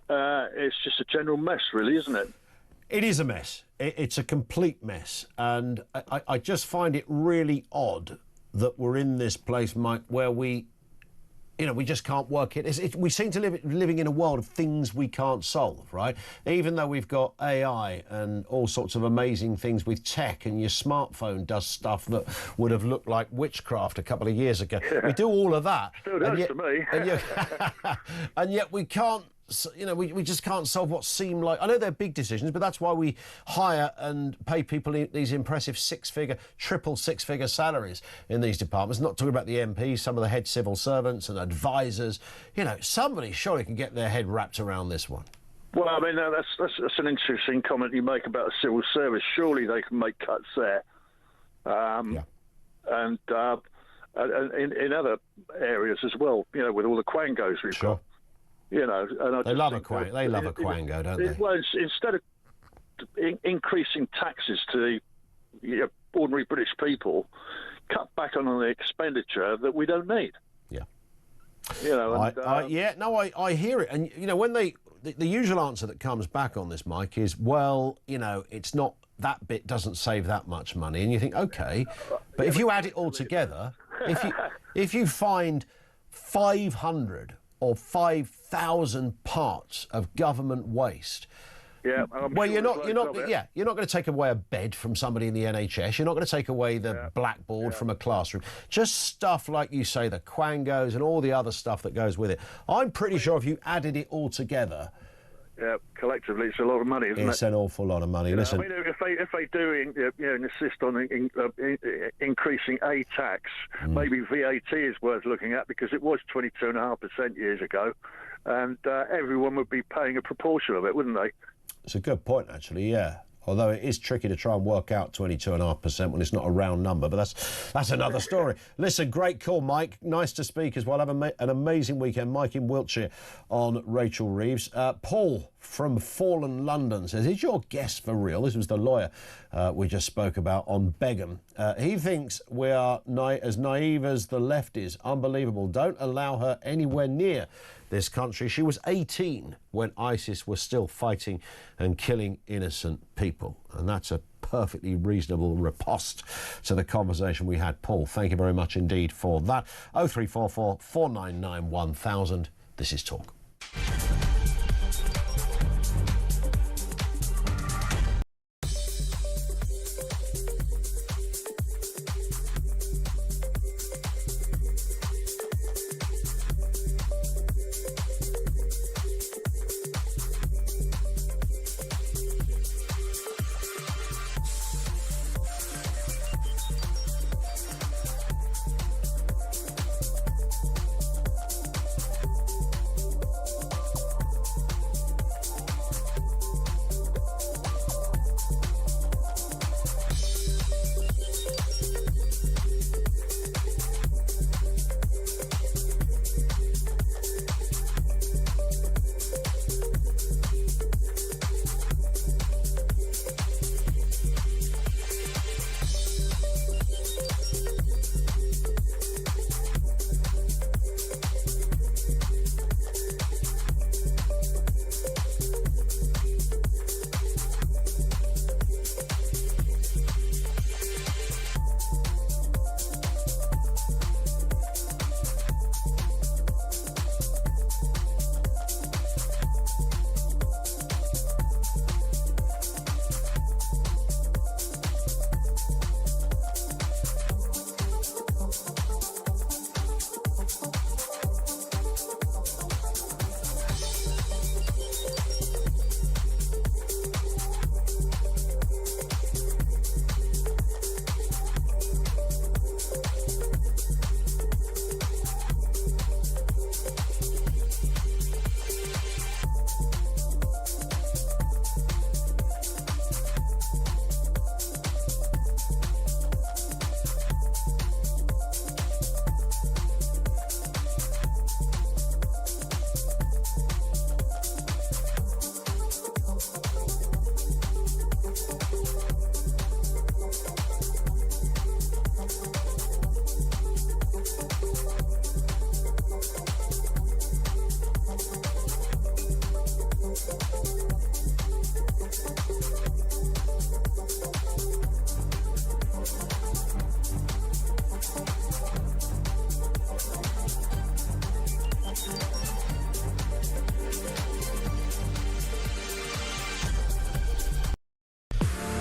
it's just a general mess, really, isn't it? It is a mess. It's a complete mess. And I just find it really odd that we're in this place, Mike, where we just can't work it. We seem to living in a world of things we can't solve, right? Even though we've got AI and all sorts of amazing things with tech, and your smartphone does stuff that would have looked like witchcraft a couple of years ago. We do all of that. Still does to me. and yet we can't, we just can't solve what seem like... I know they're big decisions, but that's why we hire and pay people these impressive triple six-figure salaries in these departments. Not talking about the MPs, some of the head civil servants and advisors. Somebody surely can get their head wrapped around this one. Well, I mean, that's an interesting comment you make about the civil service. Surely they can make cuts there. And in other areas as well, with all the quangos we've got. And they love a quango, don't they? Well, instead of increasing taxes to the ordinary British people, cut back on the expenditure that we don't need. I hear it. And when the usual answer that comes back on this, Mike, is, well, it's not, that bit doesn't save that much money. And you think, okay, but if you add it all together, if you find 500 or 5,000 parts of government waste. Well, you're not going to take away a bed from somebody in the NHS. You're not going to take away the blackboard from a classroom. Just stuff like you say, the quangos and all the other stuff that goes with it. I'm pretty sure if you added it all together, collectively, it's a lot of money, isn't it? It's an awful lot of money. Listen, I mean, if they do insist on increasing a tax, maybe VAT is worth looking at, because it was 22.5% years ago, and everyone would be paying a proportion of it, wouldn't they? It's a good point, actually, yeah. Although it is tricky to try and work out 22.5% when it's not a round number, but that's another story. Listen, great call, Mike. Nice to speak as well. Have an amazing weekend. Mike in Wiltshire on Rachel Reeves. Paul from Fallen London says, is your guess for real? This was the lawyer we just spoke about on Begum. He thinks we are as naive as the left is. Unbelievable. Don't allow her anywhere near this country. She was 18 when ISIS was still fighting and killing innocent people. And that's a perfectly reasonable riposte to the conversation we had. Paul, thank you very much indeed for that. 0344 499 1000. This is Talk.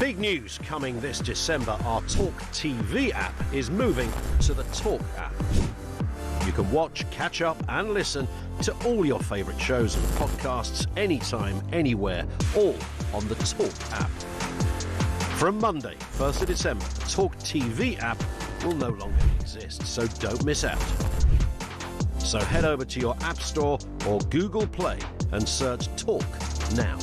Big news coming this December. Our talkTV app is moving to the Talk app. You can watch, catch up and listen to all your favourite shows and podcasts anytime, anywhere, all on the Talk app. From Monday, 1st of December, the talkTV app will no longer exist, so don't miss out. So head over to your App Store or Google Play and search Talk now.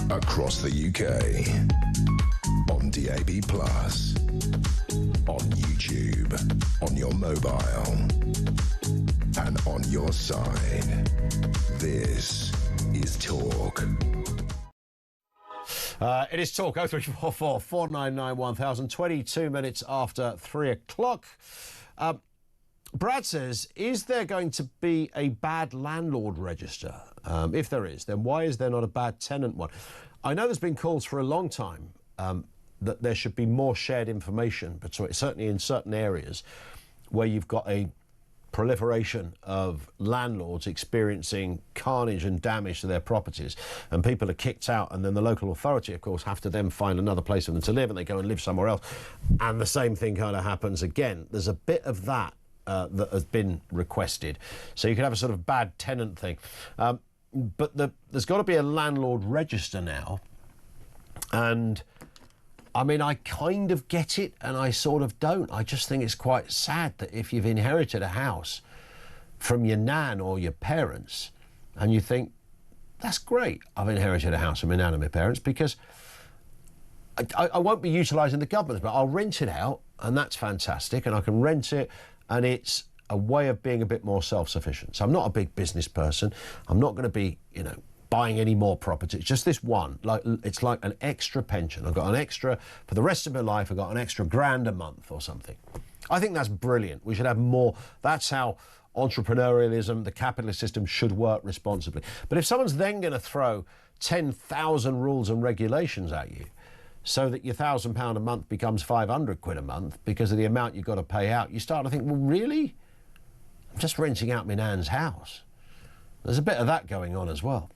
Across the UK, on DAB+, on YouTube, on your mobile, and on your side. This is Talk. It is Talk, 0344 499 1000, 22 minutes after 3 o'clock. Brad says, is there going to be a bad landlord register? If there is, then why is there not a bad tenant one? I know there's been calls for a long time that there should be more shared information between, certainly in certain areas where you've got a proliferation of landlords experiencing carnage and damage to their properties, and people are kicked out, and then the local authority, of course, have to then find another place for them to live, and they go and live somewhere else, and the same thing kind of happens again. There's a bit of that that has been requested. So you could have a sort of bad tenant thing. But there's got to be a landlord register now. And, I mean, I kind of get it and I sort of don't. I just think it's quite sad that if you've inherited a house from your nan or your parents and you think, that's great, I've inherited a house from my nan and my parents, because I won't be utilising the government, but I'll rent it out, and that's fantastic, and I can rent it, and it's a way of being a bit more self-sufficient. So I'm not a big business person. I'm not going to be, you know, buying any more property. It's just this one. Like, it's like an extra pension. I've got an extra, for the rest of my life, I've got an extra £1,000 a month or something. I think that's brilliant. We should have more. That's how entrepreneurialism, the capitalist system, should work responsibly. But if someone's then going to throw 10,000 rules and regulations at you, so that your £1,000 a month becomes 500 quid a month because of the amount you've got to pay out, you start to think, well, really? I'm just renting out my nan's house. There's a bit of that going on as well.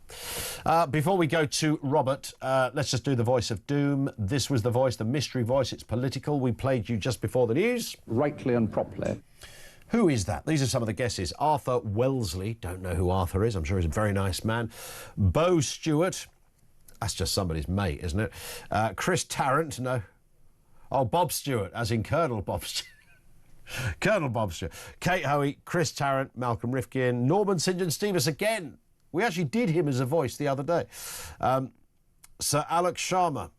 Before we go to Robert, let's just do the voice of doom. This was the voice, the mystery voice. It's political. We played you just before the news. Rightly and properly. Who is that? These are some of the guesses. Arthur Wellesley. Don't know who Arthur is. I'm sure he's a very nice man. Bo Stewart. That's just somebody's mate, isn't it? Chris Tarrant, no. Oh, Bob Stewart, as in Colonel Bob Stewart. Colonel Bob Stewart. Kate Hoey, Chris Tarrant, Malcolm Rifkin, Norman St John Stevens again. We actually did him as a voice the other day. Sir Alex Sharma.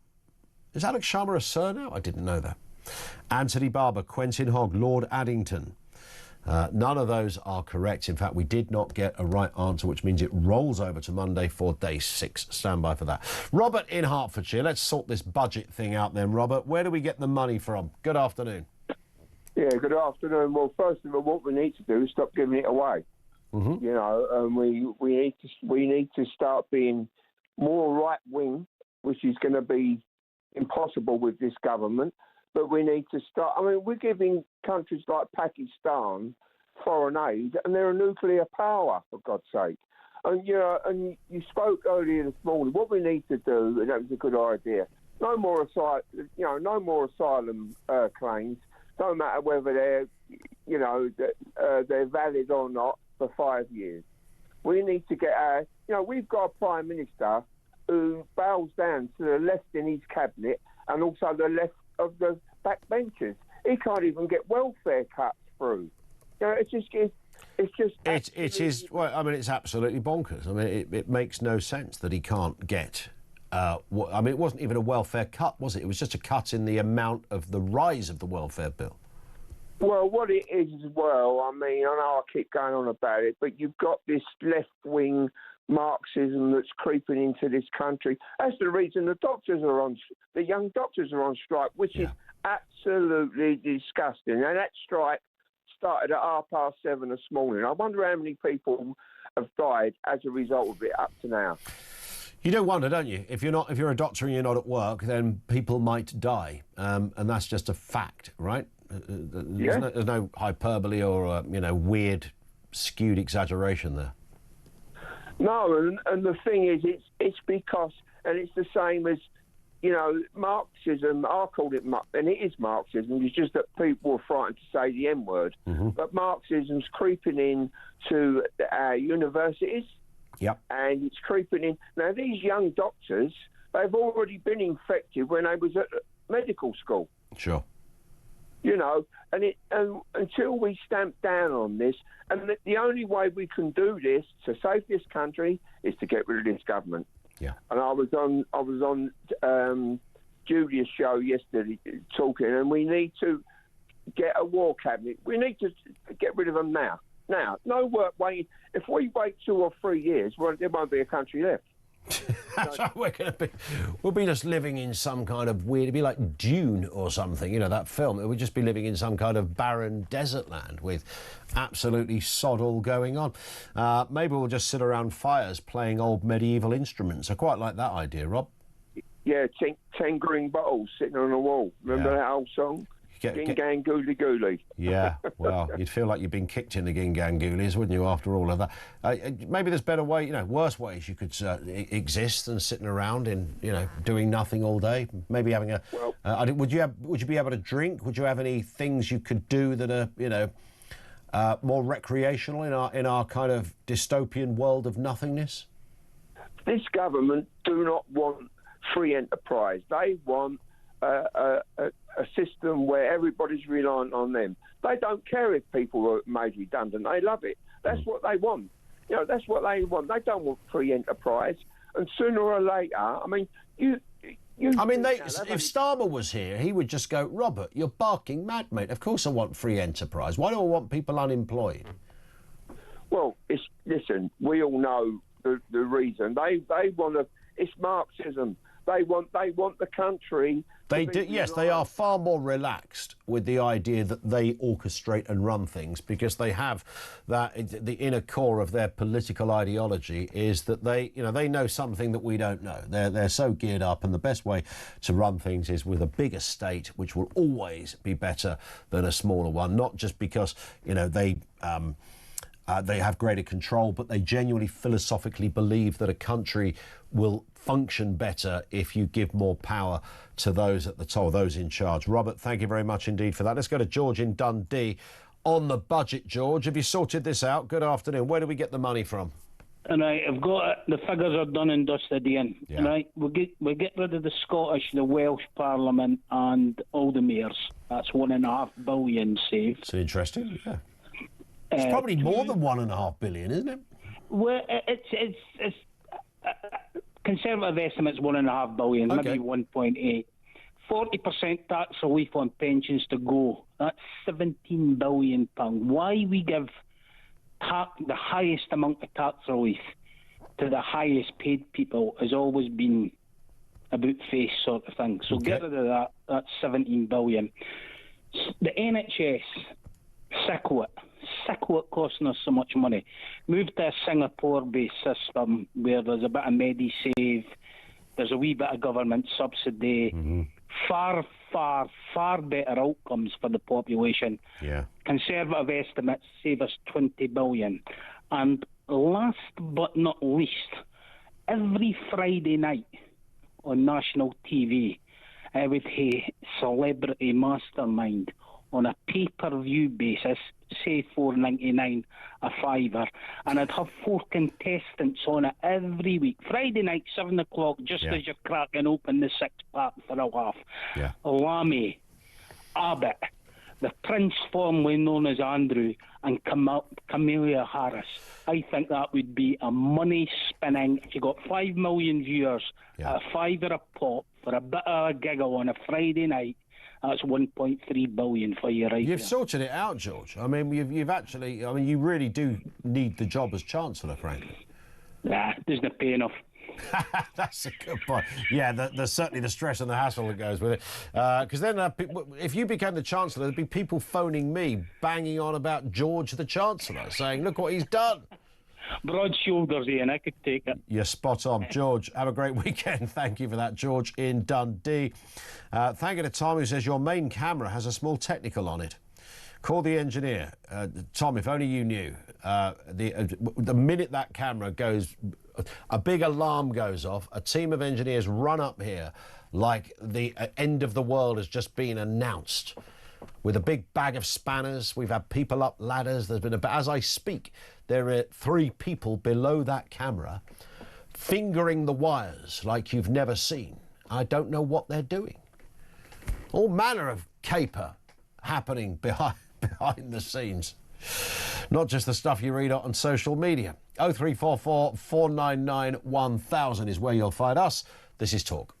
Is Alex Sharma a sir now? I didn't know that. Anthony Barber, Quentin Hogg, Lord Addington. None of those are correct. In fact, we did not get a right answer, which means it rolls over to Monday for day 6. Stand by for that. Robert in Hertfordshire. Let's sort this budget thing out then, Robert. Where do we get the money from? Good afternoon. Yeah, good afternoon. Well, first of all, what we need to do is stop giving it away. Mm-hmm. You know, and we need to start being more right wing, which is going to be impossible with this government. But we need to start. I mean, we're giving countries like Pakistan foreign aid, and they're a nuclear power, for God's sake. And you know, and you spoke earlier this morning. What we need to do, and that was a good idea. No more asylum claims. Don't matter whether they're, you know, they're valid or not for 5 years. We need to get our. You know, we've got a prime minister who bows down to the left in his cabinet and also the left of the backbenchers. He can't even get welfare cuts through. You know, it is. Well, I mean, it's absolutely bonkers. I mean, it makes no sense that he can't get. I mean, it wasn't even a welfare cut, was it? It was just a cut in the amount of the rise of the welfare bill. Well, what it is as well, I mean, I know I keep going on about it, but you've got this left-wing Marxism that's creeping into this country. That's the reason the young doctors are on strike, which is absolutely disgusting. And that strike started at 7:30 this morning. I wonder how many people have died as a result of it up to now. You do wonder, don't you? If you're a doctor and you're not at work, then people might die, and that's just a fact, right? There's no hyperbole or weird, skewed exaggeration there. No, and the thing is, it's because, and it's the same as, you know, Marxism. I called it, and it is Marxism. It's just that people are frightened to say the M word. Mm-hmm. But Marxism's creeping in to our universities. Yep. And it's creeping in. Now, these young doctors, they've already been infected when they was at medical school. Sure. You know, and until we stamp down on this, and the only way we can do this to save this country is to get rid of this government. Yeah. And I was on Julia's show yesterday talking, and we need to get a war cabinet. We need to get rid of them now. Now, no work waiting. If we wait 2 or 3 years, well, there won't be a country left. That's what we're going to be. We'll be just living in some kind of weird. It'd be like Dune or something, you know, that film. It would just be living in some kind of barren desert land with absolutely sod all going on. Maybe we'll just sit around fires playing old medieval instruments. I quite like that idea, Rob. Yeah, 10 green bottles sitting on a wall. Remember that old song? Gingang Gooley Gooley. Yeah, well, you'd feel like you've been kicked in the gingangoolies, wouldn't you, after all of that? Maybe there's better way, worse ways you could exist than sitting around in, doing nothing all day. Maybe having a... would you be able to drink? Would you have any things you could do that are, more recreational in our kind of dystopian world of nothingness? This government do not want free enterprise. They want a system where everybody's reliant on them. They don't care if people are made redundant. They love it. That's what they want. That's what they want. They don't want free enterprise. And sooner or later, I mean, if Starmer was here, he would just go, Robert, you're barking mad, mate. Of course I want free enterprise. Why do I want people unemployed? Well, listen, we all know the reason. They want to... It's Marxism. They want the country... They do, yes, they are far more relaxed with the idea that they orchestrate and run things, because they have that, the inner core of their political ideology is that they know something that we don't know. They're so geared up, and the best way to run things is with a bigger state, which will always be better than a smaller one, not just because, they have greater control, but they genuinely philosophically believe that a country will function better if you give more power to those at the top, those in charge. Robert, thank you very much indeed for that. Let's go to George in Dundee. On the budget, George, have you sorted this out? Good afternoon. Where do we get the money from? And I've got it. The figures are done and dusted in. Yeah. Right, we get rid of the Scottish, the Welsh Parliament, and all the mayors. That's $1.5 billion saved. It's interesting. Yeah. It's probably more than $1.5 billion, isn't it? Well, it's conservative estimates $1.5 billion, Okay. maybe 1.8. 40% tax relief on pensions to go. That's £17 billion. Why we give the highest amount of tax relief to the highest paid people has always been about face sort of thing. So get rid of that. That's $17 billion. The NHS, sickle it costing us so much money. Move to a Singapore-based system where there's a bit of MediSave, there's a wee bit of government subsidy, far, far, far better outcomes for the population. Yeah. Conservative estimates save us $20 billion. And last but not least, every Friday night on national TV, I would say Celebrity Mastermind on a pay-per-view basis, say $4.99 a fiver, and I'd have 4 contestants on it every week. Friday night, 7 o'clock, just as you're cracking open the 6-pack for a laugh. Yeah. Lammy, Abbott, the Prince formerly known as Andrew, and Kamala Harris. I think that would be a money-spinning, if you got 5 million viewers at a fiver a pop for a bit of a giggle on a Friday night, that's $1.3 billion for you right You've there. sorted it out, George. I mean, you've actually... I mean, you really do need the job as Chancellor, frankly. Nah, doesn't pay enough. That's a good point. Yeah, there's certainly the stress and the hassle that goes with it. Because then if you became the Chancellor, there'd be people phoning me, banging on about George the Chancellor, saying, look what he's done. Broad shoulders, Ian, I could take it. You're spot on. George, have a great weekend. Thank you for that, George in Dundee. Thank you to Tom, who says your main camera has a small technical on it. Call the engineer. Tom, if only you knew. The minute that camera goes, a big alarm goes off, a team of engineers run up here like the end of the world has just been announced. With a big bag of spanners, we've had people up ladders. There's been as I speak, there are 3 people below that camera fingering the wires like you've never seen. I don't know what they're doing. All manner of caper happening behind the scenes. Not just the stuff you read on social media. 0344 499 1000 is where you'll find us. This is Talk.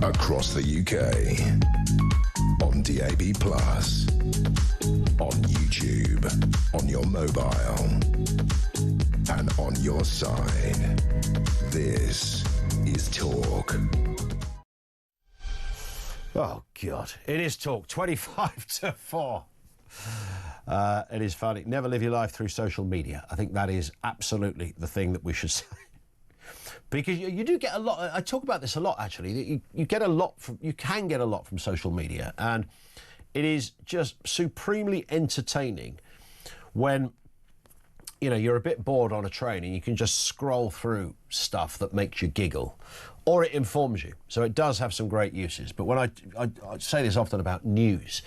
across the UK, on DAB+, on YouTube, on your mobile, and on your side. This is Talk. Oh, God. It is Talk, 25 to 4. It is funny. Never live your life through social media. I think that is absolutely the thing that we should say. Because you do get a lot. I talk about this a lot, actually. You get a lot from. You can get a lot from social media, and it is just supremely entertaining when you're a bit bored on a train and you can just scroll through stuff that makes you giggle, or it informs you. So it does have some great uses. But when I say this often about news.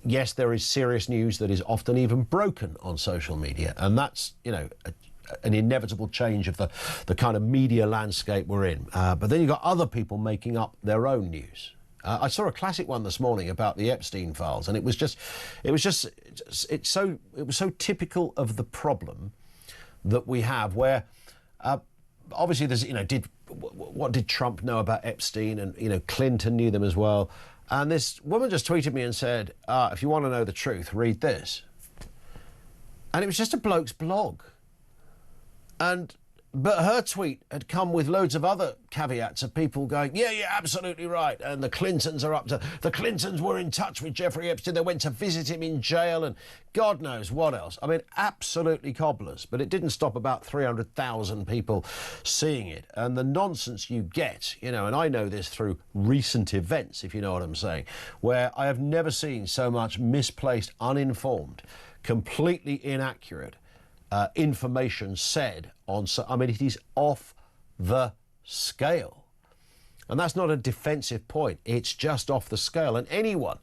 Yes, there is serious news that is often even broken on social media, and that's an inevitable change of the kind of media landscape we're in. But then you've got other people making up their own news. I saw a classic one this morning about the Epstein files, and it was so typical of the problem that we have, where obviously there's what did Trump know about Epstein, and Clinton knew them as well. And this woman just tweeted me and said, if you want to know the truth, read this. And it was just a bloke's blog. But her tweet had come with loads of other caveats of people going, yeah, you're absolutely right. And the Clintons were in touch with Jeffrey Epstein. They went to visit him in jail and God knows what else. I mean, absolutely cobblers. But it didn't stop about 300,000 people seeing it. And the nonsense you get, and I know this through recent events, if you know what I'm saying, where I have never seen so much misplaced, uninformed, completely inaccurate information said on. I mean, it is off the scale, and that's not a defensive point. It's just off the scale, and anyone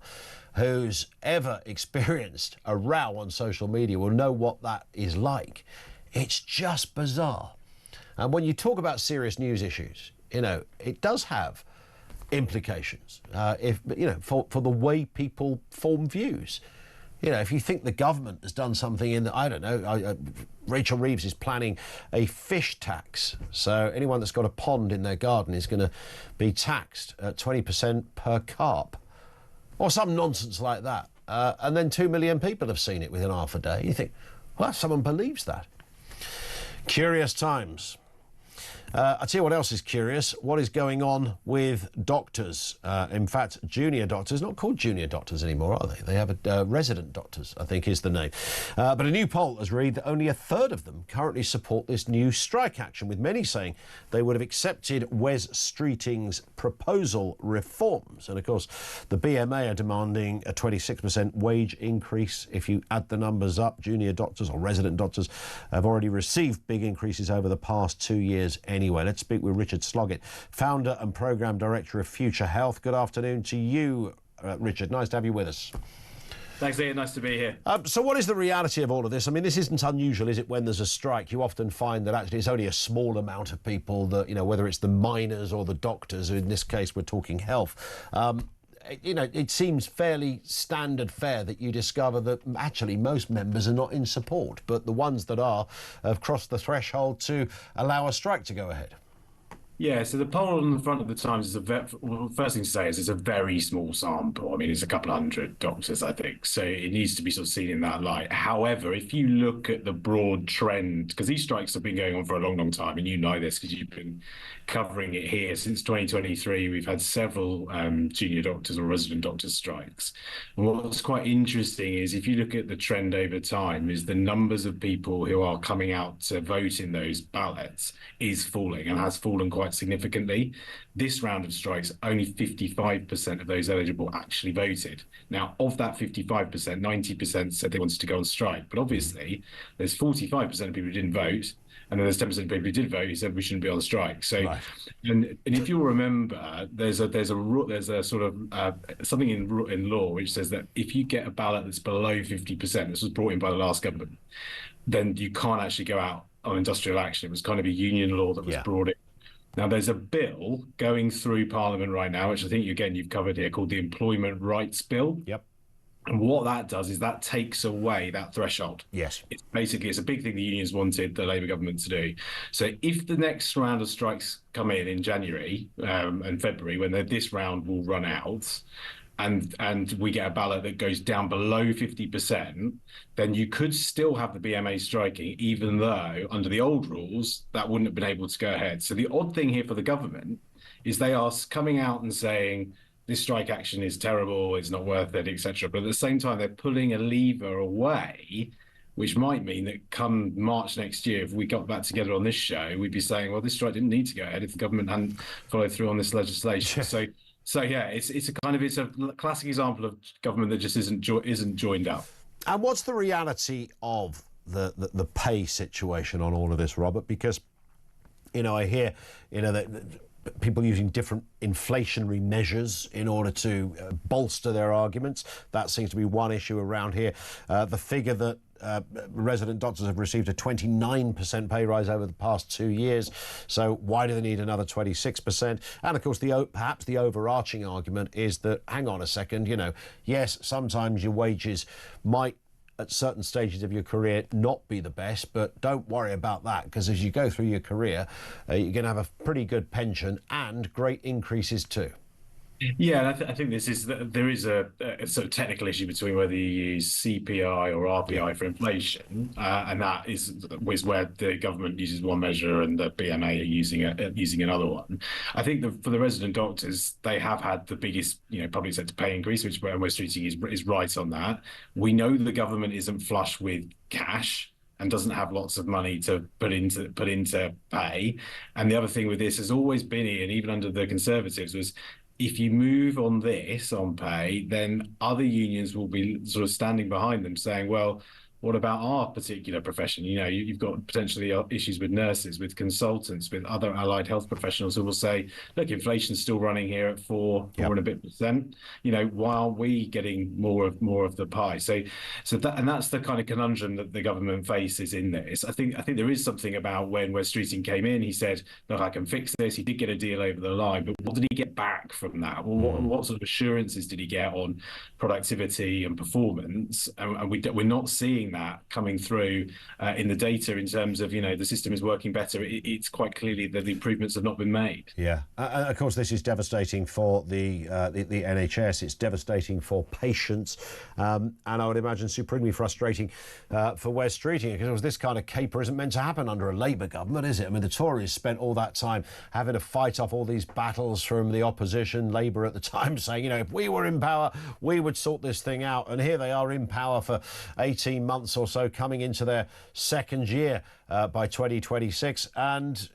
who's ever experienced a row on social media will know what that is like. It's just bizarre. And when you talk about serious news issues, it does have implications for the way people form views. If you think the government has done something Rachel Reeves is planning a fish tax. So anyone that's got a pond in their garden is going to be taxed at 20% per carp. Or some nonsense like that. And then 2 million people have seen it within half a day. You think, well, someone believes that. Curious times. I'll tell you what else is curious. What is going on with doctors? In fact, junior doctors, not called junior doctors anymore, are they? They have resident doctors, I think is the name. But a new poll has read that only a third of them currently support this new strike action, with many saying they would have accepted Wes Streeting's proposal reforms. And of course, the BMA are demanding a 26% wage increase. If you add the numbers up, junior doctors or resident doctors have already received big increases over the past 2 years anyway. Let's speak with Richard Sloggett, founder and programme director of Future Health. Good afternoon to you, Richard. Nice to have you with us. Thanks, Ian. Nice to be here. So what is the reality of all of this? I mean, this isn't unusual, is it, when there's a strike? You often find that actually it's only a small amount of people that, whether it's the miners or the doctors, in this case we're talking health. It seems fairly standard fare that you discover that actually most members are not in support, but the ones that are have crossed the threshold to allow a strike to go ahead. Yeah, so the poll on the front of the Times is first thing to say is it's a very small sample. I mean, it's a couple of hundred doctors, I think. So it needs to be sort of seen in that light. However, if you look at the broad trend, because these strikes have been going on for a long, long time, and you know this because you've been covering it here since 2023. We've had several junior doctors or resident doctors strikes. And what's quite interesting is if you look at the trend over time, is the numbers of people who are coming out to vote in those ballots is falling and has fallen quite significantly. This round of strikes, only 55% of those eligible actually voted. Now, of that 55%, 90% said they wanted to go on strike. But obviously, there's 45% of people who didn't vote, and then there's 10% of people who did vote who said we shouldn't be on strike. So, right. and if you'll remember, there's a sort of something in law which says that if you get a ballot that's below 50%, this was brought in by the last government, then you can't actually go out on industrial action. It was kind of a union law that was brought in. Now, there's a bill going through Parliament right now, which I think, again, you've covered here, called the Employment Rights Bill. Yep. And what that does is that takes away that threshold. Yes. It's a big thing the unions wanted the Labour government to do. So if the next round of strikes come in January and February, when this round will run out, and we get a ballot that goes down below 50%, then you could still have the BMA striking, even though under the old rules that wouldn't have been able to go ahead. So the odd thing here for the government is they are coming out and saying this strike action is terrible, it's not worth it, etc. But at the same time, they're pulling a lever away, which might mean that come March next year, if we got back together on this show, we'd be saying, well, this strike didn't need to go ahead if the government hadn't followed through on this legislation. So yeah, it's a classic example of government that just isn't joined up. And what's the reality of the pay situation on all of this, Robert? Because, I hear, that people using different inflationary measures in order to bolster their arguments. That seems to be one issue around here. The figure that resident doctors have received a 29% pay rise over the past 2 years. So why do they need another 26%? And of course, perhaps the overarching argument is that, hang on a second, yes, sometimes your wages might at certain stages of your career not be the best, but don't worry about that, because as you go through your career, you're going to have a pretty good pension and great increases too. Yeah, and I think there is a sort of technical issue between whether you use CPI or RPI for inflation, and that is where the government uses one measure and the BMA are using another one. I think for the resident doctors, they have had the biggest public sector pay increase, which West Streeting is right on that. We know the government isn't flush with cash and doesn't have lots of money to put into pay. And the other thing with this has always been, and even under the Conservatives, was if you move on pay, then other unions will be sort of standing behind them saying, well, what about our particular profession? You've got potentially issues with nurses, with consultants, with other allied health professionals who will say, look, inflation's still running here at 4 and a bit percent. Why aren't we getting more of the pie? So that's the kind of conundrum that the government faces in this. I think there is something about when West Streeting came in, he said, look, I can fix this. He did get a deal over the line, but what did he get back from that? Well, what sort of assurances did he get on productivity and performance? And we're not seeing that coming through in the data in terms of the system is working better. It's quite clearly that the improvements have not been made. Yeah, and of course this is devastating for the NHS. It's devastating for patients, and I would imagine supremely frustrating for West Streeting, because this kind of caper isn't meant to happen under a Labour government, is it? I mean, the Tories spent all that time having to fight off all these battles from the opposition, Labour at the time, saying if we were in power we would sort this thing out, and here they are in power for 18 months or so, coming into their second year by 2026, and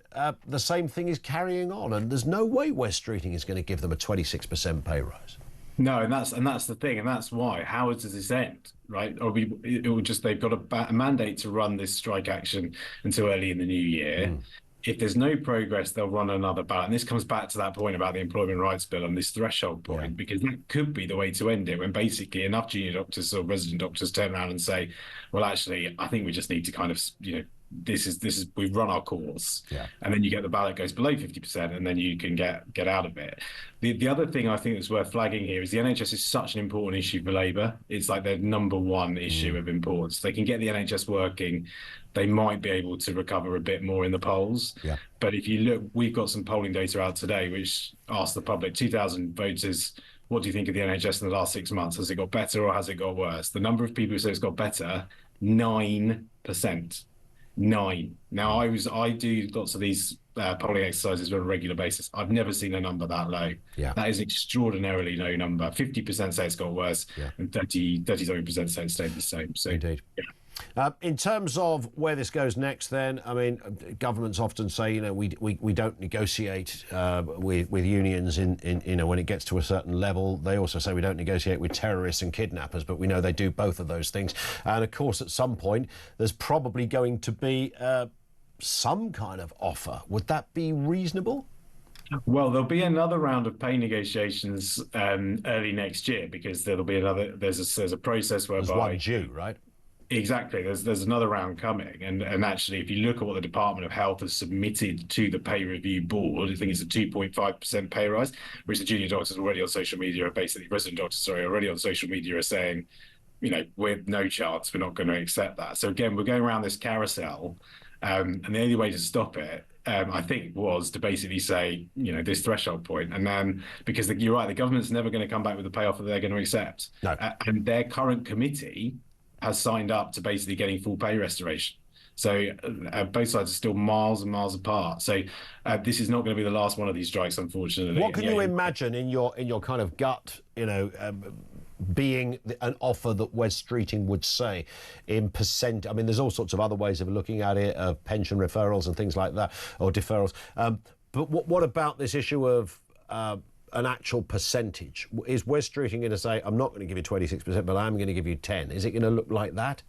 the same thing is carrying on, and there's no way West Streeting is going to give them a 26% pay rise. No, and that's the thing, and that's why. How does this end, right? Or it will just, they've got a mandate to run this strike action until early in the new year. If there's no progress, they'll run another ballot. And this comes back to that point about the Employment Rights Bill and this threshold point, because that could be the way to end it, when basically enough junior doctors or resident doctors turn around and say, well, actually, I think we just need to kind of, this is we've run our course. And then you get the ballot goes below 50%, and then you can get out of it. The other thing I think that's worth flagging here is the NHS is such an important issue for Labour. It's like their number one issue of importance. They can get the NHS working, they might be able to recover a bit more in the polls. But if you look, we've got some polling data out today which asks the public, 2,000 voters, what do you think of the NHS in the last 6 months? Has it got better or has it got worse? The number of people who say it's got better, 9%. 9. Now, I do lots of these polling exercises on a regular basis. I've never seen a number that low. That is an extraordinarily low number. 50% say it's got worse, and 37% say it stayed the same. So, indeed. In terms of where this goes next, then, I mean, governments often say, we don't negotiate with unions in when it gets to a certain level. They also say we don't negotiate with terrorists and kidnappers, but we know they do both of those things. And of course, at some point, there's probably going to be some kind of offer. Would that be reasonable? Well, there'll be another round of pay negotiations early next year, because there'll be there's a process whereby there's one due, right? Exactly. There's another round coming, and actually, if you look at what the Department of Health has submitted to the pay review board, I think it's a 2.5% pay rise, which the junior doctors already on social media are basically resident doctors, sorry, already on social media are saying, you know, with no chance, we're not going to accept that. So again, we're going around this carousel, and the only way to stop it, I think, was to basically say, you know, this threshold point, and then because you're right, the government's never going to come back with a pay offer they're going to accept, and their current committee has signed up to basically getting full pay restoration. So both sides are still miles and miles apart. So this is not going to be the last one of these strikes, unfortunately. What can you imagine in your kind of gut, you know, being an offer that Wes Streeting would say in percent? I mean, there's all sorts of other ways of looking at it, pension referrals and things like that, or deferrals. But what about this issue of an actual percentage? Is Wes Streeting going to say, I'm not going to give you 26%, but I'm going to give you 10? Is it going to look like that?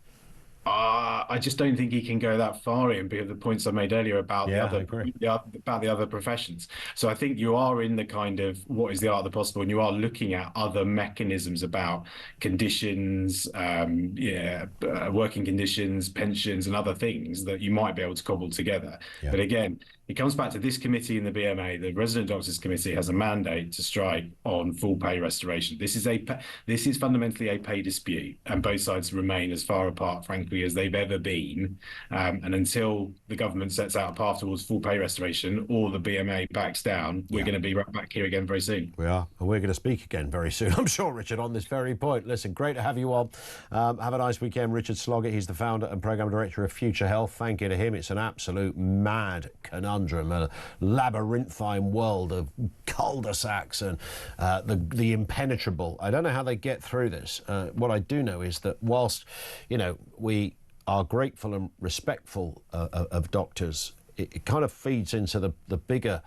I just don't think he can go that far in, because of the points I made earlier about the other professions. So I think you are in the kind of what is the art of the possible, and you are looking at other mechanisms about conditions, working conditions, pensions, and other things that you might be able to cobble together. Yeah. But again, it comes back to this committee in the BMA. The Resident Doctors Committee has a mandate to strike on full pay restoration. This is fundamentally a pay dispute, and both sides remain as far apart, frankly, as they've ever been. And until the government sets out a path towards full pay restoration, or the BMA backs down, we're going to be right back here again very soon. We are, and we're going to speak again very soon, I'm sure, Richard, on this very point. Listen, great to have you on. Have a nice weekend. Richard Sloggett, he's the founder and programme director of Future Health. Thank you to him. It's an absolute mad conundrum, a labyrinthine world of cul-de-sacs and the impenetrable. I don't know how they get through this. What I do know is that whilst, you know, we are grateful and respectful of doctors, it kind of feeds into the bigger,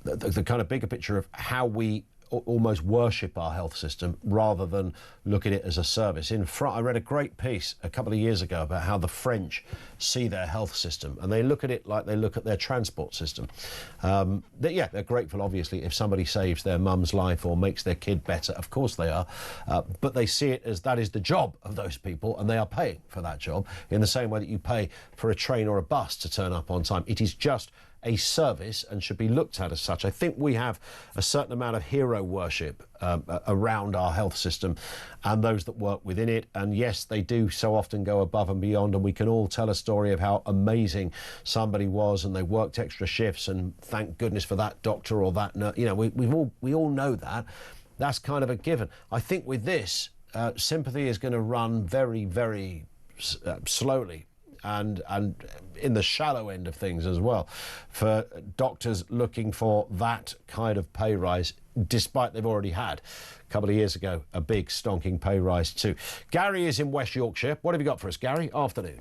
the kind of bigger picture of how we almost worship our health system rather than look at it as a service. I read a great piece a couple of years ago about how the French see their health system, and they look at it like they look at their transport system. They're grateful, obviously, if somebody saves their mum's life or makes their kid better. Of course they are. But they see it as that is the job of those people, and they are paying for that job in the same way that you pay for a train or a bus to turn up on time. It is just a service and should be looked at as such. I think we have a certain amount of hero worship around our health system and those that work within it. And yes, they do so often go above and beyond, and we can all tell a story of how amazing somebody was and they worked extra shifts, and thank goodness for that doctor or that nurse. You know, we all know that. That's kind of a given. I think with this, sympathy is going to run very, very slowly. And in the shallow end of things as well, for doctors looking for that kind of pay rise, despite they've already had a couple of years ago a big stonking pay rise too. Gary is in West Yorkshire. What have you got for us, Gary? Afternoon.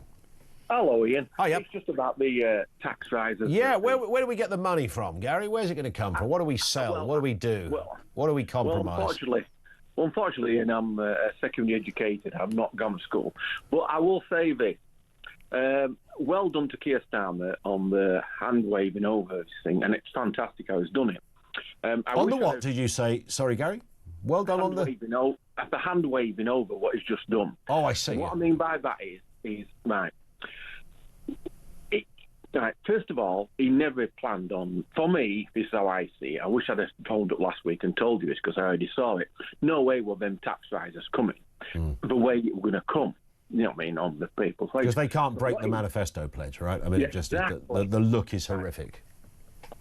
Hello, Ian. Hi, It's just about the tax rises. Yeah, where do we get the money from, Gary? Where's it going to come from? What do we sell? What do we do? What do we compromise? Well, unfortunately, and I'm secondary educated. I've not gone to school. But I will say this. Well done to Keir Starmer on the hand waving over this thing, and it's fantastic how he's done it. On the what did you say? Sorry, Gary? Well done on the hand waving over what he's just done. Oh, I see. What I mean by that is right. Right. First of all, he never planned on. For me, this is how I see it. I wish I'd have phoned up last week and told you this, because I already saw it. No way were them tax rises coming. The way it were going to come. You know what I mean, on the people's face. Because they can't break the manifesto pledge, right? I mean, it just exactly. The look is horrific.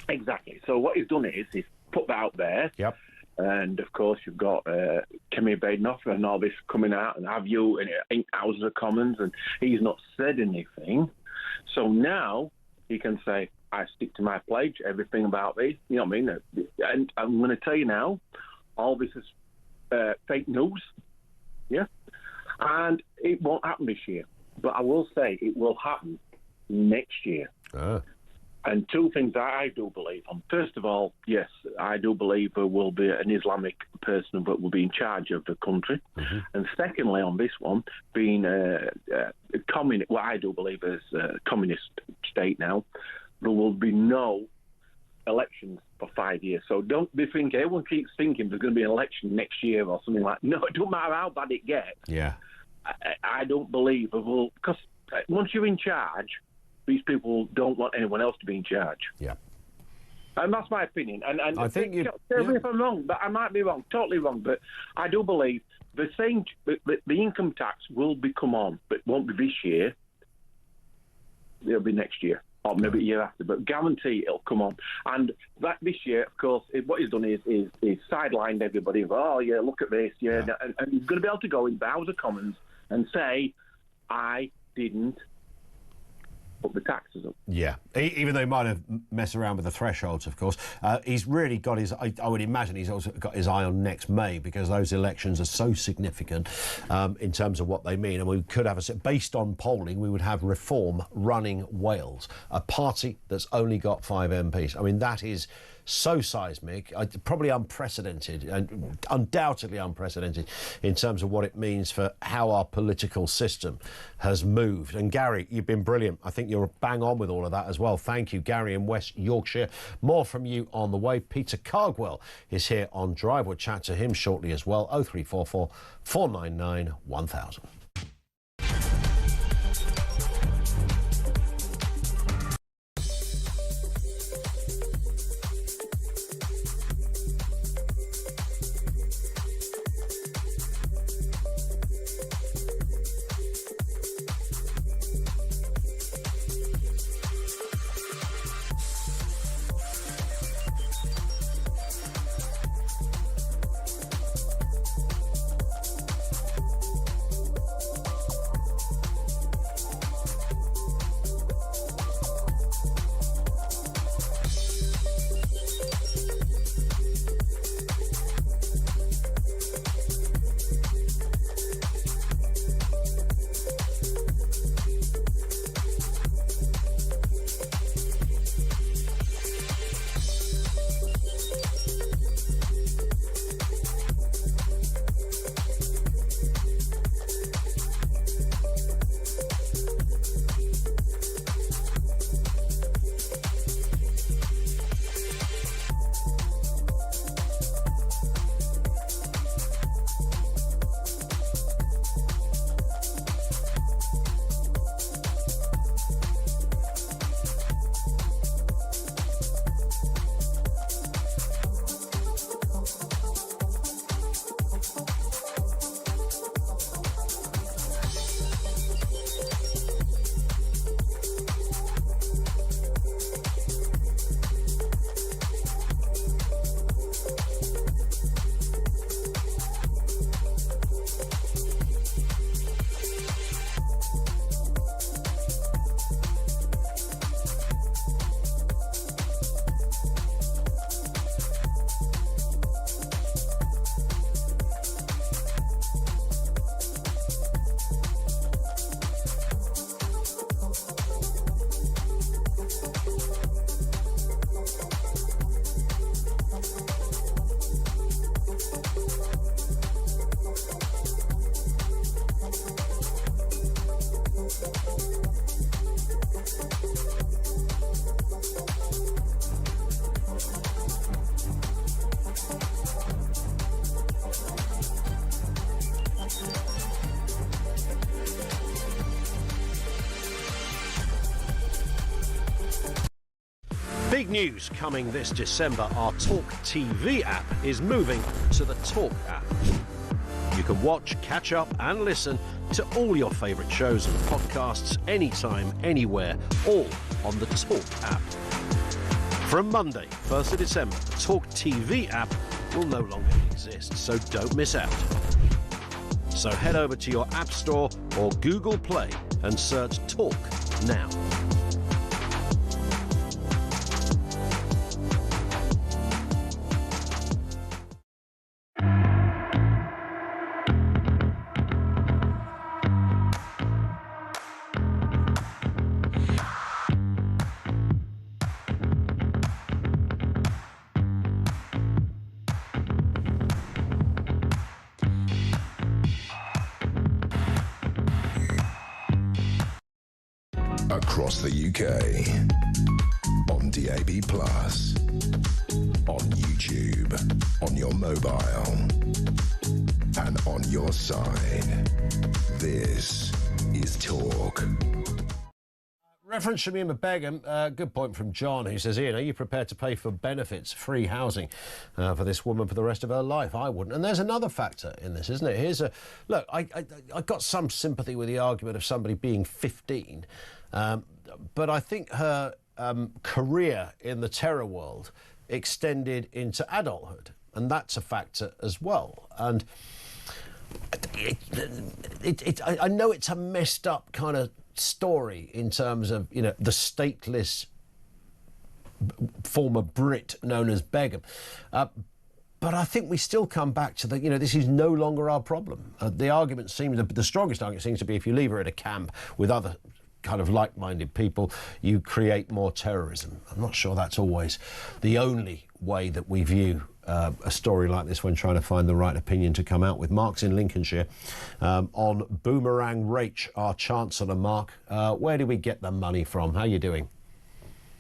Exactly. So what he's done is he's put that out there. Yep. And of course, you've got Kemi Badenoch and all this coming out, and have you in Houses of Commons, and he's not said anything. So now he can say, I stick to my pledge, everything about this. You know what I mean? And I'm going to tell you now, all this is fake news. Yeah. And it won't happen this year. But I will say it will happen next year. And two things I do believe on. First of all, yes, I do believe there will be an Islamic person that will be in charge of the country. And secondly, on this one, being a communist, what I do believe is a communist state now, there will be no elections for 5 years. So don't be thinking, everyone keeps thinking there's going to be an election next year or something like that. No, it doesn't matter how bad it gets. Yeah. I don't believe because once you're in charge, these people don't want anyone else to be in charge. Yeah. And that's my opinion. And I think tell me if I'm wrong, but I might be wrong, totally wrong. But I do believe the income tax will come on, but it won't be this year. It'll be next year, or maybe a year after. But guarantee it'll come on. And that this year, of course, what he's done is sidelined everybody. Oh yeah, look at this, yeah. And he's going to be able to go in the House of Commons and say, I didn't put the taxes up. Yeah, even though he might have messed around with the thresholds, of course. He's really got his, I would imagine he's also got his eye on next May, because those elections are so significant in terms of what they mean. And we could have, based on polling, we would have Reform running Wales, a party that's only got 5 MPs. I mean, that is so seismic, probably unprecedented, and undoubtedly unprecedented in terms of what it means for how our political system has moved. And Gary, you've been brilliant. I think you're bang on with all of that as well. Thank you, Gary in West Yorkshire. More from you on the way. Peter Cardwell is here on Drive. We'll chat to him shortly as well. 0344 499 1000. Big news coming this December. Our talkTV app is moving to the Talk app. You can watch, catch up and listen to all your favourite shows and podcasts anytime, anywhere, all on the Talk app. From Monday, 1st of December, the talkTV app will no longer exist, so don't miss out. So head over to your App Store or Google Play and search Talk now. Across the UK, on DAB+, on YouTube, on your mobile, and on your side. This is talk. Reference Shamima Begum, good point from John, who says, Ian, are you prepared to pay for benefits, free housing for this woman for the rest of her life? I wouldn't. And there's another factor in this, isn't it? Here's a look, I got some sympathy with the argument of somebody being 15, but I think her career in the terror world extended into adulthood, and that's a factor as well. And I know it's a messed up kind of story in terms of, you know, the stateless former Brit known as Begum. But I think we still come back to the, you know, this is no longer our problem. The argument seems, the strongest argument seems to be if you leave her at a camp with other kind of like-minded people, you create more terrorism. I'm not sure that's always the only way that we view a story like this when trying to find the right opinion to come out with. Mark's in Lincolnshire on Boomerang Rach, our Chancellor. Mark, where do we get the money from? How are you doing?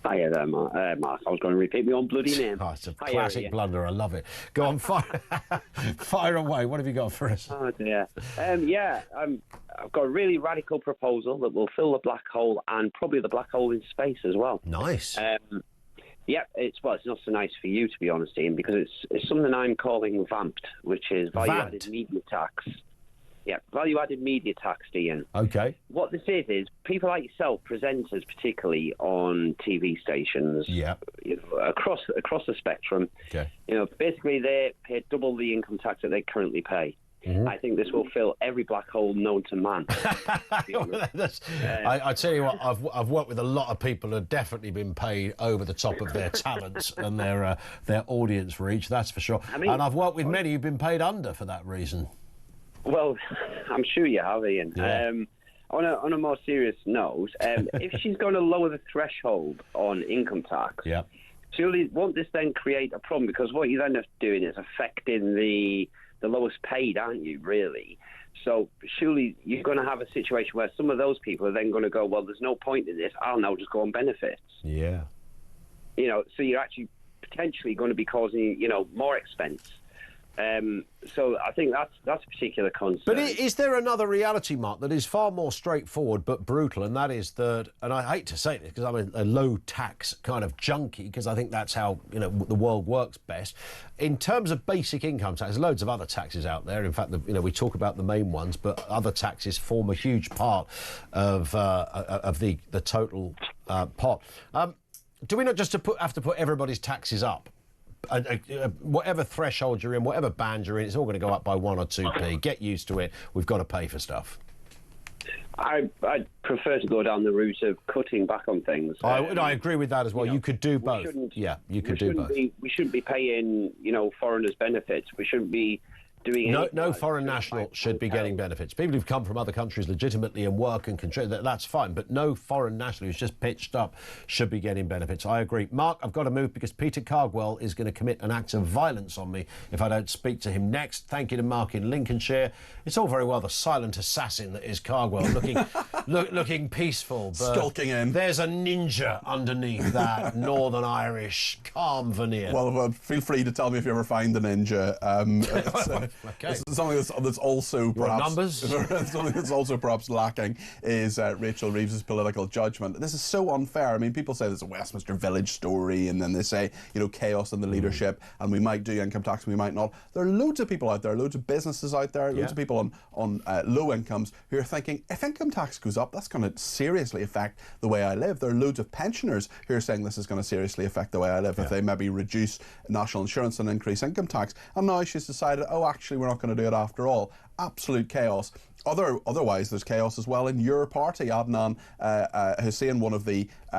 Hiya there, Mark. I was going to repeat my own bloody name. Oh, it's a classic blunder. I love it. Go on, fire away. What have you got for us? Oh, dear. I've got a really radical proposal that will fill the black hole and probably the black hole in space as well. Nice. It's not so nice for you, to be honest, Ian, because it's something I'm calling vamped, which is value-added media tax. Yeah, value-added media tax, Ian. Okay. What this is people like yourself, presenters particularly on TV stations, yeah, you know, across the spectrum. Okay. You know, basically they pay double the income tax that they currently pay. Mm-hmm. I think this will fill every black hole known to man. I tell you what, I've worked with a lot of people who have definitely been paid over the top of their talents and their audience reach, that's for sure. I mean, and I've worked with many who've been paid under for that reason. Well, I'm sure you have, Ian. Yeah. On a more serious note, if she's going to lower the threshold on income tax, yeah, surely won't this then create a problem? Because what you end up doing is affecting the lowest paid, aren't you, really? So surely you're going to have a situation where some of those people are then going to go, well, there's no point in this, I'll now just go on benefits. Yeah. You know, so you're actually potentially going to be causing, you know, more expense. So I think that's a particular concern. But is there another reality, Mark, that is far more straightforward but brutal, and that is that, and I hate to say this because I'm a low-tax kind of junkie, because I think that's how, you know, the world works best. In terms of basic income tax, there's loads of other taxes out there. In fact, you know, we talk about the main ones, but other taxes form a huge part of the total pot. Do we not just have to put everybody's taxes up? Whatever threshold you're in, whatever band you're in, it's all going to go up by 1 or 2p. Get used to it. We've got to pay for stuff. I'd prefer to go down the route of cutting back on things. I agree with that as well. You could do both. Yeah, you could do both. We shouldn't be paying, you know, foreigners benefits. We shouldn't be doing no foreign national should be getting benefits. People who've come from other countries legitimately and work and contribute, that's fine, but no foreign national who's just pitched up should be getting benefits. I agree. Mark, I've got to move because Peter Cardwell is going to commit an act of violence on me if I don't speak to him next. Thank you to Mark in Lincolnshire. It's all very well the silent assassin that is Cardwell, looking peaceful, but skulking in. There's a ninja underneath that Northern Irish calm veneer. Well, feel free to tell me if you ever find the ninja. Okay. Something that's also perhaps numbers. Something that's also perhaps lacking is Rachel Reeves's political judgment. This is so unfair. I mean, people say there's a Westminster Village story, and then they say, you know, chaos in the leadership, and we might do income tax, and we might not. There are loads of people out there, loads of businesses out there, loads of people on low incomes who are thinking, if income tax goes up, that's going to seriously affect the way I live. There are loads of pensioners who are saying this is going to seriously affect the way I live if they maybe reduce national insurance and increase income tax. And now she's decided, oh, actually, we're not going to do it after all. Absolute chaos. Otherwise, there's chaos as well in your party. Adnan Hussein, one of the